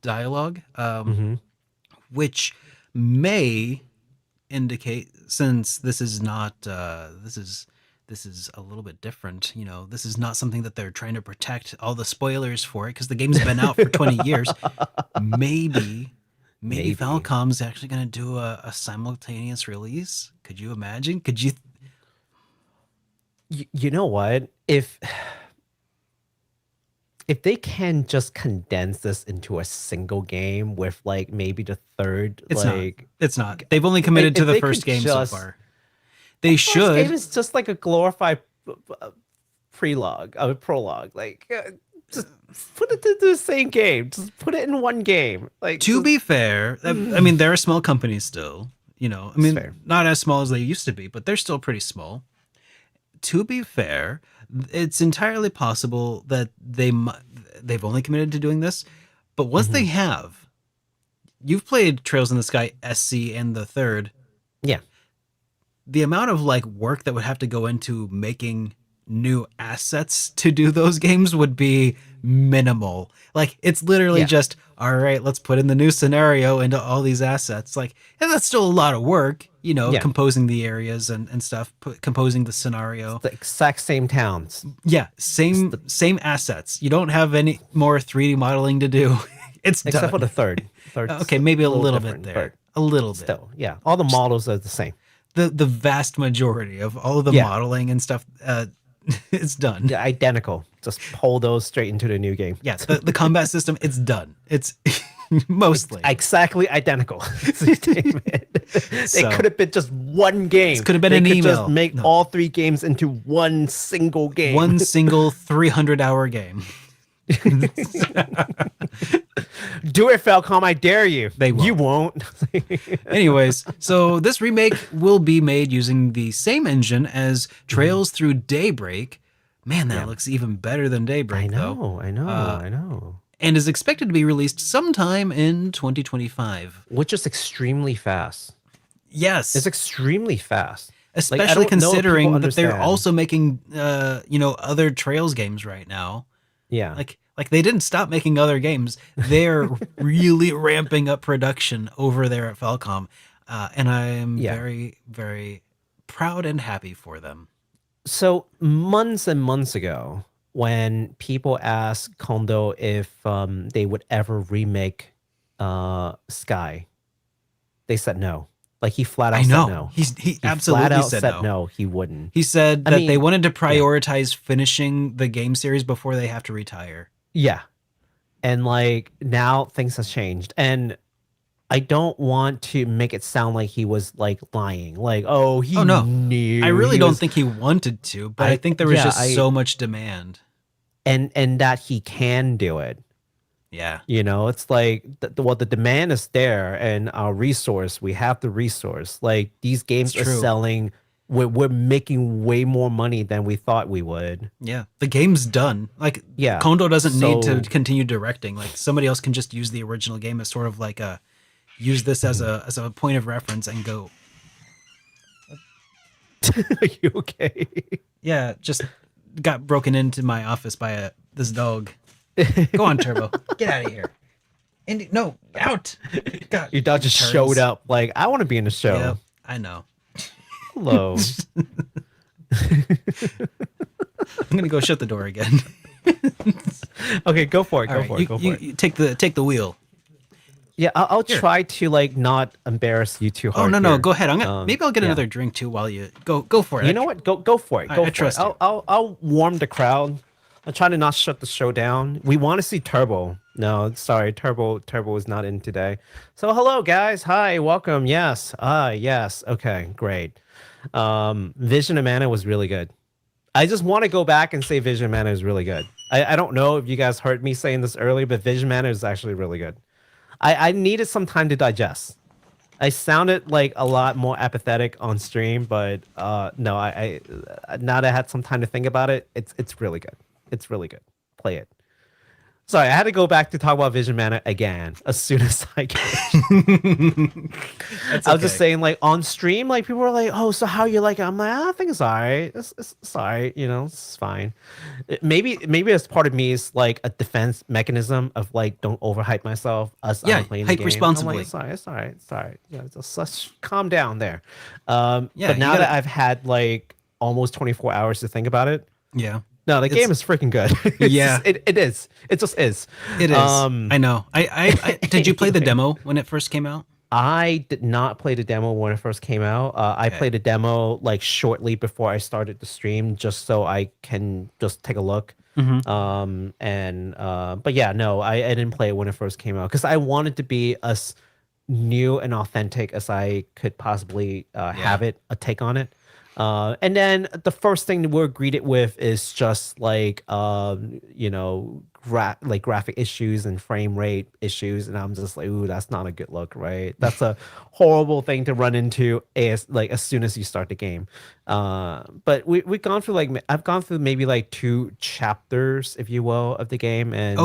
dialogue, which may indicate, since this is not this is a little bit different. This is not something that they're trying to protect all the spoilers for it, because the game's been out for 20 years. Maybe Falcom's actually going to do a simultaneous release. Could you imagine? Could you? You know what? If they can just condense this into a single game with like maybe the third, It's not. They've only committed to if the they first could game just- so far. They First should. game is just like a glorified prologue. Just put it into the same game. Just put it in one game. To be fair, I mean, they're a small company still. fair. Not as small as they used to be, but they're still pretty small. To be fair, it's entirely possible that they've only committed to doing this, but once they have, you've played Trails in the Sky SC and the third. Yeah. The amount of like work that would have to go into making new assets to do those games would be minimal. Like, it's literally just, all right, let's put in the new scenario into all these assets. Like, and that's still a lot of work, composing the areas and stuff, composing the scenario. The exact same towns. Yeah, same assets. You don't have any more 3D modeling to do. It's Except done. for the third. Third's Okay, maybe a little bit different, there. but A little bit. still, yeah. All the models are the same. The vast majority of all of the modeling and stuff, it's done. They're identical. Just pull those straight into the new game. Yeah, the combat system, it's done. It's mostly. Exactly identical. It could have been just one game. This could have been they an could email. Just make No. all three games into one single game. One single 300-hour game. Do it, Falcom. I dare you. They won't. You won't. Anyways, so this remake will be made using the same engine as Trails Through Daybreak. Man, that looks even better than Daybreak, though. I know. And is expected to be released sometime in 2025. Which is extremely fast. Yes. It's extremely fast. Especially don't know if people considering that they're understand. also making, other Trails games right now. Yeah. Like they didn't stop making other games. They're really ramping up production over there at Falcom. And I am very, very proud and happy for them. So months and months ago, when people asked Kondo if they would ever remake Sky, they said no. Like, he flat out I know. said no. He absolutely flat out said no. He wouldn't. He said I that mean, they wanted to prioritize finishing the game series before they have to retire. Yeah. And like, now things have changed. And I don't want to make it sound like he was like lying. Like, oh, he knew. I really he don't was- think he wanted to, but I think there was just so much demand. and that he can do it. Yeah. It's like the demand is there, and our resource, we have the resource. Like, these games It's are true. selling. We're making way more money than we thought we would. Yeah. The game's done. Like, Yeah. Kondo doesn't need So- to continue directing. Like, somebody else can just use the original game as sort of like use this as a point of reference and go. Are you okay? Yeah, just got broken into my office by this dog. Go on, Turbo. Get out of here. Andy, no, out. God, Your dog just turtles. showed up. Like, I want to be in the show. Yep, I know. Hello. I'm gonna go shut the door again. Okay, go for it. All Go right, for it. Go for it. you take the wheel. Yeah, I'll Here. try to like not embarrass you too Oh hard. no, here. go ahead. I'm gonna maybe I'll get yeah. another drink too while you go for it. You know what? Go for it. I Go for trust it. you. I'll warm the crowd. I'm trying to not shut the show down. We want to see Turbo. No, sorry, Turbo is not in today. So hello guys. Hi, welcome. Yes. Yes. Okay, great. Vision of Mana was really good. I just want to go back and say Vision of Mana is really good. I don't know if you guys heard me saying this earlier, but Vision of Mana is actually really good. I needed some time to digest. I sounded like a lot more apathetic on stream, but no, I now that I had some time to think about it, it's really good. It's really good. Play it. Sorry, I had to go back to talk about Vision Mana again as soon as I can. I was just saying, like on stream, like people were like, "Oh, so how you like it?" I'm like, I think it's alright. It's alright. You know, it's fine. Maybe as part of me is like a defense mechanism of like don't overhype myself as I'm playing the hype game. responsibly. I'm like, it's alright. Yeah, just calm down there. Yeah, but now that I've had like almost 24 hours to think about it, Yeah. no, the game is freaking good. Yeah. It is. It just is. It is. I know. I did you play the demo when it first came out? I did not play the demo when it first came out. I played the demo like shortly before I started the stream, just so I can just take a look. But yeah, no, I didn't play it when it first came out because I wanted to be as new and authentic as I could possibly have it, a take on it. And then the first thing that we're greeted with is just like graphic issues and frame rate issues, and I'm just like, ooh, that's not a good look, right? That's a horrible thing to run into as soon as you start the game. But we've gone through I've gone through maybe like 2 chapters, if you will, of the game, and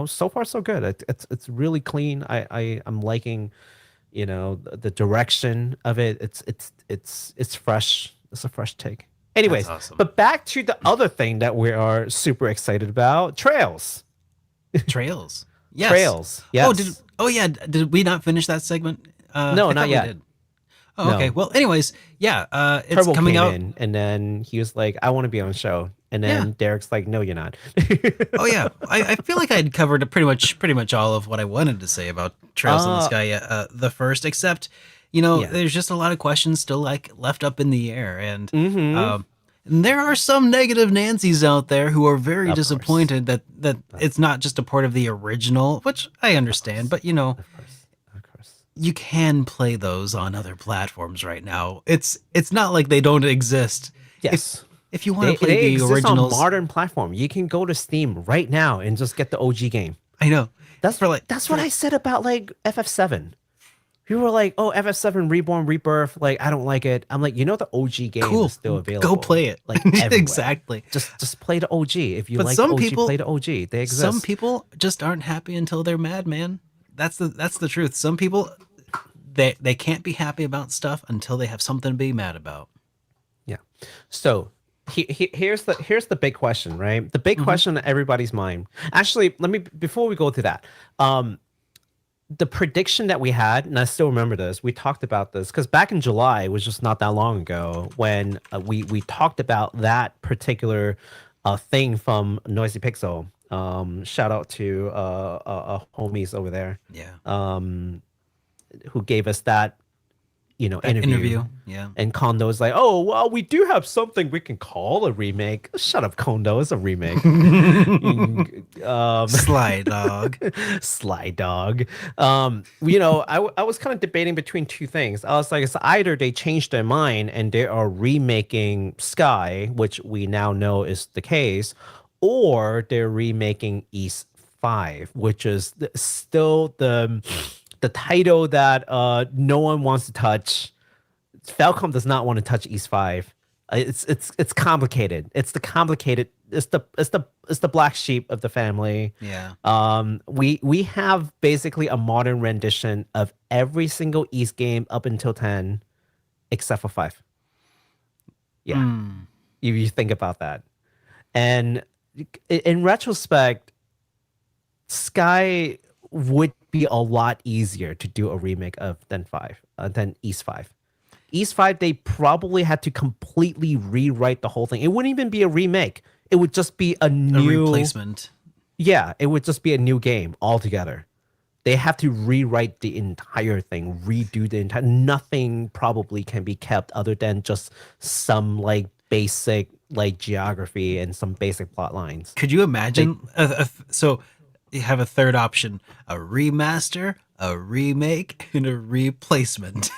so far so good. It's really clean. I'm liking the direction of it. It's fresh. It's a fresh take. Anyways, awesome. But back to the other thing that we are super excited about: Trails. Trails. Yes. Trails. Yes. Did we not finish that segment? No, I not thought we yet. did. Oh, okay. No. Well, anyways, it's Turbo coming came out. in, and then he was like, "I want to be on the show." And then Derek's like, "No, you're not." Oh yeah, I feel like I'd covered pretty much all of what I wanted to say about Trails in the Sky, the first, except there's just a lot of questions still left up in the air, and there are some negative Nancys out there who are very disappointed that it's not just a part of the original, which I understand, but Of course. you can play those on other platforms right now. It's not like they don't exist. Yes. If you want to play They the exist originals, on modern platform. You can go to Steam right now and just get the OG game. I know. That's what I said about like FF7. People were like, "Oh, FF7 Reborn Rebirth, like I don't like it." I'm like, the OG game Cool. is still available. Go play it. Like everywhere. Exactly. Just play the OG. If you But like some OG, people- play the OG. They exist. Some people just aren't happy until they're mad, man. That's the truth. Some people they can't be happy about stuff until they have something to be mad about. Yeah. So here's the big question, right? The big question in everybody's mind. Actually, before we go to that, the prediction that we had, and I still remember this, we talked about this because back in July, it was just not that long ago when we talked about that particular thing from Noisy Pixel. Shout out to homies over there. Yeah. Who gave us that interview. Yeah. And Kondo's like, "Oh, well, we do have something we can call a remake." Shut up, Kondo. It's a remake. Sly dog. Sly dog. I was kind of debating between 2 things. I was like, it's either they changed their mind and they are remaking Sky, which we now know is the case, or they're remaking East 5, which is still the title that no one wants to touch. Falcom does not want to touch East 5. It's complicated. It's the black sheep of the family. Yeah. We have basically a modern rendition of every single East game up until 10, except for 5. Yeah. If you think about that, and in retrospect, Sky would be a lot easier to do a remake of than East 5. East 5, they probably had to completely rewrite the whole thing. It wouldn't even be a remake. It would just be a A new replacement. Yeah, it would just be a new game altogether. They have to rewrite the entire thing, redo the entire. Nothing probably can be kept other than just some like basic like geography and some basic plot lines. Could you imagine? So you have a third option: a remaster, a remake, and a replacement.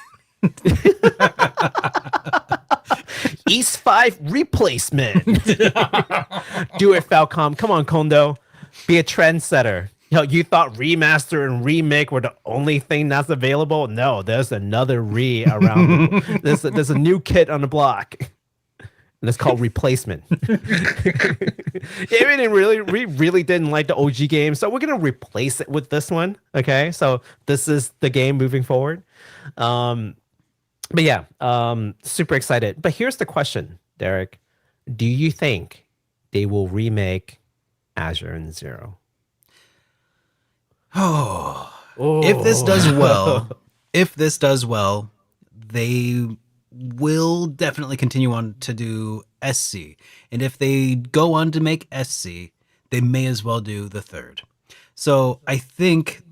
East 5 replacement. Do it, Falcom. Come on, Kondo. Be a trendsetter. You thought remaster and remake were the only thing that's available? No, there's another around. There's a new kit on the block. And it's called replacement. We really didn't like the OG game, so we're gonna replace it with this one. Okay, so this is the game moving forward. But yeah, super excited. But here's the question, Derek. Do you think they will remake Azure and Zero? If this does well, they will definitely continue on to do SC. And if they go on to make SC, they may as well do the third. So I think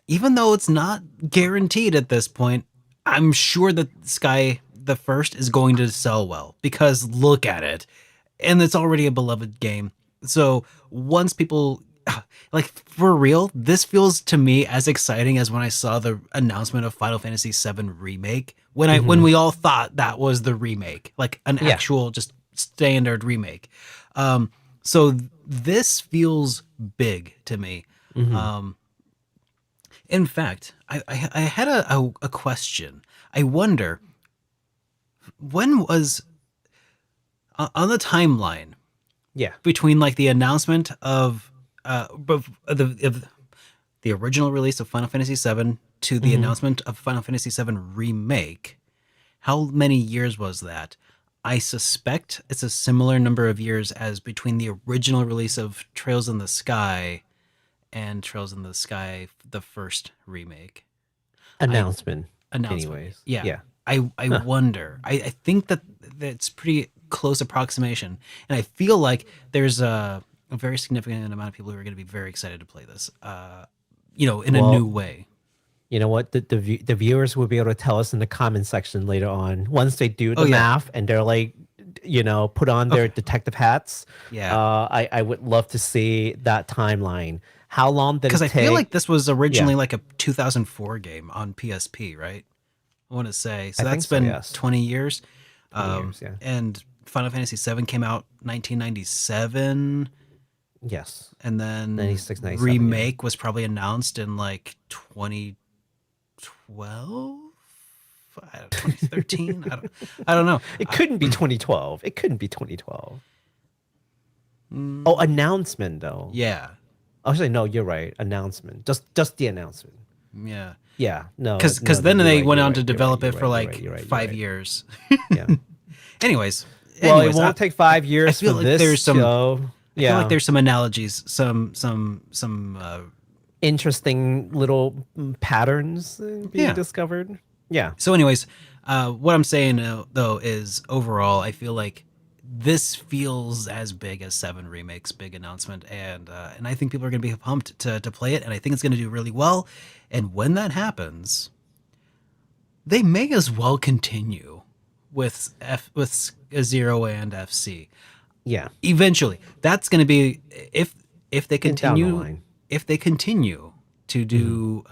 even though it's not guaranteed at this point, I'm sure that Sky the First is going to sell well because look at it. And it's already a beloved game. So once people like for real, this feels to me as exciting as when I saw the announcement of Final Fantasy VII Remake. When we all thought that was the remake, like an actual just standard remake. So this feels big to me. In fact, I had a question. I wonder, when was on the timeline between like the announcement of the original release of Final Fantasy VII to the announcement of Final Fantasy VII Remake, how many years was that? I suspect it's a similar number of years as between the original release of Trails in the Sky and Trails in the Sky, the first remake. Announcement. Anyways. Yeah. I wonder. I think that that's pretty close approximation. And I feel like there's a very significant amount of people who are going to be very excited to play this, in a new way. You know what? The viewers will be able to tell us in the comment section later on once they do the math and they're like, put on their detective hats. Yeah. I would love to see that timeline. How long did it take? Because I feel like this was originally like a 2004 game on PSP, right? I want to say. So that's been 20 years. 20 years, yeah. And Final Fantasy VII came out 1997. Yes. And then 96, 97, Remake was probably announced in like 2012? 2013? I don't know. It couldn't be 2012. It couldn't be 2012. Oh, announcement though. Yeah. Actually, no, you're right. Announcement. Just the announcement. Yeah. Yeah. No. Because then they went on to develop it for like 5 years. Yeah. Anyways, it won't take 5 years. I feel for like this there's some. show. I feel like there's some analogies, some interesting little patterns being discovered. Yeah. So, anyways, what I'm saying though is overall, I feel like this feels as big as 7 Remake's big announcement, and I think people are going to be pumped to play it, and I think it's going to do really well. And when that happens, they may as well continue with Zero and FC. Yeah. Eventually, that's going to be if they Down the continue line. to do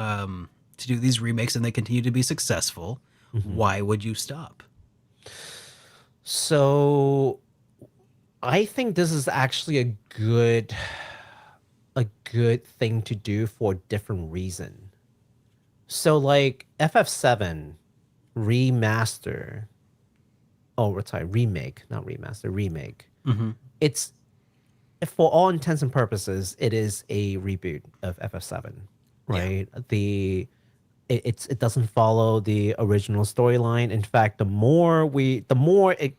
to do these remakes and they continue to be successful. Why would you stop? So I think this is actually a good thing to do for a different reason. So like FF7 remaster. Oh, sorry, remake, not remaster, remake. It's, for all intents and purposes, it is a reboot of FF7, right? Yeah. It doesn't follow the original storyline. In fact, the more it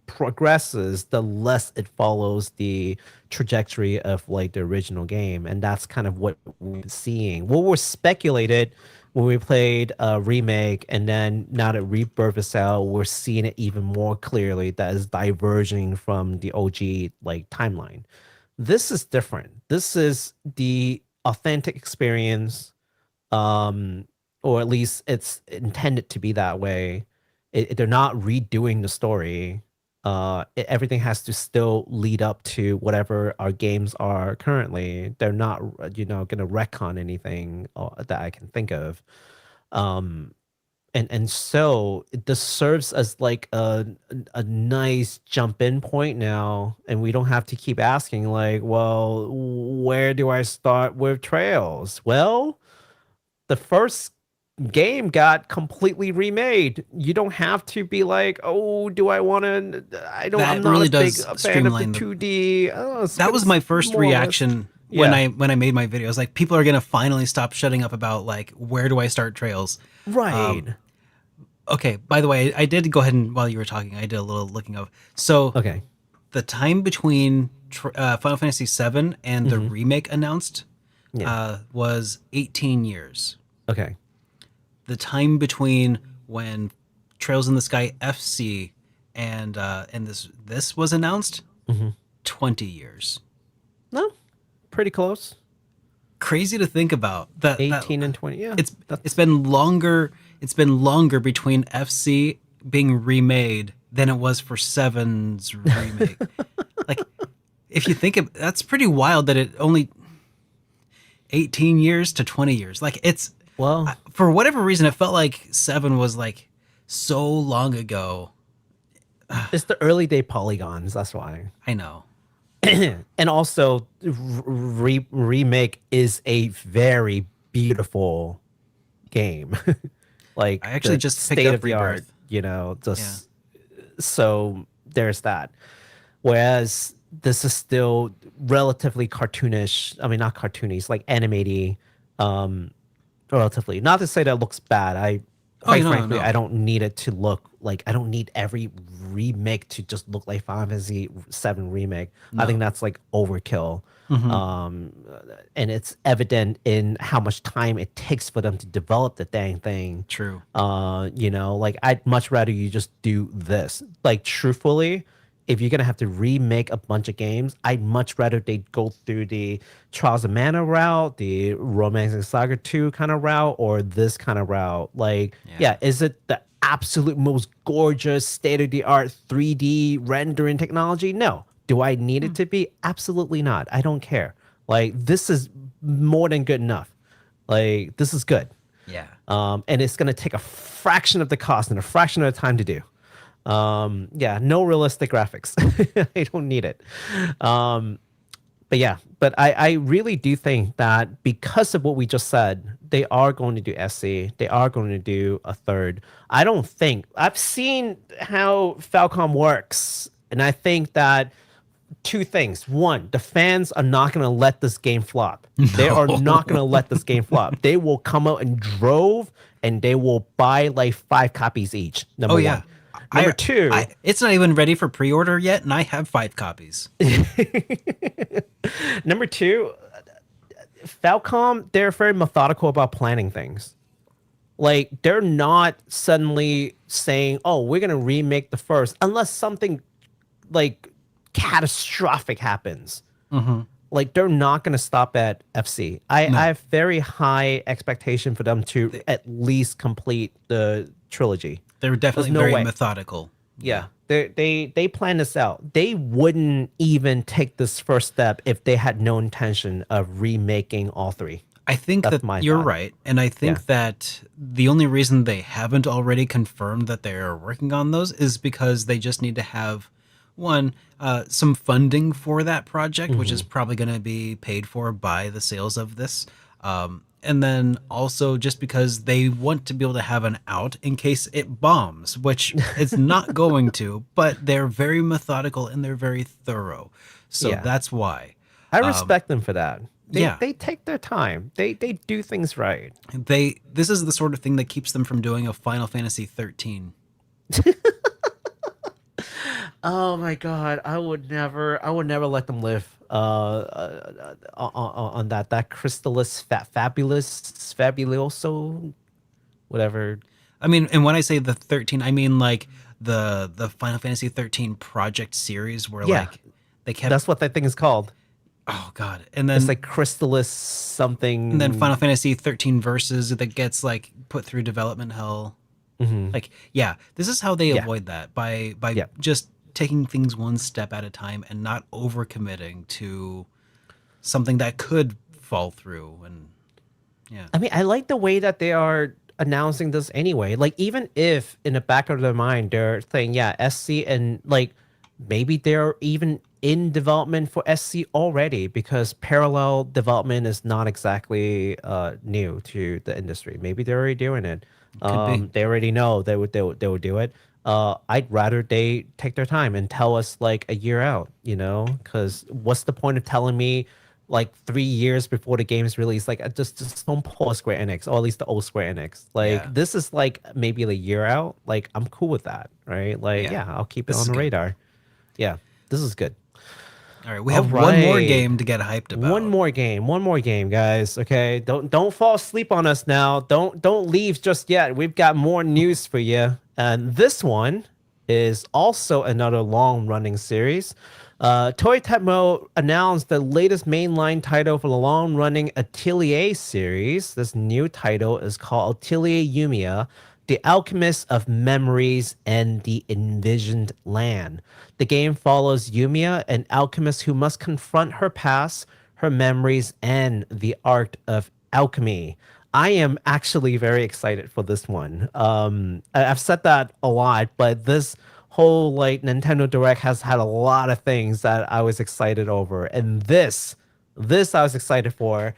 progresses, the less it follows the trajectory of like the original game, and that's kind of what we're seeing. What was speculated when we played Remake, and then now that Rebirth is out, we're seeing it even more clearly that is diverging from the OG like timeline. This is different. This is the authentic experience, or at least it's intended to be that way. They're not redoing the story. Everything has to still lead up to whatever our games are currently. They're not, going to retcon anything that I can think of. And so this serves as like a nice jump in point now, and we don't have to keep asking like, well, where do I start with Trails? Well, the first game got completely remade. You don't have to be like, oh, do I want to? I'm not really a big does fan of the streamline 2D. That was my first more or less- reaction when I made my videos. Like, people are gonna finally stop shutting up about like, where do I start Trails? Right. Okay, by the way, I did go ahead and, while you were talking, I did a little looking of. So Okay. the time between Final Fantasy VII and the remake announced was 18 years. Okay. The time between when Trails in the Sky FC and this was announced, 20 years. No, pretty close. Crazy to think about. That 18 and 20. Yeah. It's been longer. It's been longer between FC being remade than it was for 7's remake. Like, if you think of, that's pretty wild that it only 18 years to 20 years. Like, it's, well, for whatever reason, it felt like 7 was like so long ago. it's the early day polygons. That's why. I know. And also, Remake is a very beautiful game. Like, I actually the just picked state up of the art, Rebirth. just so there's that. Whereas this is still relatively cartoonish. I mean, not cartoony, it's like animated, relatively. Not to say that it looks bad. Quite frankly, I don't need it to look like, I don't need every remake to just look like Final Fantasy VII Remake. I think that's like overkill. And it's evident in how much time it takes for them to develop the dang thing. True. Like, I'd much rather you just do this. Like, truthfully, if you're gonna have to remake a bunch of games, I'd much rather they go through the Trials of Mana route, the Romancing Saga 2 kind of route, or this kind of route. Like, is it the absolute most gorgeous, state-of-the-art 3D rendering technology? No. Do I need it to be? Absolutely not. I don't care. Like, this is more than good enough. Like, this is good. Yeah. And it's gonna take a fraction of the cost and a fraction of the time to do. No realistic graphics. I don't need it. But I really do think that because of what we just said, they are going to do SC. They are going to do a third. I've seen how Falcom works, and I think that two things. One, the fans are not going to let this game flop. They are not going to let this game flop. They will come out in drove, and they will buy like 5 copies each. Number one. Number two, it's not even ready for pre-order yet, and I have 5 copies. Number two, Falcom, they're very methodical about planning things. Like, they're not suddenly saying, "Oh, we're gonna remake the first," unless something like catastrophic happens. Like, they're not gonna stop at FC. I have very high expectation for them to at least complete the trilogy. They're definitely very methodical. Yeah. They plan this out. They wouldn't even take this first step if they had no intention of remaking all 3. I think That's that you're right. And I think that the only reason they haven't already confirmed that they're working on those is because they just need to have, one, some funding for that project, which is probably going to be paid for by the sales of this. And then also just because they want to be able to have an out in case it bombs, which it's not going to, but they're very methodical and they're very thorough. So that's why. I respect them for that. They take their time. They do things right. This is the sort of thing that keeps them from doing a Final Fantasy 13. Oh my god, I would never let them live on that Crystallis Fabuloso, whatever. I mean, and when I say the 13, I mean like the Final Fantasy 13 project series where Yeah, like they kept that's what that thing is called. oh god. And It's then like Crystallis something. Final Fantasy 13 Versus that gets like put through development hell. Mhm. Like, yeah, this is how they Yeah. avoid that by Yeah. just taking things one step at a time and not overcommitting to something that could fall through. And yeah, I mean, I like the way that they are announcing this anyway. Like, even if in the back of their mind they're saying, yeah, SC, and like maybe they're even in development for SC already, because parallel development is not exactly new to the industry. Maybe they're already doing it. could be. They already know they would do it. I'd rather they take their time and tell us like a year out, because what's the point of telling me like 3 years before the game's released? Like, just don't pull a Square Enix, or at least the old Square Enix. Like, Yeah. this is like maybe a year out. Like, I'm cool with that, right? Like, Yeah. yeah, I'll keep This it is on the good. radar. Yeah, this is good. All right, we have one more game to get hyped about. One more game, guys. Okay, don't fall asleep on us now. Don't leave just yet. We've got more news for you, and this one is also another long-running series. Toei Tecmo announced the latest mainline title for the long-running Atelier series. This new title is called Atelier Yumia, the Alchemist of Memories and the Envisioned Land. The game follows Yumia, an alchemist who must confront her past, her memories, and the art of alchemy. I am actually very excited for this one. I've said that a lot, but this whole like Nintendo Direct has had a lot of things that I was excited over, and this I was excited for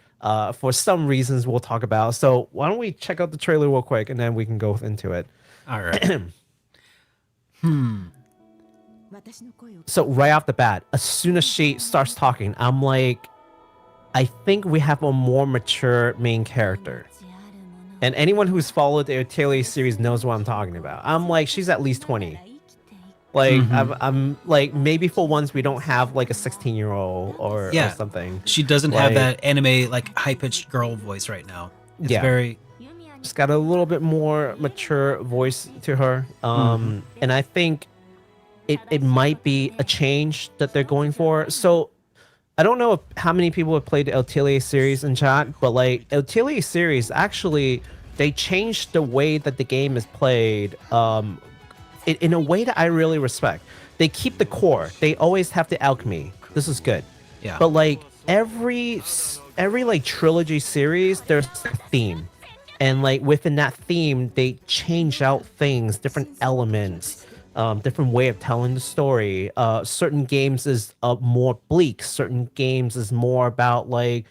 some reasons we'll talk about. So why don't we check out the trailer real quick, and then we can go into it. All right. So right off the bat, as soon as she starts talking, I'm like, I think we have a more mature main character. And anyone who's followed the Atelier series knows what I'm talking about. I'm like, she's at least 20. Like, I'm like, maybe for once we don't have like a 16-year-old or something. She doesn't Like, have that anime like high-pitched girl voice right now. It's very She's got a little bit more mature voice to her. And I think it might be a change that they're going for. So I don't know how many people have played the Atelier series in chat, but like Atelier series, actually, they changed the way that the game is played in a way that I really respect. They keep the core. They always have the alchemy. This is good. Yeah. But like every like trilogy series, there's a theme. And like within that theme, they change out things, different elements, different way of telling the story. Certain games is more bleak. Certain games is more about like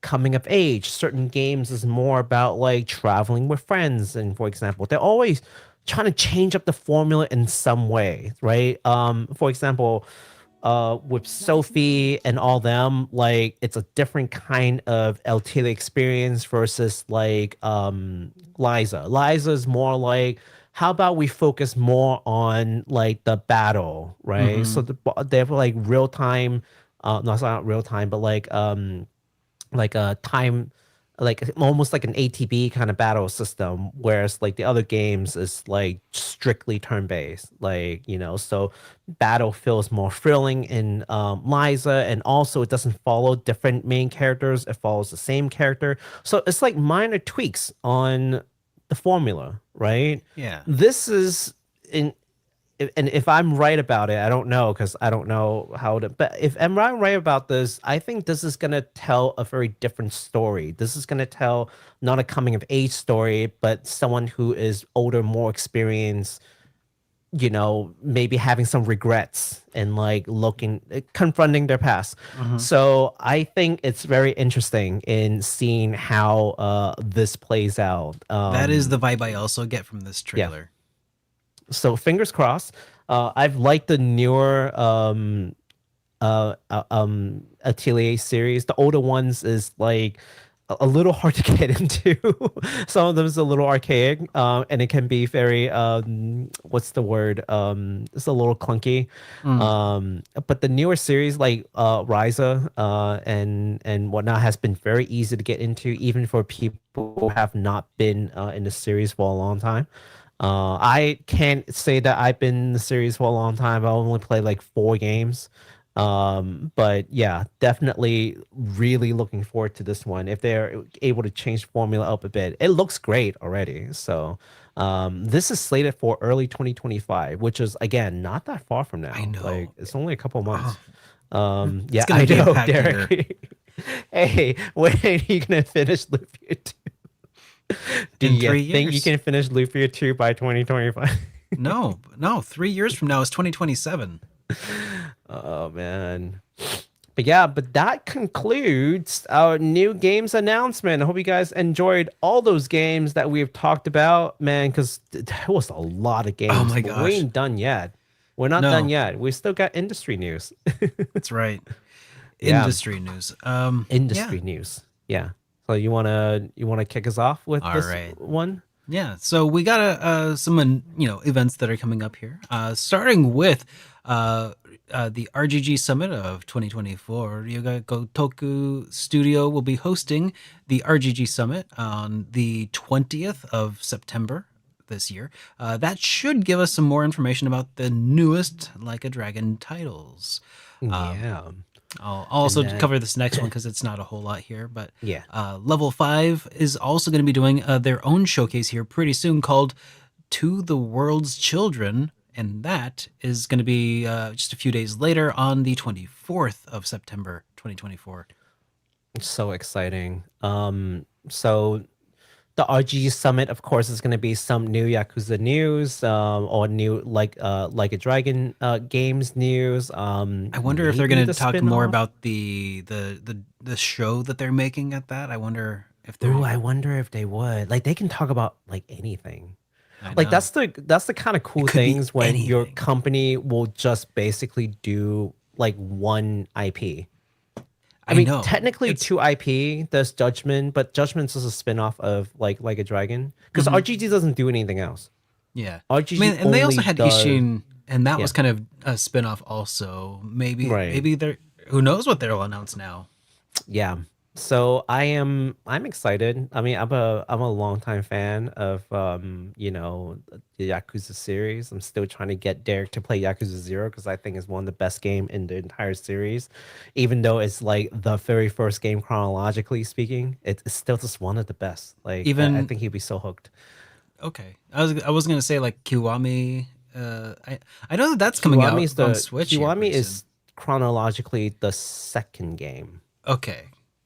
coming of age. Certain games is more about like traveling with friends. And for example, they're always trying to change up the formula in some way, right? For example, with Sophie and all them, like it's a different kind of LTL experience versus like Liza. Liza is more like, how about we focus more on like the battle, right? So they have like real time, no, it's not real time, but like a time, like almost like an ATB kind of battle system, whereas like the other games is like strictly turn-based, like, so battle feels more thrilling in Liza, and also it doesn't follow different main characters, it follows the same character, so it's like minor tweaks on the formula, right? Yeah. This is and if I'm right about it, I don't know, because I don't know how to, but if I'm right about this, I think this is going to tell a very different story. This is going to tell not a coming of age story, but someone who is older, more experienced, maybe having some regrets and like confronting their past. So I think it's very interesting in seeing how this plays out. That is the vibe I also get from this trailer. So fingers crossed. I've liked the newer Atelier series. The older ones is like a little hard to get into. Some of them is a little archaic, and it can be very what's the word? It's a little clunky. But the newer series like Ryza and whatnot has been very easy to get into, even for people who have not been in the series for a long time. I can't say that I've been in the series for a long time. I only played like 4 games. But yeah, definitely really looking forward to this one. If they're able to change formula up a bit, it looks great already. So this is slated for early 2025, which is again not that far from now. I know. Like it's only a couple months. It's Yeah, gonna I be a know, packed year. Derek. Hey, when are you gonna finish Lufia 2? Do In you 3 think you years. can finish Lufia 2 by 2025? No, 3 years from now is 2027. Oh man. But that concludes our new games announcement. I hope you guys enjoyed all those games that we've talked about, man, because there was a lot of games. my but gosh. we ain't done yet. We're not No. done yet. We still got industry news. That's right. Yeah. Industry news. Industry news. Yeah. So you wanna kick us off with All this right. one? Yeah, so we got some events that are coming up here. Starting with the RGG Summit of 2024. Ryoga Gotoku Studio will be hosting the RGG Summit on the 20th of September this year. That should give us some more information about the newest Like a Dragon titles. Yeah. I'll also And then- cover this next one because it's not a whole lot here, but Yeah. Level 5 is also going to be doing their own showcase here pretty soon called To the World's Children, and that is going to be just a few days later on the 24th of September 2024. So exciting. So the RGG Summit, of course, is going to be some new Yakuza news, or new like a Dragon games news. I wonder if they're maybe going the to talk more spin-off. about the show that they're making at that. I wonder if they're Ooh, I wonder if they would. Like they can talk about like anything. I Like know. that's the kind of cool could be things when your anything. company will just basically do like one IP. I I mean, know. technically It's- 2 IP. There's Judgment, but Judgment's just a spin-off of like a Dragon. Because Mm-hmm. RGG doesn't do anything else. Yeah. RGG I mean, and they also only had does- Ishin, and that was Yeah. kind of a spin-off also. Maybe Right. maybe they're who knows what they'll announce now. Yeah. So I'm excited. I mean, I'm a longtime fan of the Yakuza series. I'm still trying to get Derek to play Yakuza 0 because I think it's one of the best game in the entire series. Even though it's like the very first game chronologically speaking, it's still just one of the best. Like I Even- think he'd be so hooked. Okay. I was gonna say like Kiwami. I know that's coming Kiwami's out on Switch. here Kiwami pretty is soon. chronologically the second game. Okay.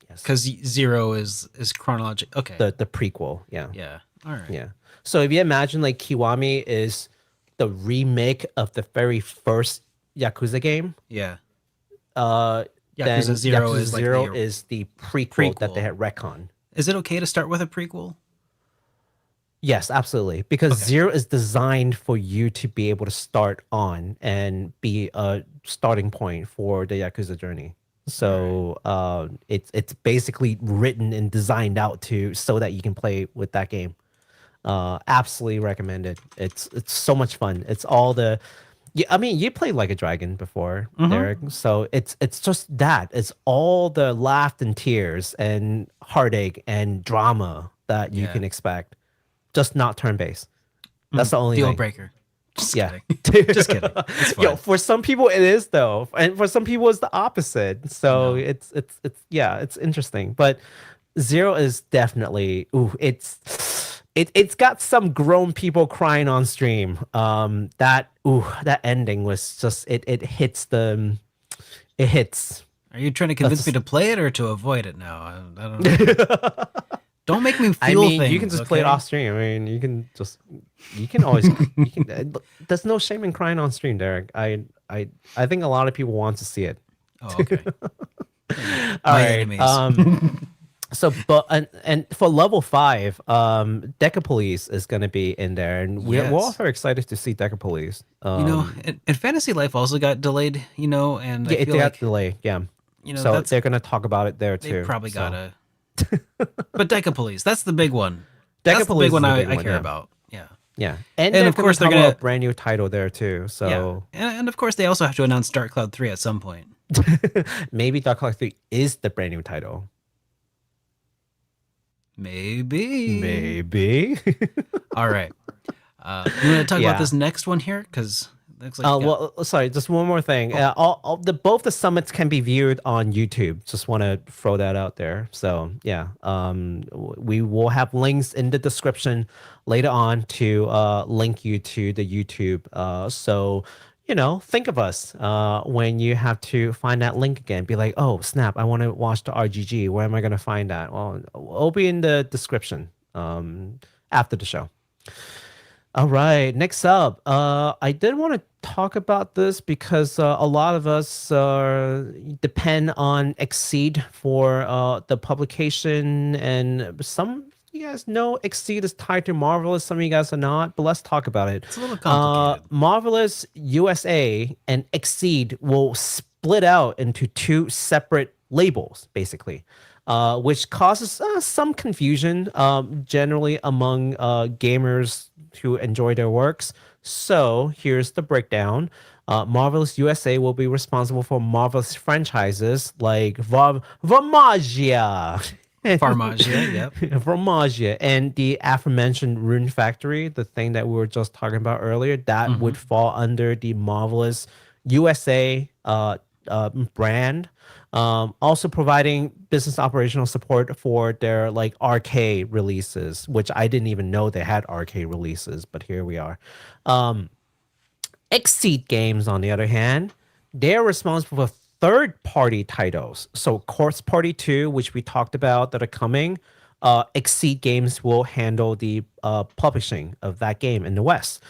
Yes. Because 0 is chronological. Okay. The prequel. Yeah. Yeah. All right. Yeah. So if you imagine like Kiwami is the remake of the very first Yakuza game, Yeah. then Yakuza 0 Yakuza is like 0 the is the prequel that they prequel. had retcon. Is it okay to start with a prequel? Yes, absolutely. Because Okay. 0 is designed for you to be able to start on and be a starting point for the Yakuza journey. So it's basically written and designed out so that you can play with that game. Absolutely recommended. It's so much fun. It's all the I mean, you played Like a Dragon before, Derek. So it's just that. It's all the laugh and tears and heartache and drama that you Yeah. can expect. Just not turn based. That's the only Deal thing. breaker. Just Yeah. kidding. Just kidding. It's fine. Yo, for some people it is though, and for some people it's the opposite. So it's interesting. But 0 is definitely it's got some grown people crying on stream. That ending was just it hits. Are you trying to convince me to play it or to avoid it now? I don't know. Don't make me feel I mean, things. you can just play it okay? off stream. I mean, you can always. There's no shame in crying on stream, Derek. I think a lot of people want to see it. Oh, okay. All My right. enemies. So, but and for level 5, Decapolice is going to be in there, and we're Yes. also excited to see Decapolice. And Fantasy Life also got delayed, and yeah, I it feel got like delayed. Yeah, you know so that's they're going to talk about it there they too. probably so, gotta But Deca Police, that's the big one. That's the big one I care about. Yeah. Yeah, And they're of course they're talk about gonna a brand new title there too. So and of course they also have to announce Dark Cloud 3 at some point. maybe Dark Cloud 3 is the brand new title. Maybe. All right. You want to talk about this next one here? Because looks like well, sorry, just one more thing. Both the summits can be viewed on YouTube. Just want to throw that out there. So yeah, we will have links in the description later on to link you to the YouTube. So think of us when you have to find that link again. Be like, oh snap, I want to watch the RGG. Where am I going to find that? Well, it'll be in the description after the show. All right, next up, I did want to talk about this because a lot of us depend on XSEED for the publication, and some of you guys know XSEED is tied to Marvelous, some of you guys are not, but let's talk about it. It's a little complicated. Marvelous USA and XSEED will split out into two separate labels, basically. Which causes some confusion generally among gamers who enjoy their works. So here's the breakdown. Marvelous USA will be responsible for Marvelous franchises like Varmagia. Farmagia, yep. Varmagia, and the aforementioned Rune Factory, the thing that we were just talking about earlier, that would fall under the Marvelous USA brand. Also providing business operational support for their like arcade releases, which I didn't even know they had arcade releases, but here we are. XSEED Games, on the other hand, they're responsible for third-party titles. So Corpse Party 2, which we talked about that are coming, XSEED Games will handle the publishing of that game in the West.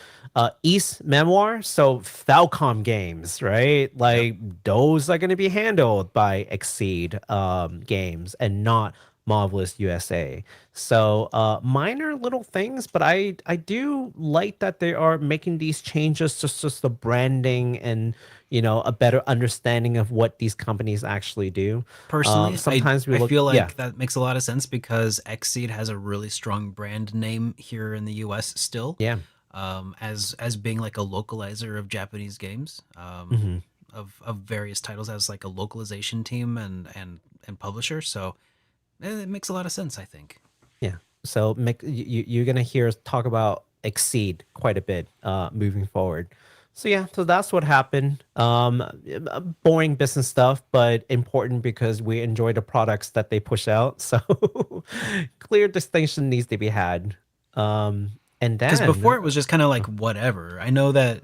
East Memoir, so Falcom Games, right? Like those are going to be handled by XSEED Games and not Marvelous USA. So minor little things, but I do like that they are making these changes, just the branding and a better understanding of what these companies actually do. Personally, sometimes I feel like that makes a lot of sense because XSEED has a really strong brand name here in the US still. Yeah. As being like a localizer of Japanese games, of various titles, as like a localization team and publisher. So it makes a lot of sense, I think. Yeah. So you're gonna hear us talk about XSEED quite a bit moving forward. So yeah, so that's what happened. Boring business stuff, but important because we enjoy the products that they push out. So clear distinction needs to be had. And then, because before it was just kind of like whatever. I know that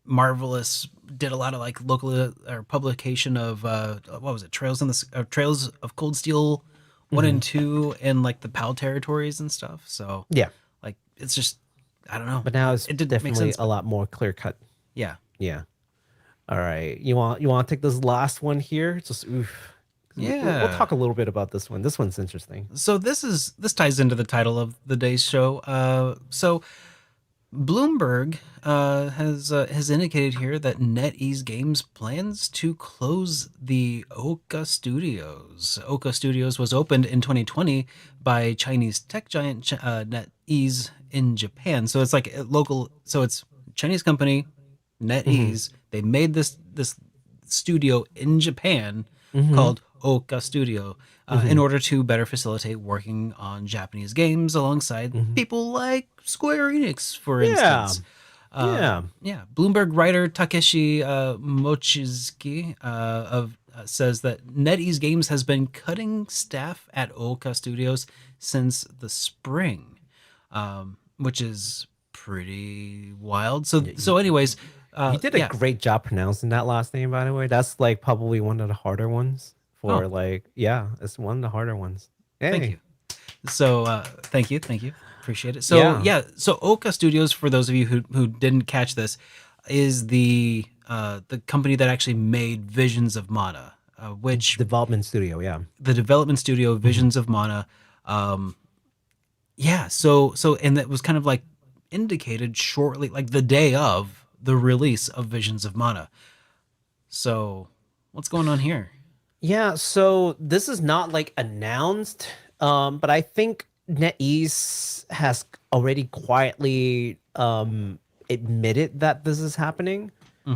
Marvelous did a lot of like local or publication of what was it, Trails of Cold Steel 1 and 2 in like the PAL territories and stuff. So yeah, like it's just I don't know. But now it did definitely make sense, a lot more clear cut. Yeah. Yeah. All right. You want to take this last one here? Just oof. Yeah. We'll talk a little bit about this one. This one's interesting. So this ties into the title of the day's show. So Bloomberg has indicated here that NetEase Games plans to close the Ouka Studios. Ouka Studios was opened in 2020 by Chinese tech giant NetEase in Japan. So it's like local. So it's a Chinese company, NetEase. They made this studio in Japan called Ouka Studio in order to better facilitate working on Japanese games alongside people like Square Enix, for instance. Bloomberg writer Takeshi Mochizuki says that NetEase Games has been cutting staff at Ouka Studios since the spring, which is pretty wild. So anyways, you did a great job pronouncing that last name, by the way. That's like probably one of the harder ones. It's one of the harder ones. Hey. Thank you. So thank you. Appreciate it. So so Ouka Studios, for those of you who didn't catch this, is the company that actually made Visions of Mana, which development studio, the development studio Visions of Mana. So and that was kind of like indicated shortly, like the day of the release of Visions of Mana. So what's going on here? Yeah, so this is not like announced But I think NetEase has already quietly admitted that this is happening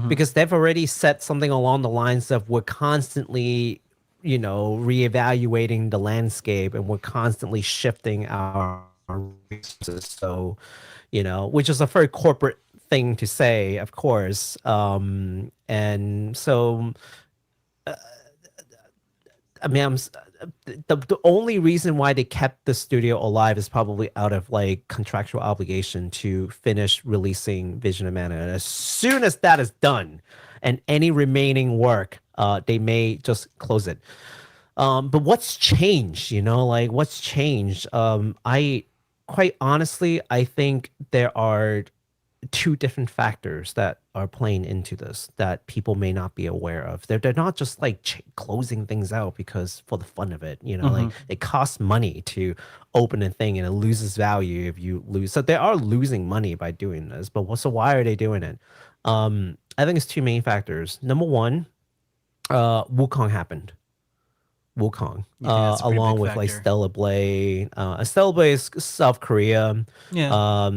because they've already said something along the lines of we're constantly, reevaluating the landscape and we're constantly shifting our resources. So, which is a very corporate thing to say, of course. And so I mean, the only reason why they kept the studio alive is probably out of like contractual obligation to finish releasing Vision of Mana. And as soon as that is done, and any remaining work, they may just close it. But what's changed? Like what's changed? I quite honestly, I think there are two different factors that are playing into this that people may not be aware of. They're not just like closing things out because for the fun of it, like it costs money to open a thing and it loses value if you lose. So they are losing money by doing this. But so why are they doing it? I think it's two main factors. Number one, Wukong happened. Wukong, that's a pretty along big with like factor. Stellar Blade. Stellar Blade is South Korea. Yeah.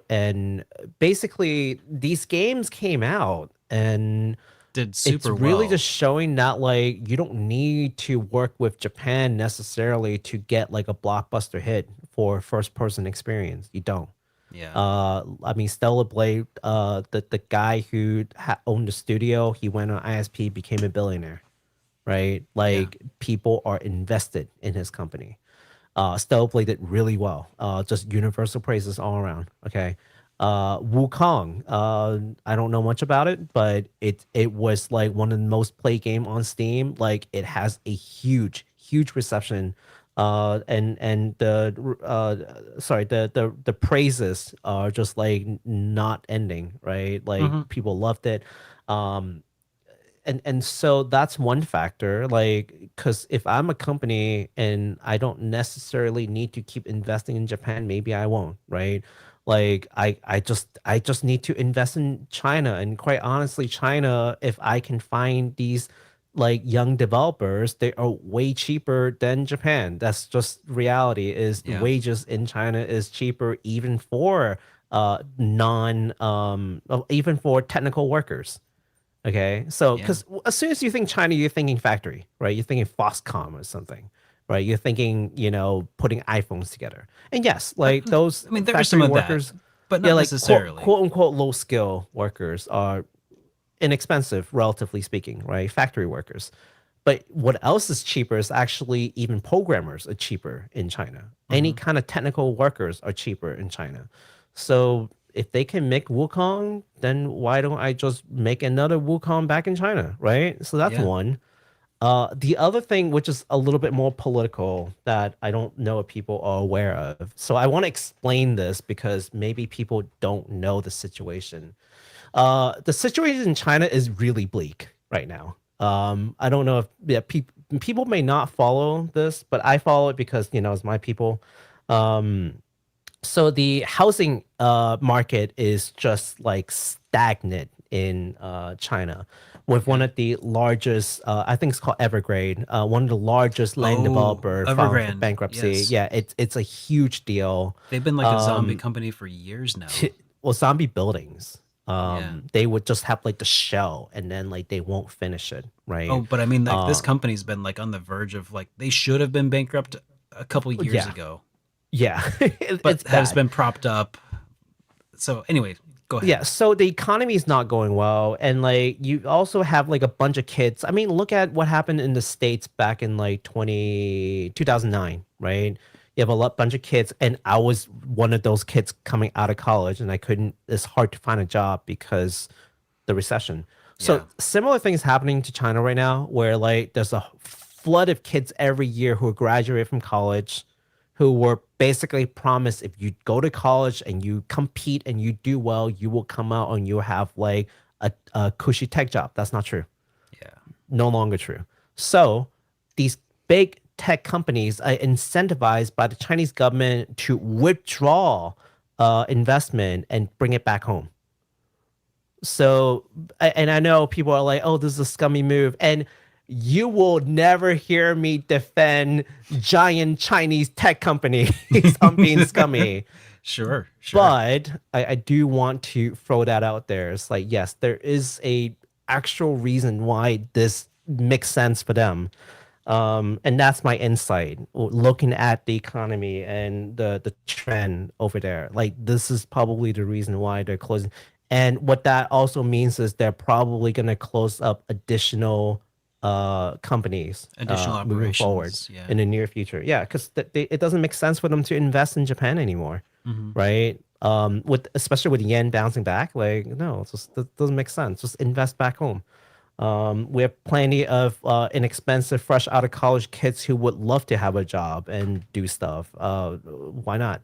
And basically these games came out and Did it's super really well. just showing that like you don't need to work with Japan necessarily to get like a blockbuster hit for first person experience. You don't. Yeah. I mean, Stellar Blade, the guy who owned the studio, he went on ISP, became a billionaire, right? Like people are invested in his company. Stellar Blade did really well. Just universal praises all around. Okay. Wukong, I don't know much about it, but it was like one of the most played game on Steam. Like it has a huge reception. And the praises are just like not ending, right? Like people loved it. And so that's one factor, like, because if I'm a company and I don't necessarily need to keep investing in Japan, maybe I won't, right? Like I just need to invest in China. And quite honestly, China, if I can find these like young developers, they are way cheaper than Japan. That's just reality. Is the Yeah. wages in China is cheaper even for even for technical workers. Okay, so Yeah. because as soon as you think China, you're thinking factory, right? You're thinking Foxconn or something, right? You're thinking, putting iPhones together. And yes, like those I mean, there is some factory of that, workers, but yeah, not like necessarily. quote unquote low skill workers are inexpensive, relatively speaking, right? Factory workers. But what else is cheaper is actually even programmers are cheaper in China. Any kind of technical workers are cheaper in China. So if they can make Wukong, then why don't I just make another Wukong back in China, right? So that's Yeah. one. The other thing, which is a little bit more political, that I don't know if people are aware of. So I want to explain this because maybe people don't know the situation. The situation in China is really bleak right now. I don't know if people may not follow this, but I follow it because it's my people. So the housing market is just like stagnant in China, with one of the largest, I think it's called Evergrande, one of the largest land Oh, developer filed for Evergrande. bankruptcy. Yes. Yeah, it's a huge deal. They've been like a zombie company for years now. Well, zombie buildings. Yeah. They would just have like the shell, and then like they won't finish it, right? Oh, but I mean, like this company's been like on the verge of like they should have been bankrupt a couple years Yeah. ago, Yeah, but it's has bad. been propped up. So anyway, go ahead. Yeah, so the economy is not going well, and like you also have like a bunch of kids. I mean, look at what happened in the States back in like 2009, right? You have bunch of kids, and I was one of those kids coming out of college, and I couldn't. It's hard to find a job because the recession. So Yeah. similar things happening to China right now, where like there's a flood of kids every year who graduate from college, who were basically promised if you go to college and you compete and you do well, you will come out and you have like a cushy tech job. That's not true. Yeah. No longer true. So these big tech companies are incentivized by the Chinese government to withdraw investment and bring it back home. So, and I know people are like, oh, this is a scummy move. And you will never hear me defend giant Chinese tech companies on being scummy. Sure. But I do want to throw that out there. It's like, yes, there is a actual reason why this makes sense for them. And that's my insight. Looking at the economy and the trend over there, like this is probably the reason why they're closing. And what that also means is they're probably going to close up additional companies Additional moving forward operations, yeah. in the near future. Yeah, because it doesn't make sense for them to invest in Japan anymore, right? With especially with yen bouncing back, like no, it doesn't make sense. Just invest back home. We have plenty of inexpensive, fresh out of college kids who would love to have a job and do stuff. Why not?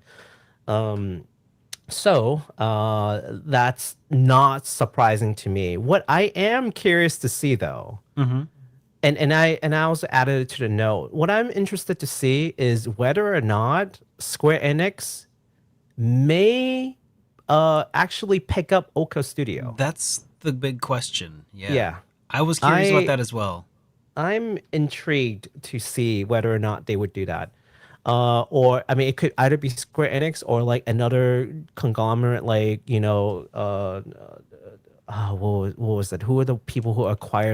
So that's not surprising to me. What I am curious to see, though, and I also added it to the note. What I'm interested to see is whether or not Square Enix may actually pick up Ouka Studio. That's the big question. Yeah. Yeah. I was curious about I- that as well. I'm intrigued to see whether or not they would do that. Or I mean, it could either be Square Enix or like another conglomerate, like what was it? Who are the people who acquire?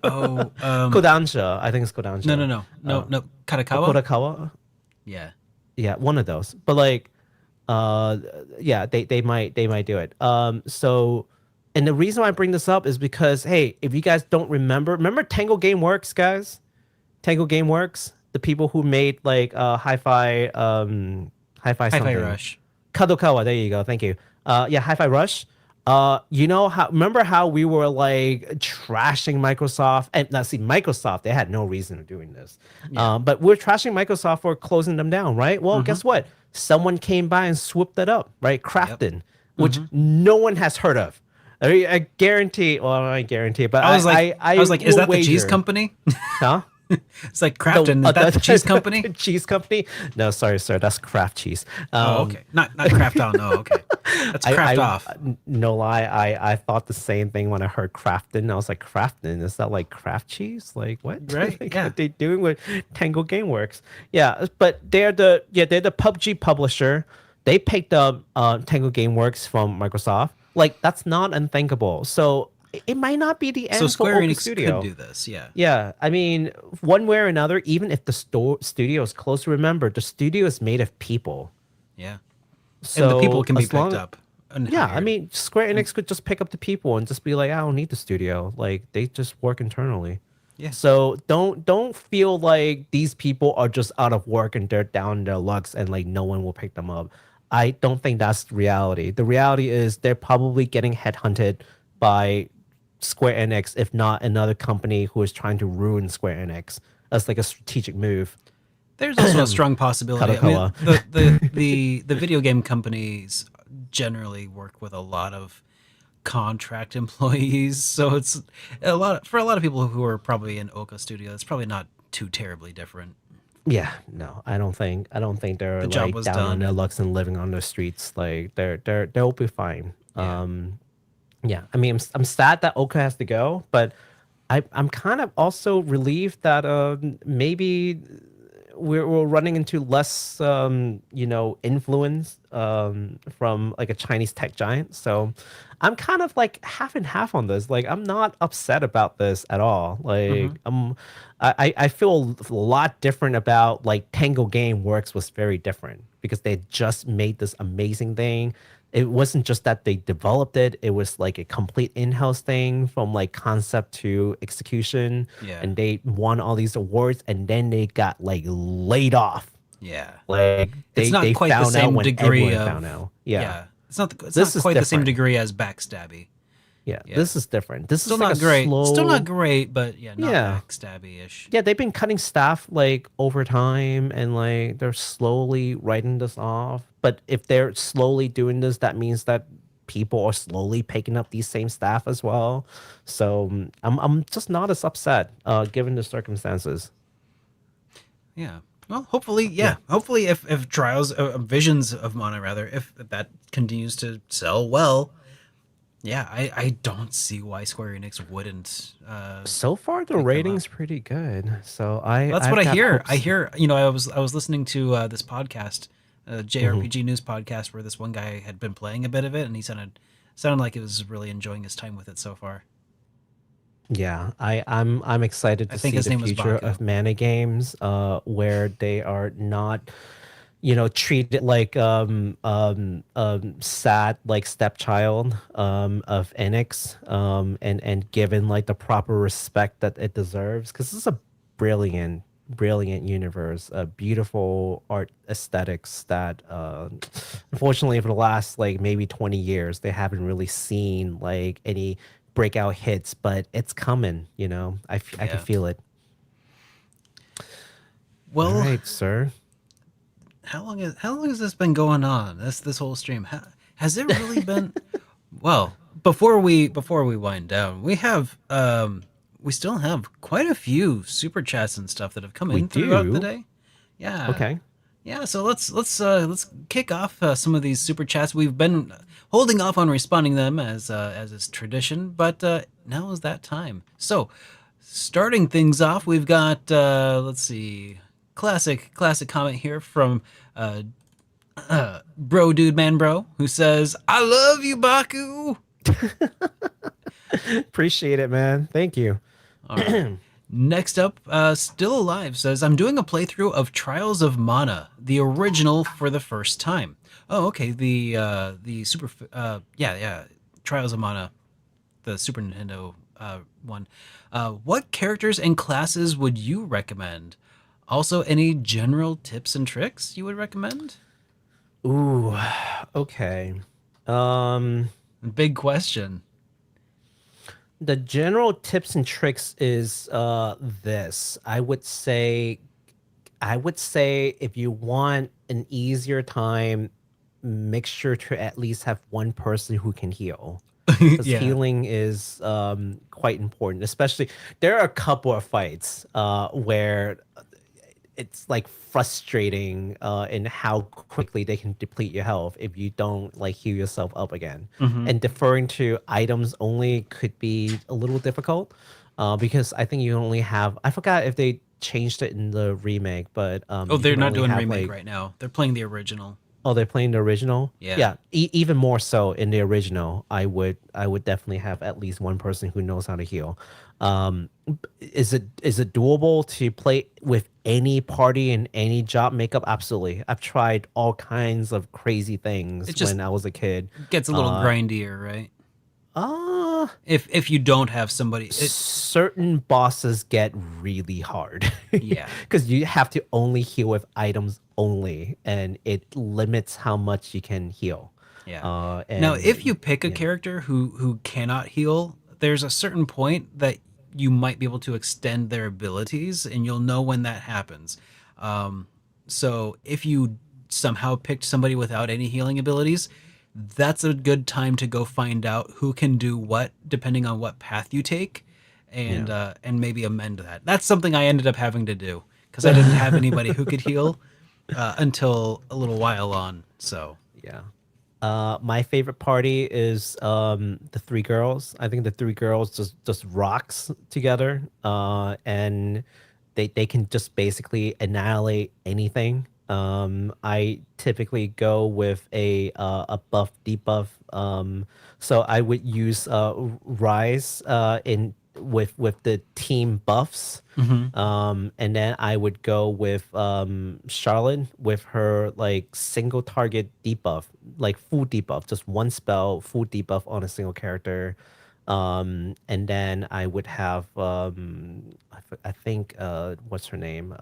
Oh, Kodansha, I think it's Kodansha. no. Karakawa? Kodakawa. Yeah. Yeah, one of those. But like, yeah, they might do it. So. And the reason why I bring this up is because, hey, if you guys don't remember Tango Gameworks, guys? Tango Gameworks, the people who made like Hi-Fi something. Hi-Fi Rush. Kadokawa, there you go. Thank you. Yeah, Hi-Fi Rush. You know remember how we were like trashing Microsoft? And now see, Microsoft, they had no reason of doing this. But we're trashing Microsoft for closing them down, right? Well, guess what? Someone came by and swooped that up, right? Crafton, which no one has heard of. I guarantee. Well, I guarantee, but I was like, is will that the cheese wager- company? Huh? It's like Crafton. Is that the cheese company? Cheese company? No, sorry, sir. That's Kraft cheese. Oh, okay. Not Kraft on. Oh, okay. That's Kraft off. No lie, I thought the same thing when I heard Crafton. I was like, Crafton? Is that like Kraft cheese? Like what? Right, Like, yeah. what they doing with Tango Gameworks? Yeah, but they're the PUBG publisher. They picked up Tango Gameworks from Microsoft. Like that's not unthinkable. So it might not be the end So for Square Ouka Enix Studio. could do this, yeah. Yeah, I mean, one way or another, even if the studio is close, remember the studio is made of people. Yeah. So And the people can be as long- picked up. And Yeah, I hired. mean, Square Enix could just pick up the people and just be like, I don't need the studio. Like they just work internally. Yeah. So don't feel like these people are just out of work and they're down in their lucks and like no one will pick them up. I don't think that's the reality. The reality is they're probably getting headhunted by Square Enix, if not another company who is trying to ruin Square Enix as like a strategic move. There's also a strong possibility. I mean, Kadokawa. the video game companies generally work with a lot of contract employees, so it's for a lot of people who are probably in Ouka Studio. It's probably not too terribly different. Yeah, no, I don't think they're The job like was down on done. their lucks and living on the streets. Like they'll be fine. Yeah. Yeah, I mean, I'm sad that Ouka has to go, but I'm kind of also relieved that maybe we're running into less influence from like a Chinese tech giant. So I'm kind of like half and half on this. Like I'm not upset about this at all. Like I feel a lot different about like Tango Gameworks was very different because they just made this amazing thing. It wasn't just that they developed it, it was like a complete in-house thing from like concept to execution. Yeah. And they won all these awards and then they got like laid off. Yeah. Like It's not they quite the found out same when degree everyone of found out. Yeah. It's not This is quite the same different. degree as Backstabby. Yeah. Yeah. This is different. This Still is like not a great. slow... Still not great, but not Yeah. Backstabby-ish. Yeah, they've been cutting staff like over time and like they're slowly writing this off. But if they're slowly doing this, that means that people are slowly picking up these same staff as well. So I'm just not as upset given the circumstances. Yeah. Well, hopefully, hopefully, if Trials, Visions of Mana, rather, if that continues to sell well, Yeah, I don't see why Square Enix wouldn't. So far, the Pick them up. rating's pretty good. So That's what I've I got hear. I hopes. hear, you know, I was listening to this podcast, Mhm. JRPG news podcast, where this one guy had been playing a bit of it, and he sounded like he was really enjoying his time with it so far. Yeah, I'm excited I to think see his the name was future Baku. of mana games, where they are not, treated like sad like stepchild of Enix, and given like the proper respect that it deserves, because this is a brilliant universe, beautiful art aesthetics that unfortunately for the last like maybe 20 years they haven't really seen like any breakout hits, but it's coming, I can Yeah. feel it. All Well, right, sir. how long has this been going on? This whole stream. Has it really been? Well, before we wind down, we still have quite a few super chats and stuff that have come We in throughout the do. day. Yeah. Okay. Yeah, so let's kick off some of these super chats. We've been holding off on responding them as is tradition, but now is that time. So, starting things off, we've got let's see, classic comment here from uh, bro dude man bro, who says, "I love you, Baku." Appreciate it, man. Thank you. All right. Next up, Still Alive says, I'm doing a playthrough of Trials of Mana, the original for the first time. Oh, okay. The super, yeah, Trials of Mana, the Super Nintendo one. What characters and classes would you recommend? Also, any general tips and tricks you would recommend? Ooh, okay. Um, Big question. the general tips and tricks is this. I would say if you want an easier time, make sure to at least have one person who can heal. Because Yeah. healing is quite important. Especially, there are a couple of fights where it's like frustrating in how quickly they can deplete your health if you don't like heal yourself up again. Hmm. And deferring to items only could be a little difficult, because I think you only have, I forgot if they changed it in the remake, but Oh, you they're can not only doing have remake like, right now. They're playing the original. oh, they're playing the original. Yeah. Yeah, even more so in the original. I would definitely have at least one person who knows how to heal. Is it doable to play with any party in any job makeup? Absolutely. I've tried all kinds of crazy It things just when I was a kid. gets a little Uh, grindier, right? uh If you don't have somebody, certain bosses get really hard yeah, because you have to only heal with items only, and it limits how much you can heal. yeah. Now, if you And pick a yeah, character who cannot heal, there's a certain point that you might be able to extend their abilities, and you'll know when that happens. Um, so if you somehow picked somebody without any healing abilities, that's a good time to go find out who can do what, depending on what path you take, yeah. and maybe amend that. That's something I ended up having to do because I didn't have anybody who could heal until a little while on. So Yeah. My favorite party is the three girls. I think the three girls just rocks together. And they can just basically annihilate anything. I typically go with a buff debuff. So I would use Rise in with the team buffs. And then I would go with Charlotte with her like single target debuff, like full debuff, just one spell, full debuff on a single character. And then I would have I think what's her name?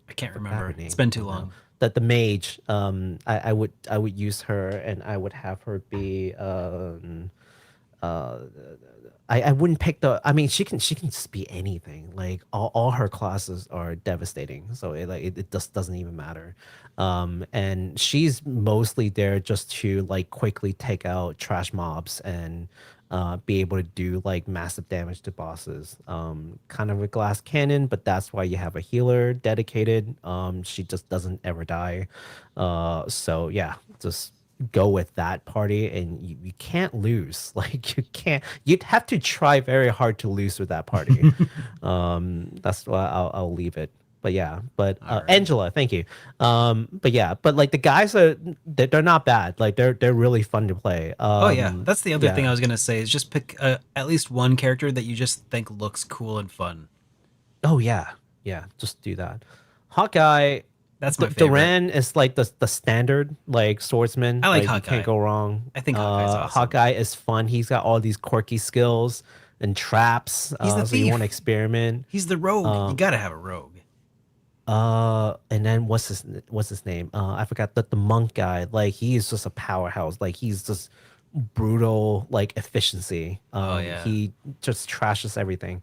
I can't Forgot her remember. It's name. been Oh too no. long. The mage. I would use her, and I would have her be uh I wouldn't pick the, I mean, she can just be anything. Like all her classes are devastating. So it just doesn't even matter. And she's mostly there just to like quickly take out trash mobs and be able to do like massive damage to bosses. Kind of a glass cannon, but that's why you have a healer dedicated. She just doesn't ever die. So yeah, just go with that party, and you can't lose. Like you can't. You'd have to try very hard to lose with that party. That's why I'll leave it. But yeah, but All right. Angela, thank you. But yeah, but like the guys they're not bad. Like they're really fun to play. Oh yeah, that's the other thing yeah. I was gonna say is just pick at least one character that you just think looks cool and fun. Oh yeah, yeah. Just do that. Hawkeye. That's my favorite. Duran is like the standard like swordsman. I like You Hawkeye. can't go wrong. I think Hawkeye's awesome. Hawkeye is fun. He's got all these quirky skills and traps. He's the so you thief. want to experiment. He's the rogue. You gotta have a rogue. And then what's his name? I forgot the monk guy. Like he is just a powerhouse. Like he's just brutal like efficiency. Yeah. He just trashes everything.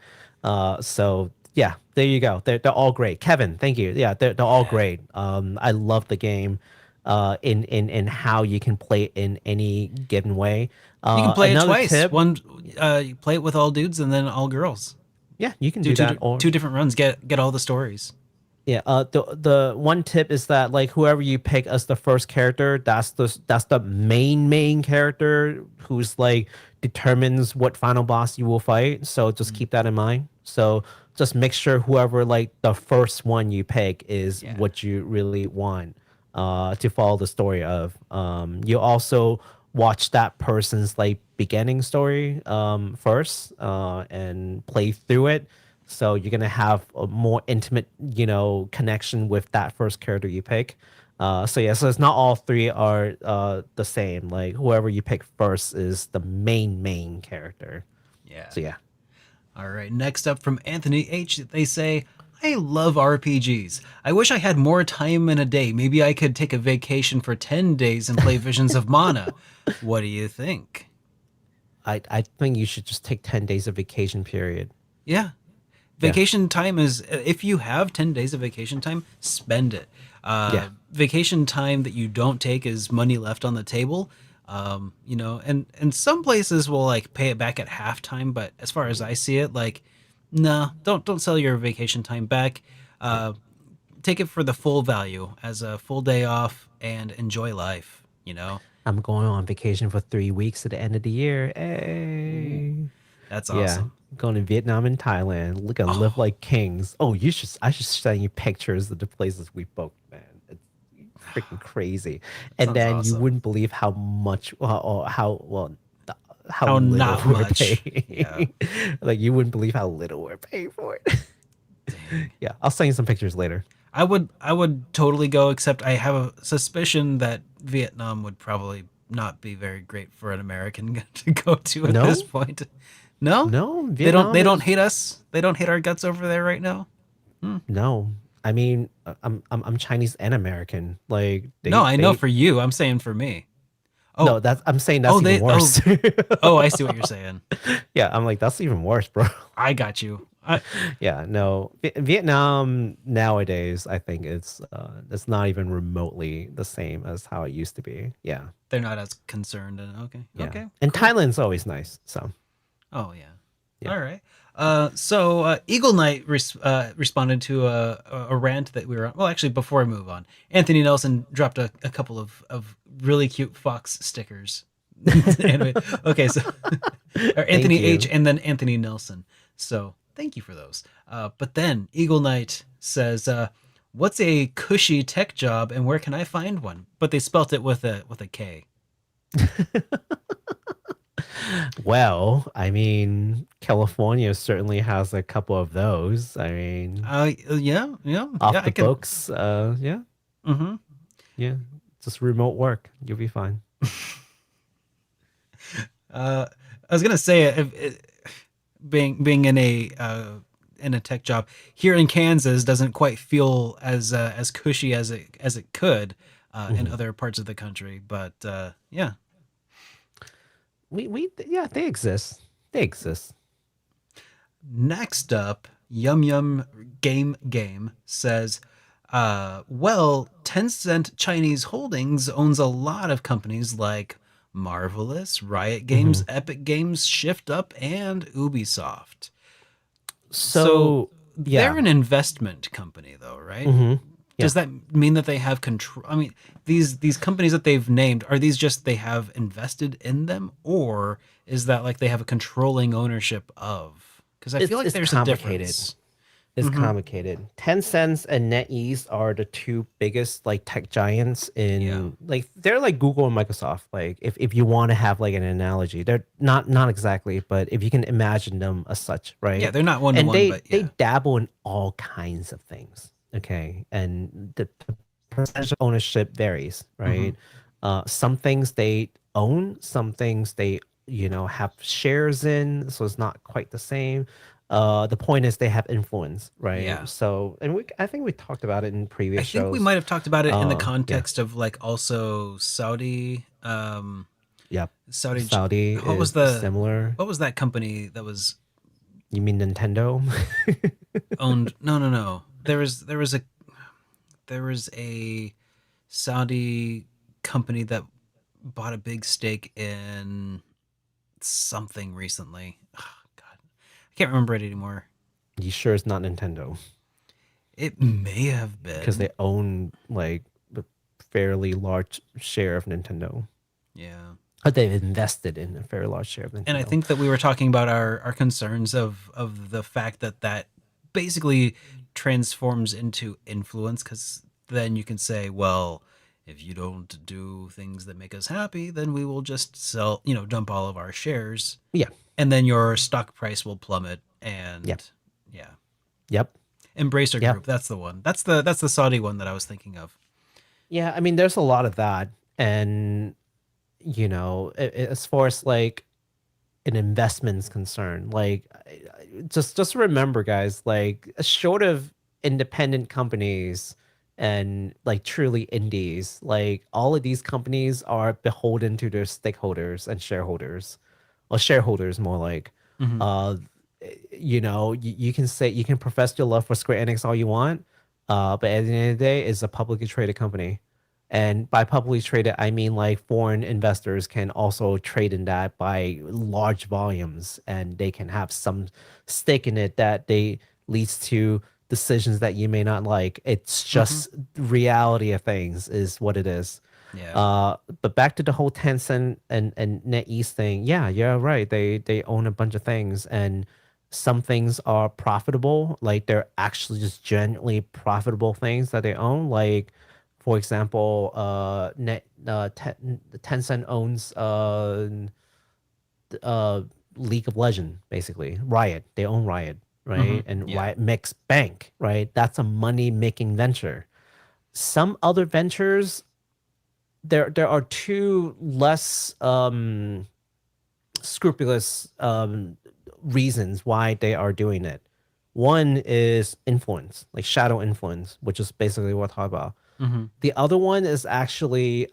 So yeah, there you go. They're all great. Kevin, thank you. Yeah, they're all great. I love the game. In how you can play it in any given way. You can play it another twice. tip- One, you play it with all dudes and then all girls. Yeah, you can Do do that. Or two different runs. Get all the stories. yeah, the one tip is that like whoever you pick as the first character, that's the main character who's like determines what final boss you will fight. So just keep that in mind. So just make sure whoever like the first one you pick is Yeah. what you really want to follow the story of. You also watch that person's like beginning story first and play through it. So you're gonna have a more intimate, connection with that first character you pick. So it's not all three are the same. Like whoever you pick first is the main character. Yeah. So yeah. All right. Next up from Anthony H. They say, I love RPGs. I wish I had more time in a day. Maybe I could take a vacation for 10 days and play Visions of Mana. What do you think? I think you should just take 10 days of vacation period. Yeah. Vacation time is, if you have 10 days of vacation time, spend it. Vacation time that you don't take is money left on the table. And some places will like pay it back at halftime, but as far as I see it, like, no, don't sell your vacation time back. Take it for the full value as a full day off and enjoy life, I'm going on vacation for 3 weeks at the end of the year. Hey. That's Yeah. awesome. Going to Vietnam and Thailand. Look and live like kings. Oh, I should send you pictures of the places we booked, man. It's freaking crazy. And Sounds then awesome. you wouldn't believe how much how How little not we're much. paying. Yeah. Like you wouldn't believe how little we're paying for it. Yeah, I'll send you some pictures later. I would totally go, except I have a suspicion that Vietnam would probably not be very great for an American to go to at No? this point. No? No, They don't Vietnam hate us. They don't hate our guts over there right now. No, I mean I'm Chinese and American. Like I know for you. I'm saying for me. Oh, no, I'm saying that's even worse. Oh, I see what you're saying. Yeah, I'm like that's even worse, bro. I got you. Yeah, no, Vietnam nowadays I think it's not even remotely the same as how it used to be. Yeah, They're not as concerned. And okay. yeah. Okay. And Thailand's always nice. So Oh yeah. Yeah. All right. So Eagle Knight responded to a rant that we were on. Well, actually, before I move on, Anthony Nelson dropped a couple of really cute fox stickers. Anyway, okay, so or Anthony you. H and then Anthony Nelson. So thank you for those. But then Eagle Knight says, "What's a cushy tech job and where can I find one?" But they spelt it with a K. well, I mean, California certainly has a couple of those. I mean, Yeah. off yeah, the books. Yeah, Mm-hmm. yeah. Just remote work. You'll be fine. I was gonna say, being in a tech job here in Kansas doesn't quite feel as cushy as it could in other parts of the country, but yeah. Yeah, they exist. They exist. Next up, Yum Game says, well, Tencent Chinese Holdings owns a lot of companies like Marvelous, Riot Games, Epic Games, Shift Up, and Ubisoft. So yeah, they're an investment company, though, right? Does that mean that they have control? I mean, these companies that they've named, are these just they have invested in them, or is that like they have a controlling ownership of? Because I feel like It's there's a difference. It's complicated. Tencent and NetEase are the two biggest like tech giants in like they're like Google and Microsoft. Like if you want to have like an analogy, they're not exactly, but if you can imagine them as such, right? Yeah, they're not one to And one, but they dabble in all kinds of things. Okay, and the percentage of ownership varies, right? Some things they own, some things they have shares in, so it's not quite the same. The point is they have influence, right? Yeah. So, and I think we talked about it in previous I shows. think we might have talked about it in the Yeah. context of like also Saudi. Yep. Saudi. Saudi What was is similar. What was that company that was You mean Nintendo? owned? No. There was a Saudi company that bought a big stake in something recently. Oh, God, I can't remember it anymore. You sure it's not Nintendo? It may have been Because they own like a fairly large share of Nintendo. Yeah. But they've invested in a very large share of Nintendo. And I think that we were talking about our concerns of the fact that basically transforms into influence, because then you can say, well, if you don't do things that make us happy, then we will just sell, dump all of our shares. Yeah. And then your stock price will plummet. And yeah. Yep. Embracer Group, that's the one. That's the Saudi one that I was thinking of. Yeah, I mean, there's a lot of that. And, as far as like an investment's concerned, like just remember, guys, like short of independent companies and like truly indies, like all of these companies are beholden to their stakeholders and shareholders, or shareholders more like. You can say, you can profess your love for Square Enix all you want, but at the end of the day, it's a publicly traded company. And by publicly traded, I mean like foreign investors can also trade in that by large volumes, and they can have some stake in it that they leads to decisions that you may not like. It's just reality of things is what it is. Yeah. But back to the whole Tencent and NetEase thing. Yeah, you're right. They own a bunch of things, and some things are profitable. Like they're actually just genuinely profitable things that they own. Like, for example, Tencent owns League of Legend, basically. Riot. They own Riot, right? And Riot makes bank, right? That's a money making venture. Some other ventures, there are two less scrupulous reasons why they are doing it. One is influence, like shadow influence, which is basically what I talk about. The other one is actually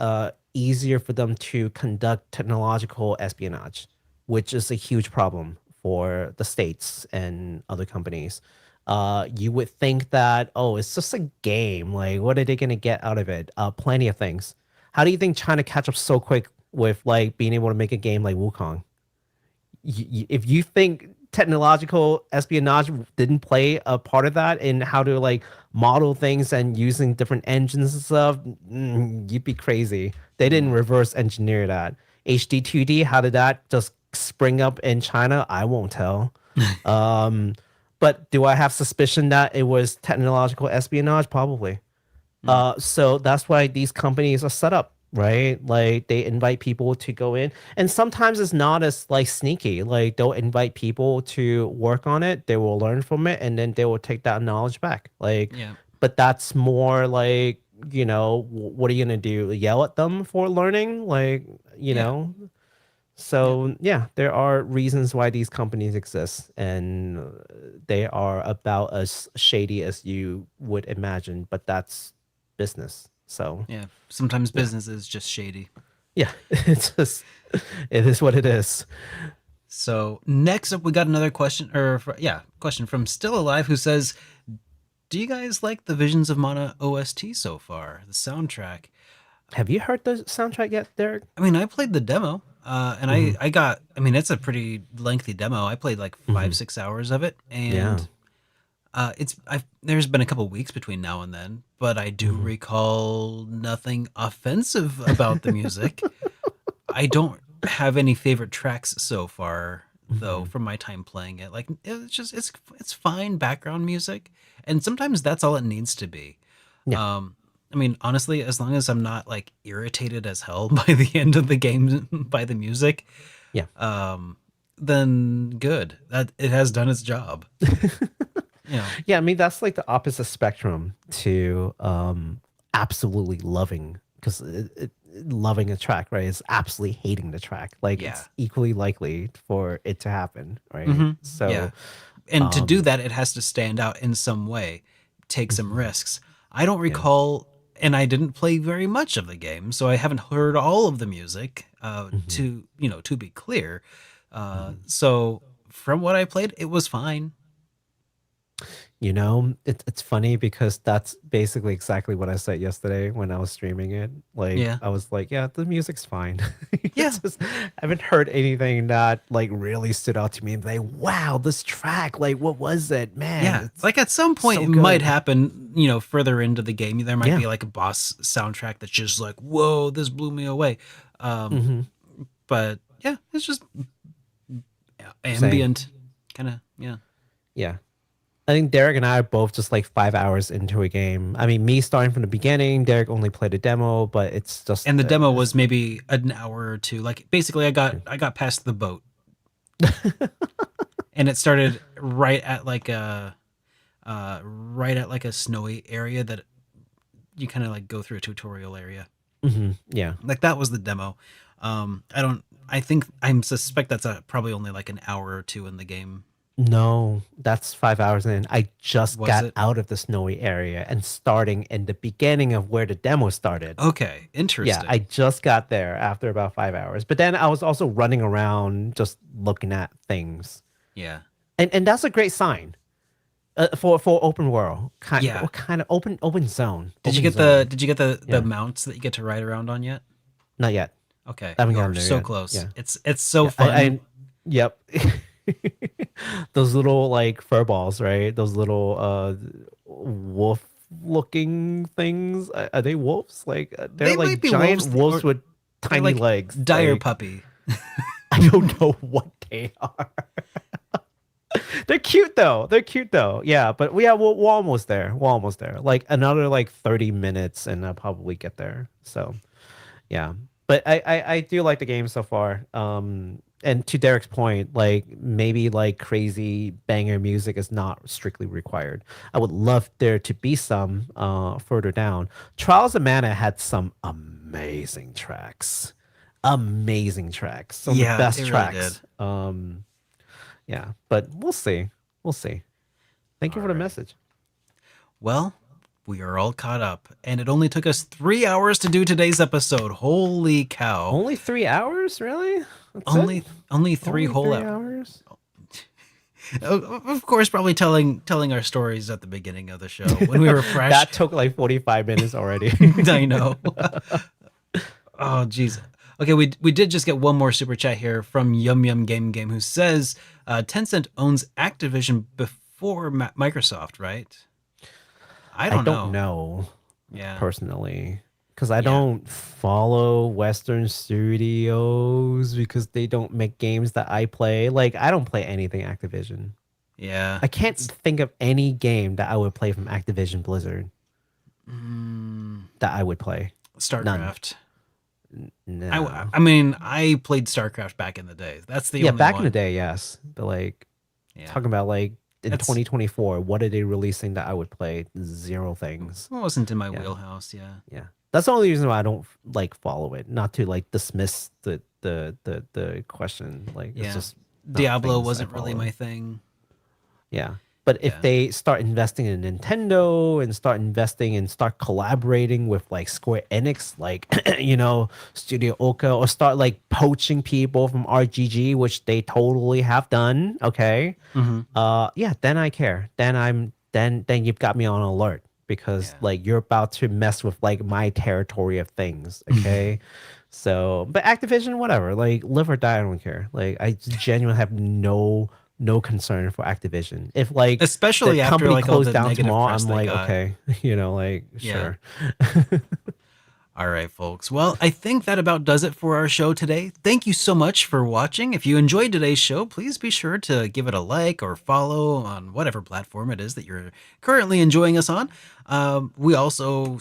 easier for them to conduct technological espionage, which is a huge problem for the states and other companies. You would think that, oh, it's just a game. Like, what are they going to get out of it? Plenty of things. How do you think China catch up so quick with like being able to make a game like Wukong? If you think technological espionage didn't play a part of that in how to like model things and using different engines and stuff, you'd be crazy. They didn't reverse engineer that. HD 2D, how did that just spring up in China? I won't tell. But do I have suspicion that it was technological espionage? Probably. So that's why these companies are set up, right? Like they invite people to go in, and sometimes it's not as like sneaky. Like they'll invite people to work on it, they will learn from it, and then they will take that knowledge back. Like, but that's more like, what are you gonna do? Yell at them for learning? Like, know? So yeah, there are reasons why these companies exist, and they are about as shady as you would imagine, but that's business. So yeah, sometimes business is just shady. Yeah, it is what it is. So next up, we got another question, question from Still Alive, who says, "Do you guys like the Visions of Mana OST so far? The soundtrack." Have you heard the soundtrack yet, Derek? I mean, I played the demo, and I got. I mean, it's a pretty lengthy demo. I played like 5-6 hours of it, and There's been a couple weeks between now and then, but I do recall nothing offensive about the music. I don't have any favorite tracks so far, though, from my time playing it. Like it's fine background music, and sometimes that's all it needs to be. Yeah. I mean, honestly, as long as I'm not like irritated as hell by the end of the game by the music, Yeah. then good. That it has done its job. Yeah, I mean that's like the opposite spectrum to absolutely loving, because loving a track, right, is absolutely hating the track. Like Yeah. it's equally likely for it to happen, right? So Yeah. And to do that, it has to stand out in some way, take some risks. I don't recall, and I didn't play very much of the game, so I haven't heard all of the music. To be clear, so from what I played, it was fine. you know, it's funny because that's basically exactly what I said yesterday when I was streaming it. Like, Yeah. I was like, yeah, the music's fine. Yeah. I haven't heard anything that like really stood out to me and like, wow, this track, like, what was it, man? Yeah, It's like at some point so it might good. happen, further into the game. There might Yeah. be like a boss soundtrack that's just like, whoa, this blew me away. But yeah, it's just ambient, kind of, yeah. Yeah. I think Derek and I are both just like 5 hours into a game. I mean, me starting from the beginning, Derek only played a demo, but it's just And the demo was maybe an hour or two. Like basically, I got past the boat, and it started right at like a snowy area that you kind of like go through a tutorial area. yeah. Like that was the demo. I suspect that's probably only like an hour or two in the game. No, that's 5 hours in. I just Was got it? out of the snowy area and starting in the beginning of where the demo started. Okay, interesting. Yeah, I just got there after about 5 hours. But then I was also running around just looking at things. Yeah. And that's a great sign. For open world. Yeah. Kind of open zone. Did you Open get zone. the Yeah. mounts that you get to ride around on yet? Not yet. Okay, I haven't you're gotten there so yet. close. Yeah. It's so fun. Yep. Those little like fur balls, right? Those little wolf looking things. Are they wolves? Like they're They like might be giant wolves, wolves or with They're tiny like legs. dire Like, puppy. I don't know what they are. They're cute though. Yeah, but we're almost there. We're almost there. Like another like 30 minutes and I'll probably get there. So yeah. But I do like the game so far. And to Derek's point, like maybe like crazy banger music is not strictly required. I would love there to be some further down. Trials of Mana had some amazing tracks. Amazing tracks. Some of Yeah, the best they really tracks. Yeah, but we'll see. We'll see. Thank you for the message. Well, we are all caught up, and it only took us 3 hours to do today's episode. Holy cow! Only 3 hours, really? That's Only it? only three Only whole 3 hours. hours. Of course, probably telling our stories at the beginning of the show when we were fresh. That took like 45 minutes already. I know. Oh, jeez. Okay, we did just get one more super chat here from Yum Game who says Tencent owns Activision before Microsoft, right? I don't know Yeah. personally, because I don't follow Western studios because they don't make games that I play. Like I don't play anything Activision. Yeah. I can't think of any game that I would play from Activision Blizzard that I would play. StarCraft. No. I mean, I played StarCraft back in the day. That's the Yeah, only back one. in the day, yes. But like Yeah. talking about like in That's- 2024, what are they releasing that I would play? Zero things. It wasn't in my wheelhouse, yeah. Yeah. That's the only reason why I don't like follow it. Not to like dismiss the question. Like Yeah. it's just not Diablo things I wasn't really follow. my thing. Yeah. But if Yeah. they start investing in Nintendo and start collaborating with like Square Enix, like Studio Ouka, or start like poaching people from RGG, which they totally have done, okay? Yeah, then I care. Then you've got me on alert because like you're about to mess with like my territory of things, okay? So, but Activision, whatever, like live or die, I don't care. Like I genuinely have no no concern for Activision. If like Especially the after company like all closed the down negative tomorrow, press I'm they like, got. okay, you know, like Yeah. sure. All right, folks. Well, I think that about does it for our show today. Thank you so much for watching. If you enjoyed today's show, please be sure to give it a like or follow on whatever platform it is that you're currently enjoying us on. We also,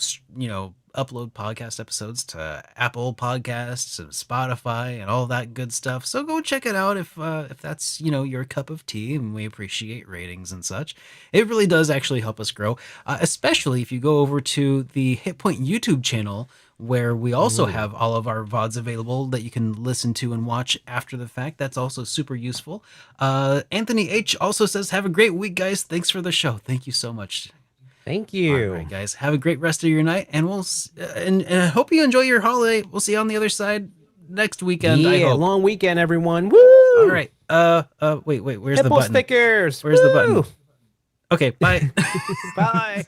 upload podcast episodes to Apple Podcasts and Spotify and all that good stuff. So go check it out if that's your cup of tea, and we appreciate ratings and such. It really does actually help us grow, especially if you go over to the HitPoint YouTube channel, where we also have all of our VODs available that you can listen to and watch after the fact. That's also super useful. Anthony H also says, have a great week, guys. Thanks for the show. Thank you so much. Thank you. All right, guys. Have a great rest of your night, and and I hope you enjoy your holiday. We'll see you on the other side next weekend. I hope. Long weekend, everyone. Woo! All right. Wait. Where's the Hippo button? stickers. Where's the Woo! button? Okay. Bye. Bye.